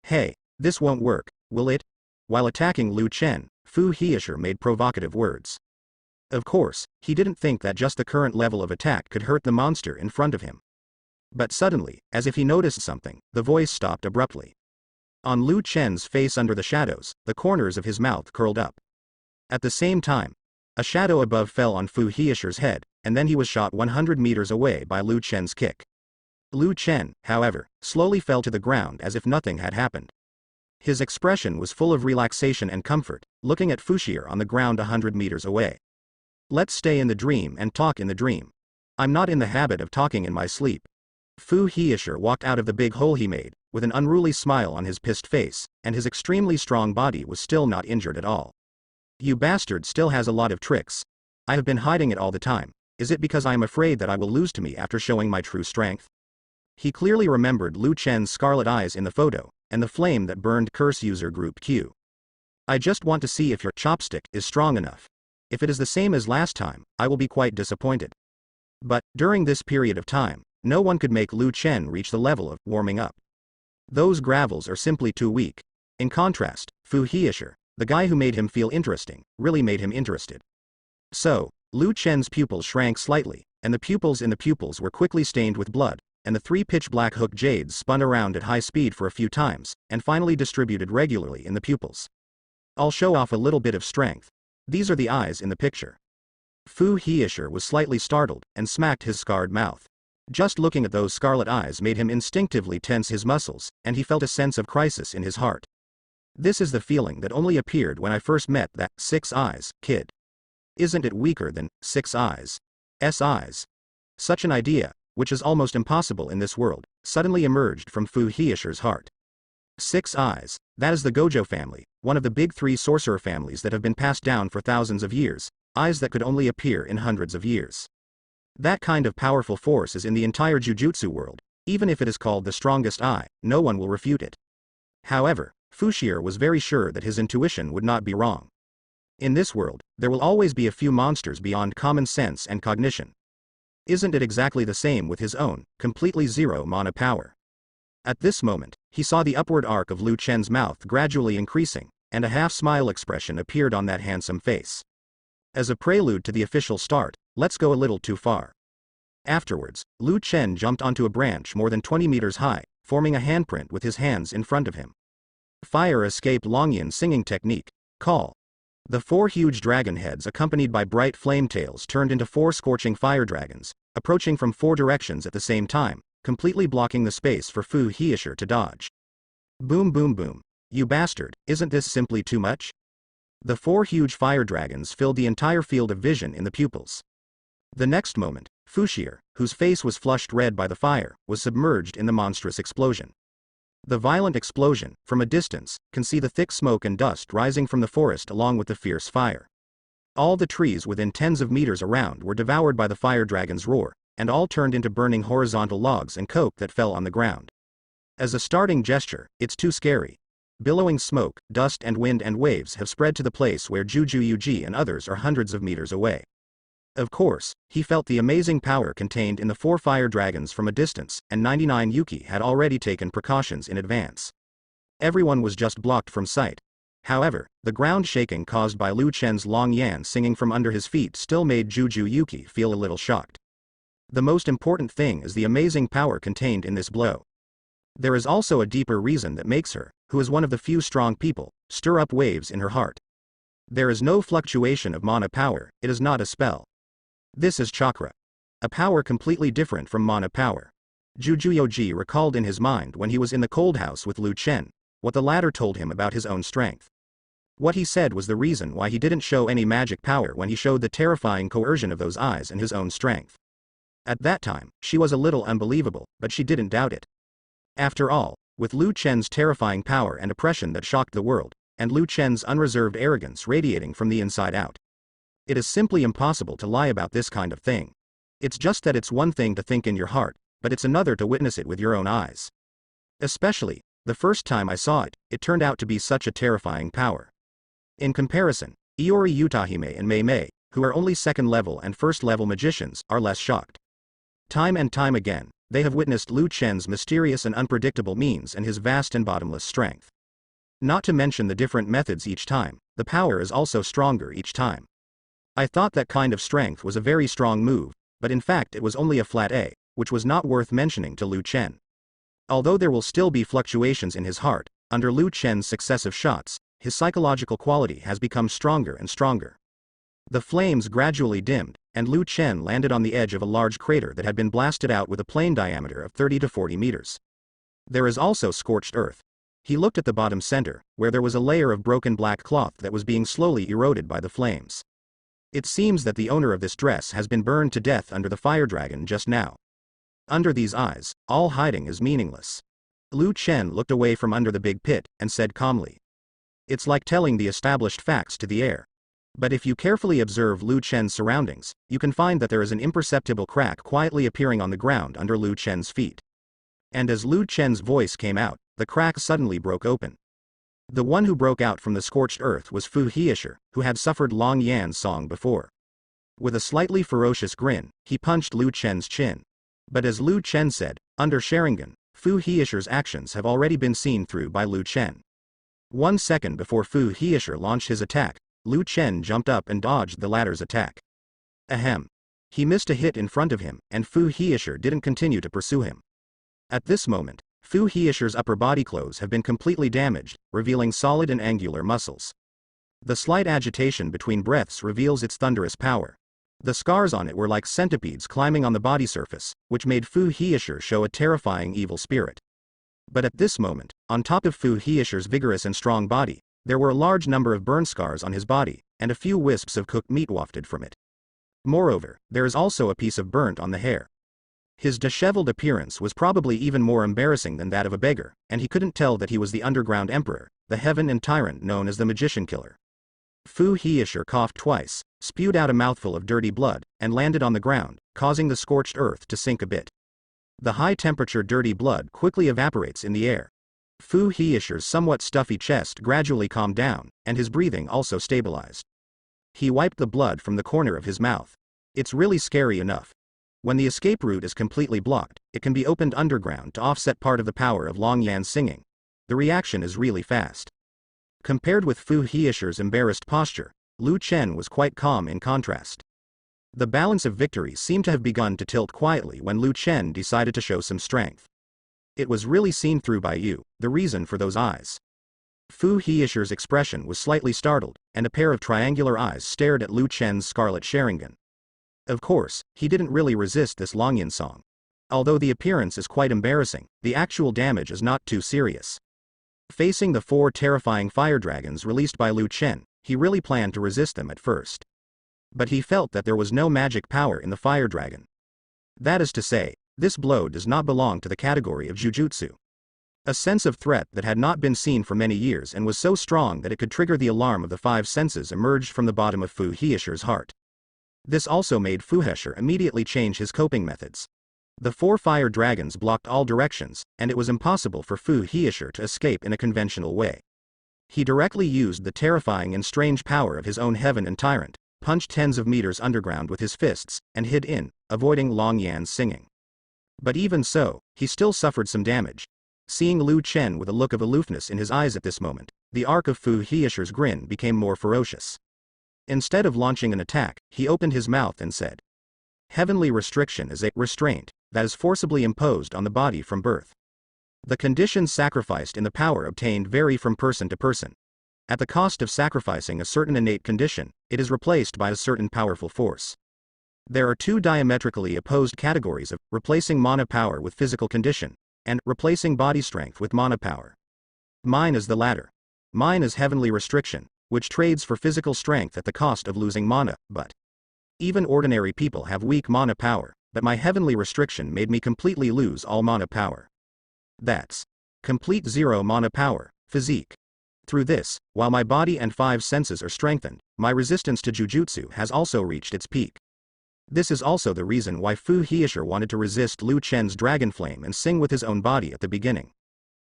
Hey, this won't work, will it? While attacking Lu Chen, Fu Hieshi made provocative words. Of course, he didn't think that just the current level of attack could hurt the monster in front of him. But suddenly, as if he noticed something, the voice stopped abruptly. On Lu Chen's face under the shadows, the corners of his mouth curled up. At the same time, a shadow above fell on Fu Hieshi's head, and then he was shot 100 meters away by Lu Chen's kick. Lu Chen, however, slowly fell to the ground as if nothing had happened. His expression was full of relaxation and comfort, looking at Fushire on the ground 100 meters away. Let's stay in the dream and talk in the dream. I'm not in the habit of talking in my sleep. Fu Hieshi walked out of the big hole he made, with an unruly smile on his pissed face, and his extremely strong body was still not injured at all. You bastard still has a lot of tricks. I have been hiding it all the time. Is it because I am afraid that I will lose to me after showing my true strength? He clearly remembered Lu Chen's scarlet eyes in the photo, and the flame that burned Curse User Group Q. I just want to see if your chopstick is strong enough. If it is the same as last time, I will be quite disappointed. But, during this period of time, no one could make Lu Chen reach the level of warming up. Those gravels are simply too weak. In contrast, Fu Hieshi, the guy who made him feel interesting, really made him interested. So, Lu Chen's pupils shrank slightly, and the pupils in the pupils were quickly stained with blood, and the 3 pitch-black hook jades spun around at high speed for a few times, and finally distributed regularly in the pupils. I'll show off a little bit of strength. These are the eyes in the picture. Fu Hieisher was slightly startled, and smacked his scarred mouth. Just looking at those scarlet eyes made him instinctively tense his muscles, and he felt a sense of crisis in his heart. This is the feeling that only appeared when I first met that 6 eyes kid. Isn't it weaker than 6 eyes? Eyes? Such an idea, which is almost impossible in this world, suddenly emerged from Fu Hieisher's heart. 6 eyes, that is the Gojo family, one of the big 3 sorcerer families that have been passed down for thousands of years, eyes that could only appear in hundreds of years. That kind of powerful force is in the entire Jujutsu world. Even if it is called the strongest eye, no one will refute it. However, Fushire was very sure that his intuition would not be wrong. In this world, there will always be a few monsters beyond common sense and cognition. Isn't it exactly the same with his own, completely zero mana power? At this moment, he saw the upward arc of Lu Chen's mouth gradually increasing, and a half-smile expression appeared on that handsome face. As a prelude to the official start, let's go a little too far. Afterwards, Lu Chen jumped onto a branch more than 20 meters high, forming a handprint with his hands in front of him. Fire escape Longyan singing technique, call. The 4 huge dragon heads accompanied by bright flame tails turned into 4 scorching fire dragons, approaching from 4 directions at the same time, completely blocking the space for Fu Hieisher to dodge. Boom boom boom. You bastard, isn't this simply too much? The 4 huge fire dragons filled the entire field of vision in the pupils. The next moment, Fushire, whose face was flushed red by the fire, was submerged in the monstrous explosion. The violent explosion, from a distance, can see the thick smoke and dust rising from the forest along with the fierce fire. All the trees within tens of meters around were devoured by the fire dragon's roar, and all turned into burning horizontal logs and coke that fell on the ground. As a starting gesture, it's too scary. Billowing smoke, dust and wind and waves have spread to the place where Jujutsu and others are hundreds of meters away. Of course, he felt the amazing power contained in the 4 fire dragons from a distance, and 99 Yuki had already taken precautions in advance. Everyone was just blocked from sight. However, the ground shaking caused by Lu Chen's Long Yan singing from under his feet still made Yuki feel a little shocked. The most important thing is the amazing power contained in this blow. There is also a deeper reason that makes her, who is one of the few strong people, stir up waves in her heart. There is no fluctuation of mana power, it is not a spell. This is chakra. A power completely different from mana power. Jujutsu recalled in his mind when he was in the cold house with Lu Chen, what the latter told him about his own strength. What he said was the reason why he didn't show any magic power when he showed the terrifying coercion of those eyes and his own strength. At that time, she was a little unbelievable, but she didn't doubt it. After all, with Lu Chen's terrifying power and oppression that shocked the world, and Lu Chen's unreserved arrogance radiating from the inside out, it is simply impossible to lie about this kind of thing. It's just that it's one thing to think in your heart, but it's another to witness it with your own eyes. Especially, the first time I saw it, it turned out to be such a terrifying power. In comparison, Iori Utahime and Mei Mei, who are only second-level and first-level magicians, are less shocked. Time and time again, they have witnessed Lu Chen's mysterious and unpredictable means and his vast and bottomless strength. Not to mention the different methods each time, the power is also stronger each time. I thought that kind of strength was a very strong move, but in fact it was only a flat A, which was not worth mentioning to Lu Chen. Although there will still be fluctuations in his heart, under Lu Chen's successive shots, his psychological quality has become stronger and stronger. The flames gradually dimmed, and Lu Chen landed on the edge of a large crater that had been blasted out with a plane diameter of 30 to 40 meters. There is also scorched earth. He looked at the bottom center, where there was a layer of broken black cloth that was being slowly eroded by the flames. It seems that the owner of this dress has been burned to death under the fire dragon just now. Under these eyes, all hiding is meaningless. Lu Chen looked away from under the big pit, and said calmly. It's like telling the established facts to the air. But if you carefully observe Lu Chen's surroundings, you can find that there is an imperceptible crack quietly appearing on the ground under Lu Chen's feet. And as Lu Chen's voice came out, the crack suddenly broke open. The one who broke out from the scorched earth was Fu Hieisher, who had suffered Long Yan's song before. With a slightly ferocious grin, he punched Lu Chen's chin. But as Lu Chen said, under Sharingan, Fu Hieisher's actions have already been seen through by Lu Chen. 1 second before Fu Hieshi launched his attack, Lu Chen jumped up and dodged the latter's attack. Ahem. He missed a hit in front of him, and Fu Hieshi didn't continue to pursue him. At this moment, Fu Hieshi's upper body clothes have been completely damaged, revealing solid and angular muscles. The slight agitation between breaths reveals its thunderous power. The scars on it were like centipedes climbing on the body surface, which made Fu Hieshi show a terrifying evil spirit. But at this moment, on top of Fu Hieshi's vigorous and strong body, there were a large number of burn scars on his body, and a few wisps of cooked meat wafted from it. Moreover, there is also a piece of burnt on the hair. His disheveled appearance was probably even more embarrassing than that of a beggar, and he couldn't tell that he was the underground emperor, the heaven and tyrant known as the magician killer. Fu Hieshi coughed twice, spewed out a mouthful of dirty blood, and landed on the ground, causing the scorched earth to sink a bit. The high-temperature dirty blood quickly evaporates in the air. Fu Hieshi's somewhat stuffy chest gradually calmed down, and his breathing also stabilized. He wiped the blood from the corner of his mouth. It's really scary enough. When the escape route is completely blocked, it can be opened underground to offset part of the power of Long Yan's singing. The reaction is really fast. Compared with Fu Hieshi's embarrassed posture, Lu Chen was quite calm in contrast. The balance of victory seemed to have begun to tilt quietly when Lu Chen decided to show some strength. It was really seen through by you, the reason for those eyes. Fu Hieshi's expression was slightly startled, and a pair of triangular eyes stared at Lu Chen's scarlet Sharingan. Of course, he didn't really resist this Longyan song. Although the appearance is quite embarrassing, the actual damage is not too serious. Facing the 4 terrifying fire dragons released by Lu Chen, he really planned to resist them at first. But he felt that there was no magic power in the fire dragon. That is to say, this blow does not belong to the category of Jujutsu. A sense of threat that had not been seen for many years and was so strong that it could trigger the alarm of the 5 senses emerged from the bottom of Fu Hieshi's heart. This also made Fu Hieshi immediately change his coping methods. The 4 fire dragons blocked all directions, and it was impossible for Fu Hieshi to escape in a conventional way. He directly used the terrifying and strange power of his own heaven and tyrant, punched tens of meters underground with his fists, and hid in, avoiding Long Yan's singing. But even so, he still suffered some damage. Seeing Lu Chen with a look of aloofness in his eyes at this moment, the arc of Fu Hieshi's grin became more ferocious. Instead of launching an attack, he opened his mouth and said, "Heavenly restriction is a restraint that is forcibly imposed on the body from birth. The conditions sacrificed in the power obtained vary from person to person. At the cost of sacrificing a certain innate condition, it is replaced by a certain powerful force. There are 2 diametrically opposed categories of replacing mana power with physical condition, and replacing body strength with mana power. Mine is the latter. Mine is heavenly restriction, which trades for physical strength at the cost of losing mana, but even ordinary people have weak mana power, but my heavenly restriction made me completely lose all mana power. That's complete 0 mana power, physique. Through this, while my body and 5 senses are strengthened, my resistance to Jujutsu has also reached its peak. This is also the reason why Fu Hieshi wanted to resist Lu Chen's dragon flame and sing with his own body at the beginning.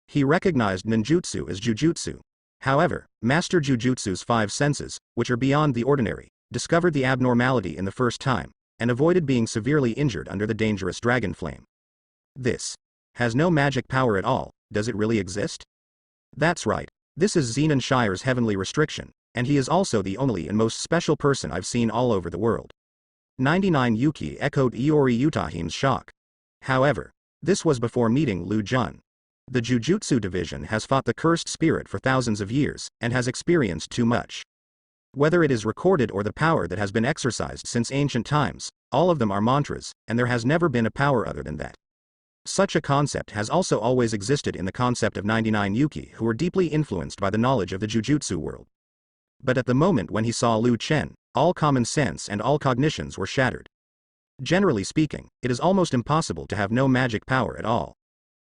He recognized ninjutsu as jujutsu. However, Master Jujutsu's 5 senses, which are beyond the ordinary, discovered the abnormality in the first time, and avoided being severely injured under the dangerous dragon flame. This has no magic power at all. Does it really exist? That's right, this is Zenon Shire's heavenly restriction, and he is also the only and most special person I've seen all over the world. 99 Yuki echoed Iori Utahime's shock. However, this was before meeting Lu Jun. The Jujutsu division has fought the cursed spirit for thousands of years, and has experienced too much. Whether it is recorded or the power that has been exercised since ancient times, all of them are mantras, and there has never been a power other than that. Such a concept has also always existed in the concept of 99 Yuki who were deeply influenced by the knowledge of the Jujutsu world. But at the moment when he saw Lu Chen, all common sense and all cognitions were shattered. Generally speaking, it is almost impossible to have no magic power at all.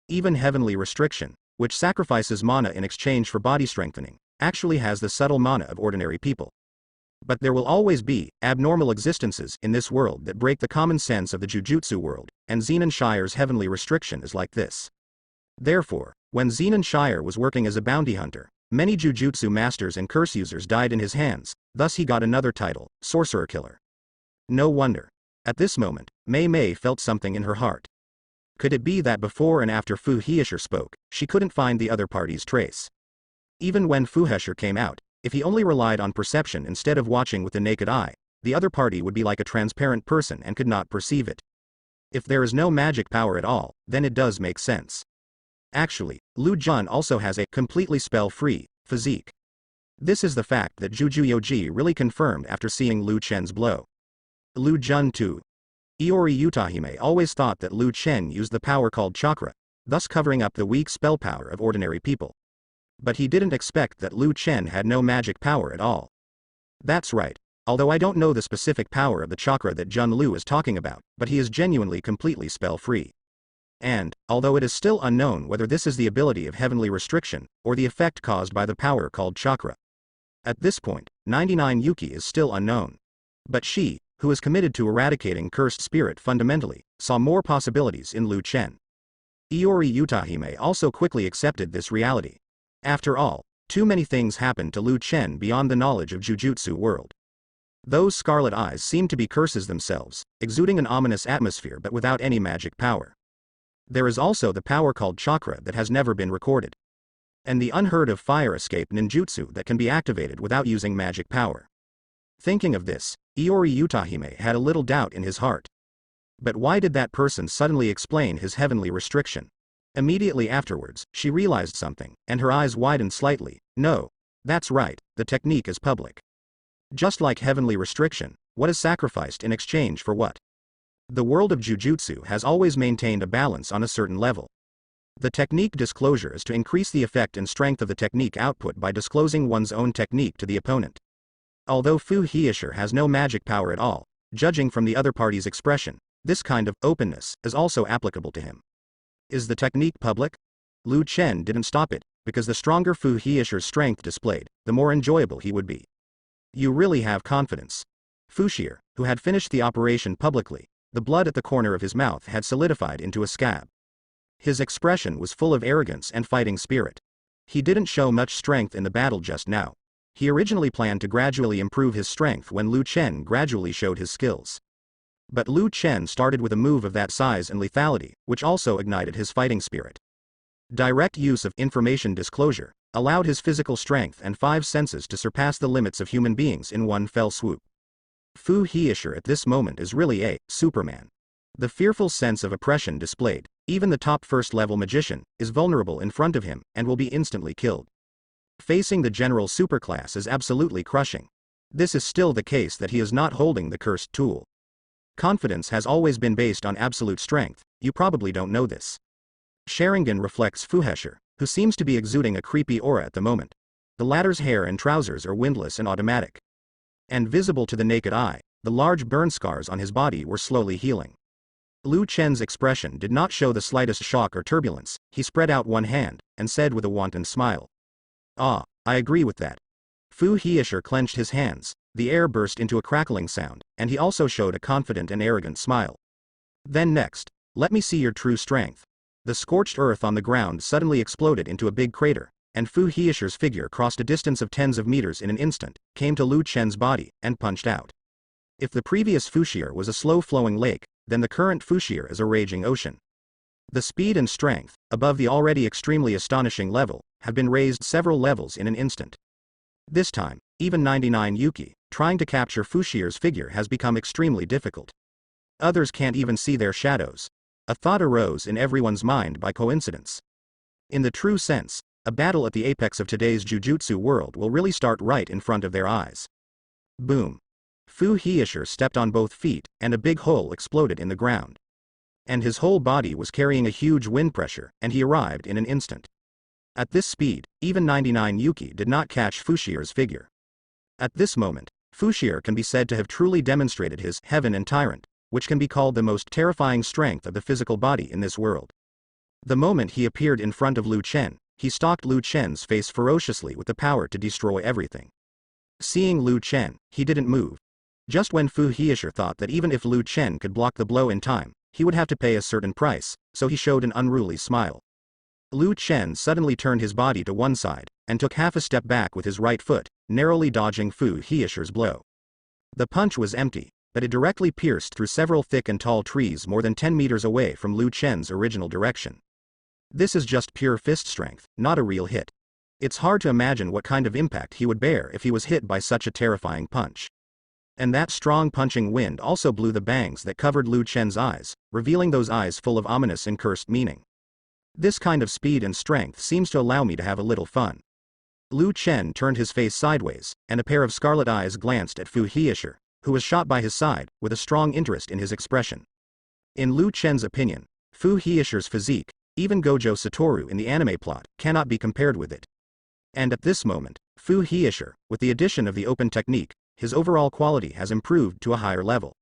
Even heavenly restriction, which sacrifices mana in exchange for body strengthening, actually has the subtle mana of ordinary people. But there will always be abnormal existences in this world that break the common sense of the Jujutsu world, and Zenon Shire's heavenly restriction is like this. Therefore, when Zenon Shire was working as a bounty hunter, many Jujutsu masters and curse users died in his hands, thus he got another title, Sorcerer Killer. No wonder. At this moment, Mei Mei felt something in her heart. Could it be that before and after Fu Hieshi spoke, she couldn't find the other party's trace? Even when Fu Hesher came out, if he only relied on perception instead of watching with the naked eye, the other party would be like a transparent person and could not perceive it. If there is no magic power at all, then it does make sense. Actually, Lu Jun also has a completely spell-free physique. This is the fact that Juju Yoji really confirmed after seeing Lu Chen's blow. Lu Jun too. Iori Utahime always thought that Lu Chen used the power called chakra, thus covering up the weak spell power of ordinary people. But he didn't expect that Lu Chen had no magic power at all. That's right. Although I don't know the specific power of the chakra that Jun Lu is talking about, but he is genuinely completely spell-free. And, although it is still unknown whether this is the ability of heavenly restriction, or the effect caused by the power called chakra. At this point, 99 Yuki is still unknown. But she, who is committed to eradicating cursed spirit fundamentally, saw more possibilities in Lu Chen. Iori Utahime also quickly accepted this reality. After all, too many things happened to Lu Chen beyond the knowledge of Jujutsu world. Those scarlet eyes seemed to be curses themselves, exuding an ominous atmosphere but without any magic power. There is also the power called chakra that has never been recorded. And the unheard of fire escape ninjutsu that can be activated without using magic power. Thinking of this, Iori Utahime had a little doubt in his heart. But why did that person suddenly explain his heavenly restriction? Immediately afterwards, she realized something, and her eyes widened slightly. No, that's right, the technique is public. Just like heavenly restriction, what is sacrificed in exchange for what? The world of Jujutsu has always maintained a balance on a certain level. The technique disclosure is to increase the effect and strength of the technique output by disclosing one's own technique to the opponent. Although Fu Hesher has no magic power at all, judging from the other party's expression, this kind of openness is also applicable to him. Is the technique public? Lu Chen didn't stop it, because the stronger Fu Hesher's strength displayed, the more enjoyable he would be. You really have confidence. Fu Hesher, who had finished the operation publicly, the blood at the corner of his mouth had solidified into a scab. His expression was full of arrogance and fighting spirit. He didn't show much strength in the battle just now. He originally planned to gradually improve his strength when Lu Chen gradually showed his skills. But Lu Chen started with a move of that size and lethality, which also ignited his fighting spirit. Direct use of information disclosure allowed his physical strength and 5 senses to surpass the limits of human beings in one fell swoop. Fu Hesher at this moment is really a Superman. The fearful sense of oppression displayed, even the top first-level magician, is vulnerable in front of him and will be instantly killed. Facing the general superclass is absolutely crushing. This is still the case that he is not holding the cursed tool. Confidence has always been based on absolute strength, you probably don't know this. Sharingan reflects Fu Hesher, who seems to be exuding a creepy aura at the moment. The latter's hair and trousers are windless and automatic. And visible to the naked eye, the large burn scars on his body were slowly healing. Lu Chen's expression did not show the slightest shock or turbulence. He spread out one hand, and said with a wanton smile. Ah, I agree with that. Fu Hesher clenched his hands, the air burst into a crackling sound, and he also showed a confident and arrogant smile. Then next, let me see your true strength. The scorched earth on the ground suddenly exploded into a big crater, and Fu Hesher's figure crossed a distance of tens of meters in an instant, came to Lu Chen's body, and punched out. If the previous Fu Hesher was a slow-flowing lake, then the current Fu Hesher is a raging ocean. The speed and strength, above the already extremely astonishing level, have been raised several levels in an instant. This time, even 99 Yuki, trying to capture Fu Hesher's figure has become extremely difficult. Others can't even see their shadows. A thought arose in everyone's mind by coincidence. In the true sense, a battle at the apex of today's Jujutsu world will really start right in front of their eyes. Boom. Fu Hesher stepped on both feet, and a big hole exploded in the ground. And his whole body was carrying a huge wind pressure, and he arrived in an instant. At this speed, even 99 Yuki did not catch Fu Hesher's figure. At this moment, Fu Hesher can be said to have truly demonstrated his heaven and tyrant, which can be called the most terrifying strength of the physical body in this world. The moment he appeared in front of Lu Chen, he stalked Lu Chen's face ferociously with the power to destroy everything. Seeing Lu Chen, he didn't move. Just when Fu Hesher thought that even if Lu Chen could block the blow in time, he would have to pay a certain price, so he showed an unruly smile. Lu Chen suddenly turned his body to one side, and took half a step back with his right foot, narrowly dodging Fu Hesher's blow. The punch was empty, but it directly pierced through several thick and tall trees more than 10 meters away from Lu Chen's original direction. This is just pure fist strength, not a real hit. It's hard to imagine what kind of impact he would bear if he was hit by such a terrifying punch. And that strong punching wind also blew the bangs that covered Lu Chen's eyes, revealing those eyes full of ominous and cursed meaning. This kind of speed and strength seems to allow me to have a little fun. Lu Chen turned his face sideways, and a pair of scarlet eyes glanced at Fu Hieshi, who was shot by his side, with a strong interest in his expression. In Lu Chen's opinion, Fu Hieshi's physique, even Gojo Satoru in the anime plot, cannot be compared with it. And at this moment, Fu Hieshi, with the addition of the open technique, his overall quality has improved to a higher level.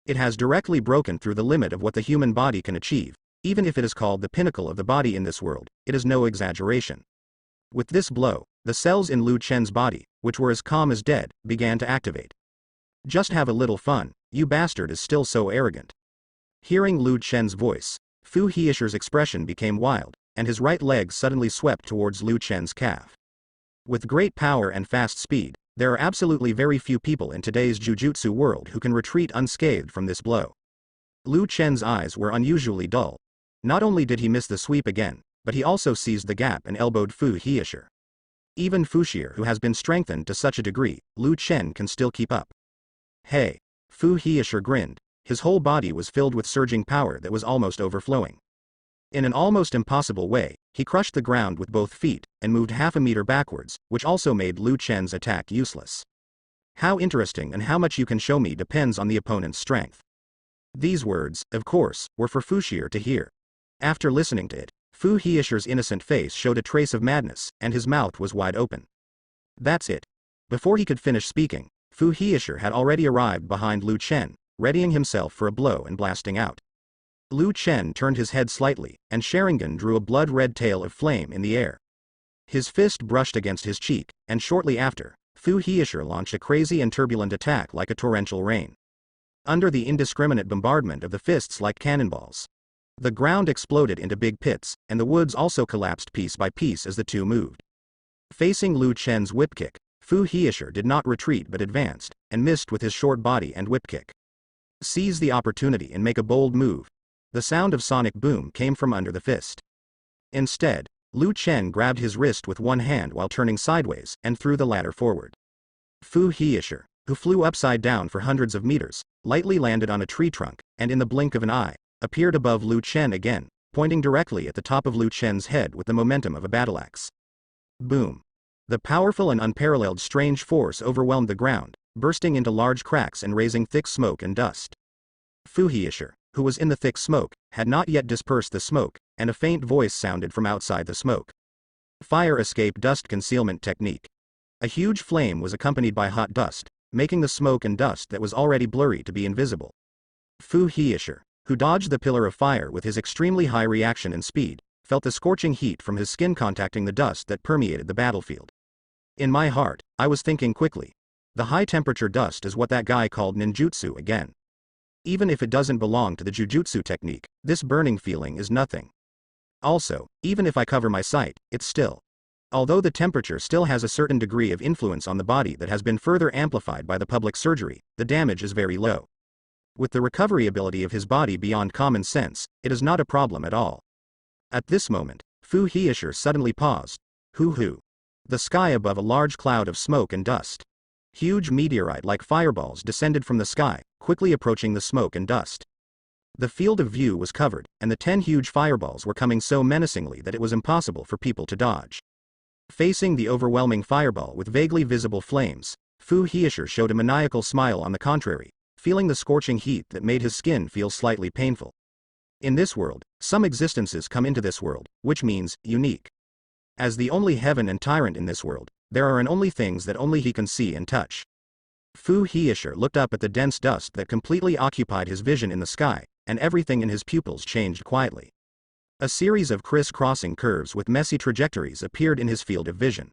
It has directly broken through the limit of what the human body can achieve. Even if it is called the pinnacle of the body in this world, it is no exaggeration. With this blow, the cells in Lu Chen's body, which were as calm as dead, began to activate. Just have a little fun, you bastard is still so arrogant. Hearing Lu Chen's voice, Fu Hieshi's expression became wild, and his right leg suddenly swept towards Lu Chen's calf. With great power and fast speed, there are absolutely very few people in today's Jujutsu world who can retreat unscathed from this blow. Lu Chen's eyes were unusually dull. Not only did he miss the sweep again, but he also seized the gap and elbowed Fu Hieshi. Even Fushir, who has been strengthened to such a degree, Lu Chen can still keep up. Hey! Fu Hieshi grinned. His whole body was filled with surging power that was almost overflowing. In an almost impossible way, he crushed the ground with both feet, and moved half a meter backwards, which also made Lu Chen's attack useless. How interesting and how much you can show me depends on the opponent's strength. These words, of course, were for Fushir to hear. After listening to it, Fu Hieshi's innocent face showed a trace of madness, and his mouth was wide open. That's it. Before he could finish speaking, Fu Hieshi had already arrived behind Lu Chen, readying himself for a blow and blasting out. Lu Chen turned his head slightly, and Sharingan drew a blood-red tail of flame in the air. His fist brushed against his cheek, and shortly after, Fu Hieshi launched a crazy and turbulent attack like a torrential rain. Under the indiscriminate bombardment of the fists like cannonballs, the ground exploded into big pits, and the woods also collapsed piece by piece as the two moved. Facing Lu Chen's whip kick, Fu Hieshi did not retreat but advanced, and missed with his short body and whip kick. Seize the opportunity and make a bold move. The sound of sonic boom came from under the fist. Instead, Lu Chen grabbed his wrist with one hand while turning sideways, and threw the latter forward. Fu Hieshi, who flew upside down for hundreds of meters, lightly landed on a tree trunk, and in the blink of an eye, appeared above Lu Chen again, pointing directly at the top of Lu Chen's head with the momentum of a battle-axe. Boom! The powerful and unparalleled strange force overwhelmed the ground, bursting into large cracks and raising thick smoke and dust. Fu Hieshi, who was in the thick smoke, had not yet dispersed the smoke, and a faint voice sounded from outside the smoke. Fire escape dust concealment technique. A huge flame was accompanied by hot dust, making the smoke and dust that was already blurry to be invisible. Fu Hieshi, who dodged the pillar of fire with his extremely high reaction and speed, felt the scorching heat from his skin contacting the dust that permeated the battlefield. In my heart, I was thinking quickly. The high-temperature dust is what that guy called ninjutsu again. Even if it doesn't belong to the jujutsu technique, this burning feeling is nothing. Also, even if I cover my sight, it's still. Although the temperature still has a certain degree of influence on the body that has been further amplified by the public surgery, the damage is very low. With the recovery ability of his body beyond common sense, it is not a problem at all. At this moment, Fu Hieshi suddenly paused. Hoo-hoo. The sky above a large cloud of smoke and dust. Huge meteorite-like fireballs descended from the sky, quickly approaching the smoke and dust. The field of view was covered, and the 10 huge fireballs were coming so menacingly that it was impossible for people to dodge. Facing the overwhelming fireball with vaguely visible flames, Fu Hieshi showed a maniacal smile on the contrary, feeling the scorching heat that made his skin feel slightly painful. In this world, some existences come into this world, which means, unique. As the only heaven and tyrant in this world, there are only things that only he can see and touch. Fu Hieshi looked up at the dense dust that completely occupied his vision in the sky, and everything in his pupils changed quietly. A series of criss-crossing curves with messy trajectories appeared in his field of vision.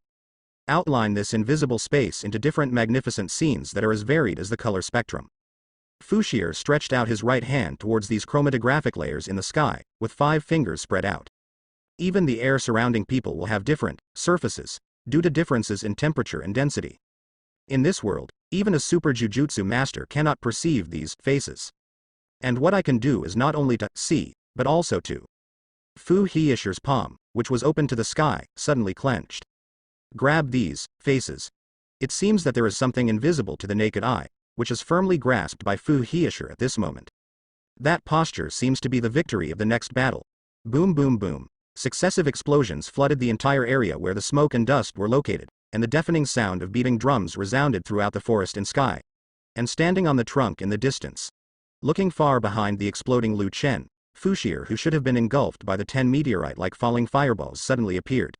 Outline this invisible space into different magnificent scenes that are as varied as the color spectrum. Fushir stretched out his right hand towards these chromatographic layers in the sky, with 5 fingers spread out. Even the air surrounding people will have different surfaces, due to differences in temperature and density. In this world, even a super jujutsu master cannot perceive these faces. And what I can do is not only to see, but also to. Fu Hieshi's palm, which was open to the sky, suddenly clenched. Grab these faces. It seems that there is something invisible to the naked eye, which is firmly grasped by Fu Hieshi at this moment. That posture seems to be the victory of the next battle. Boom boom boom. Successive explosions flooded the entire area where the smoke and dust were located, and the deafening sound of beating drums resounded throughout the forest and sky. And standing on the trunk in the distance, looking far behind the exploding Lu Chen, Fushir, who should have been engulfed by the 10 meteorite-like falling fireballs, suddenly appeared.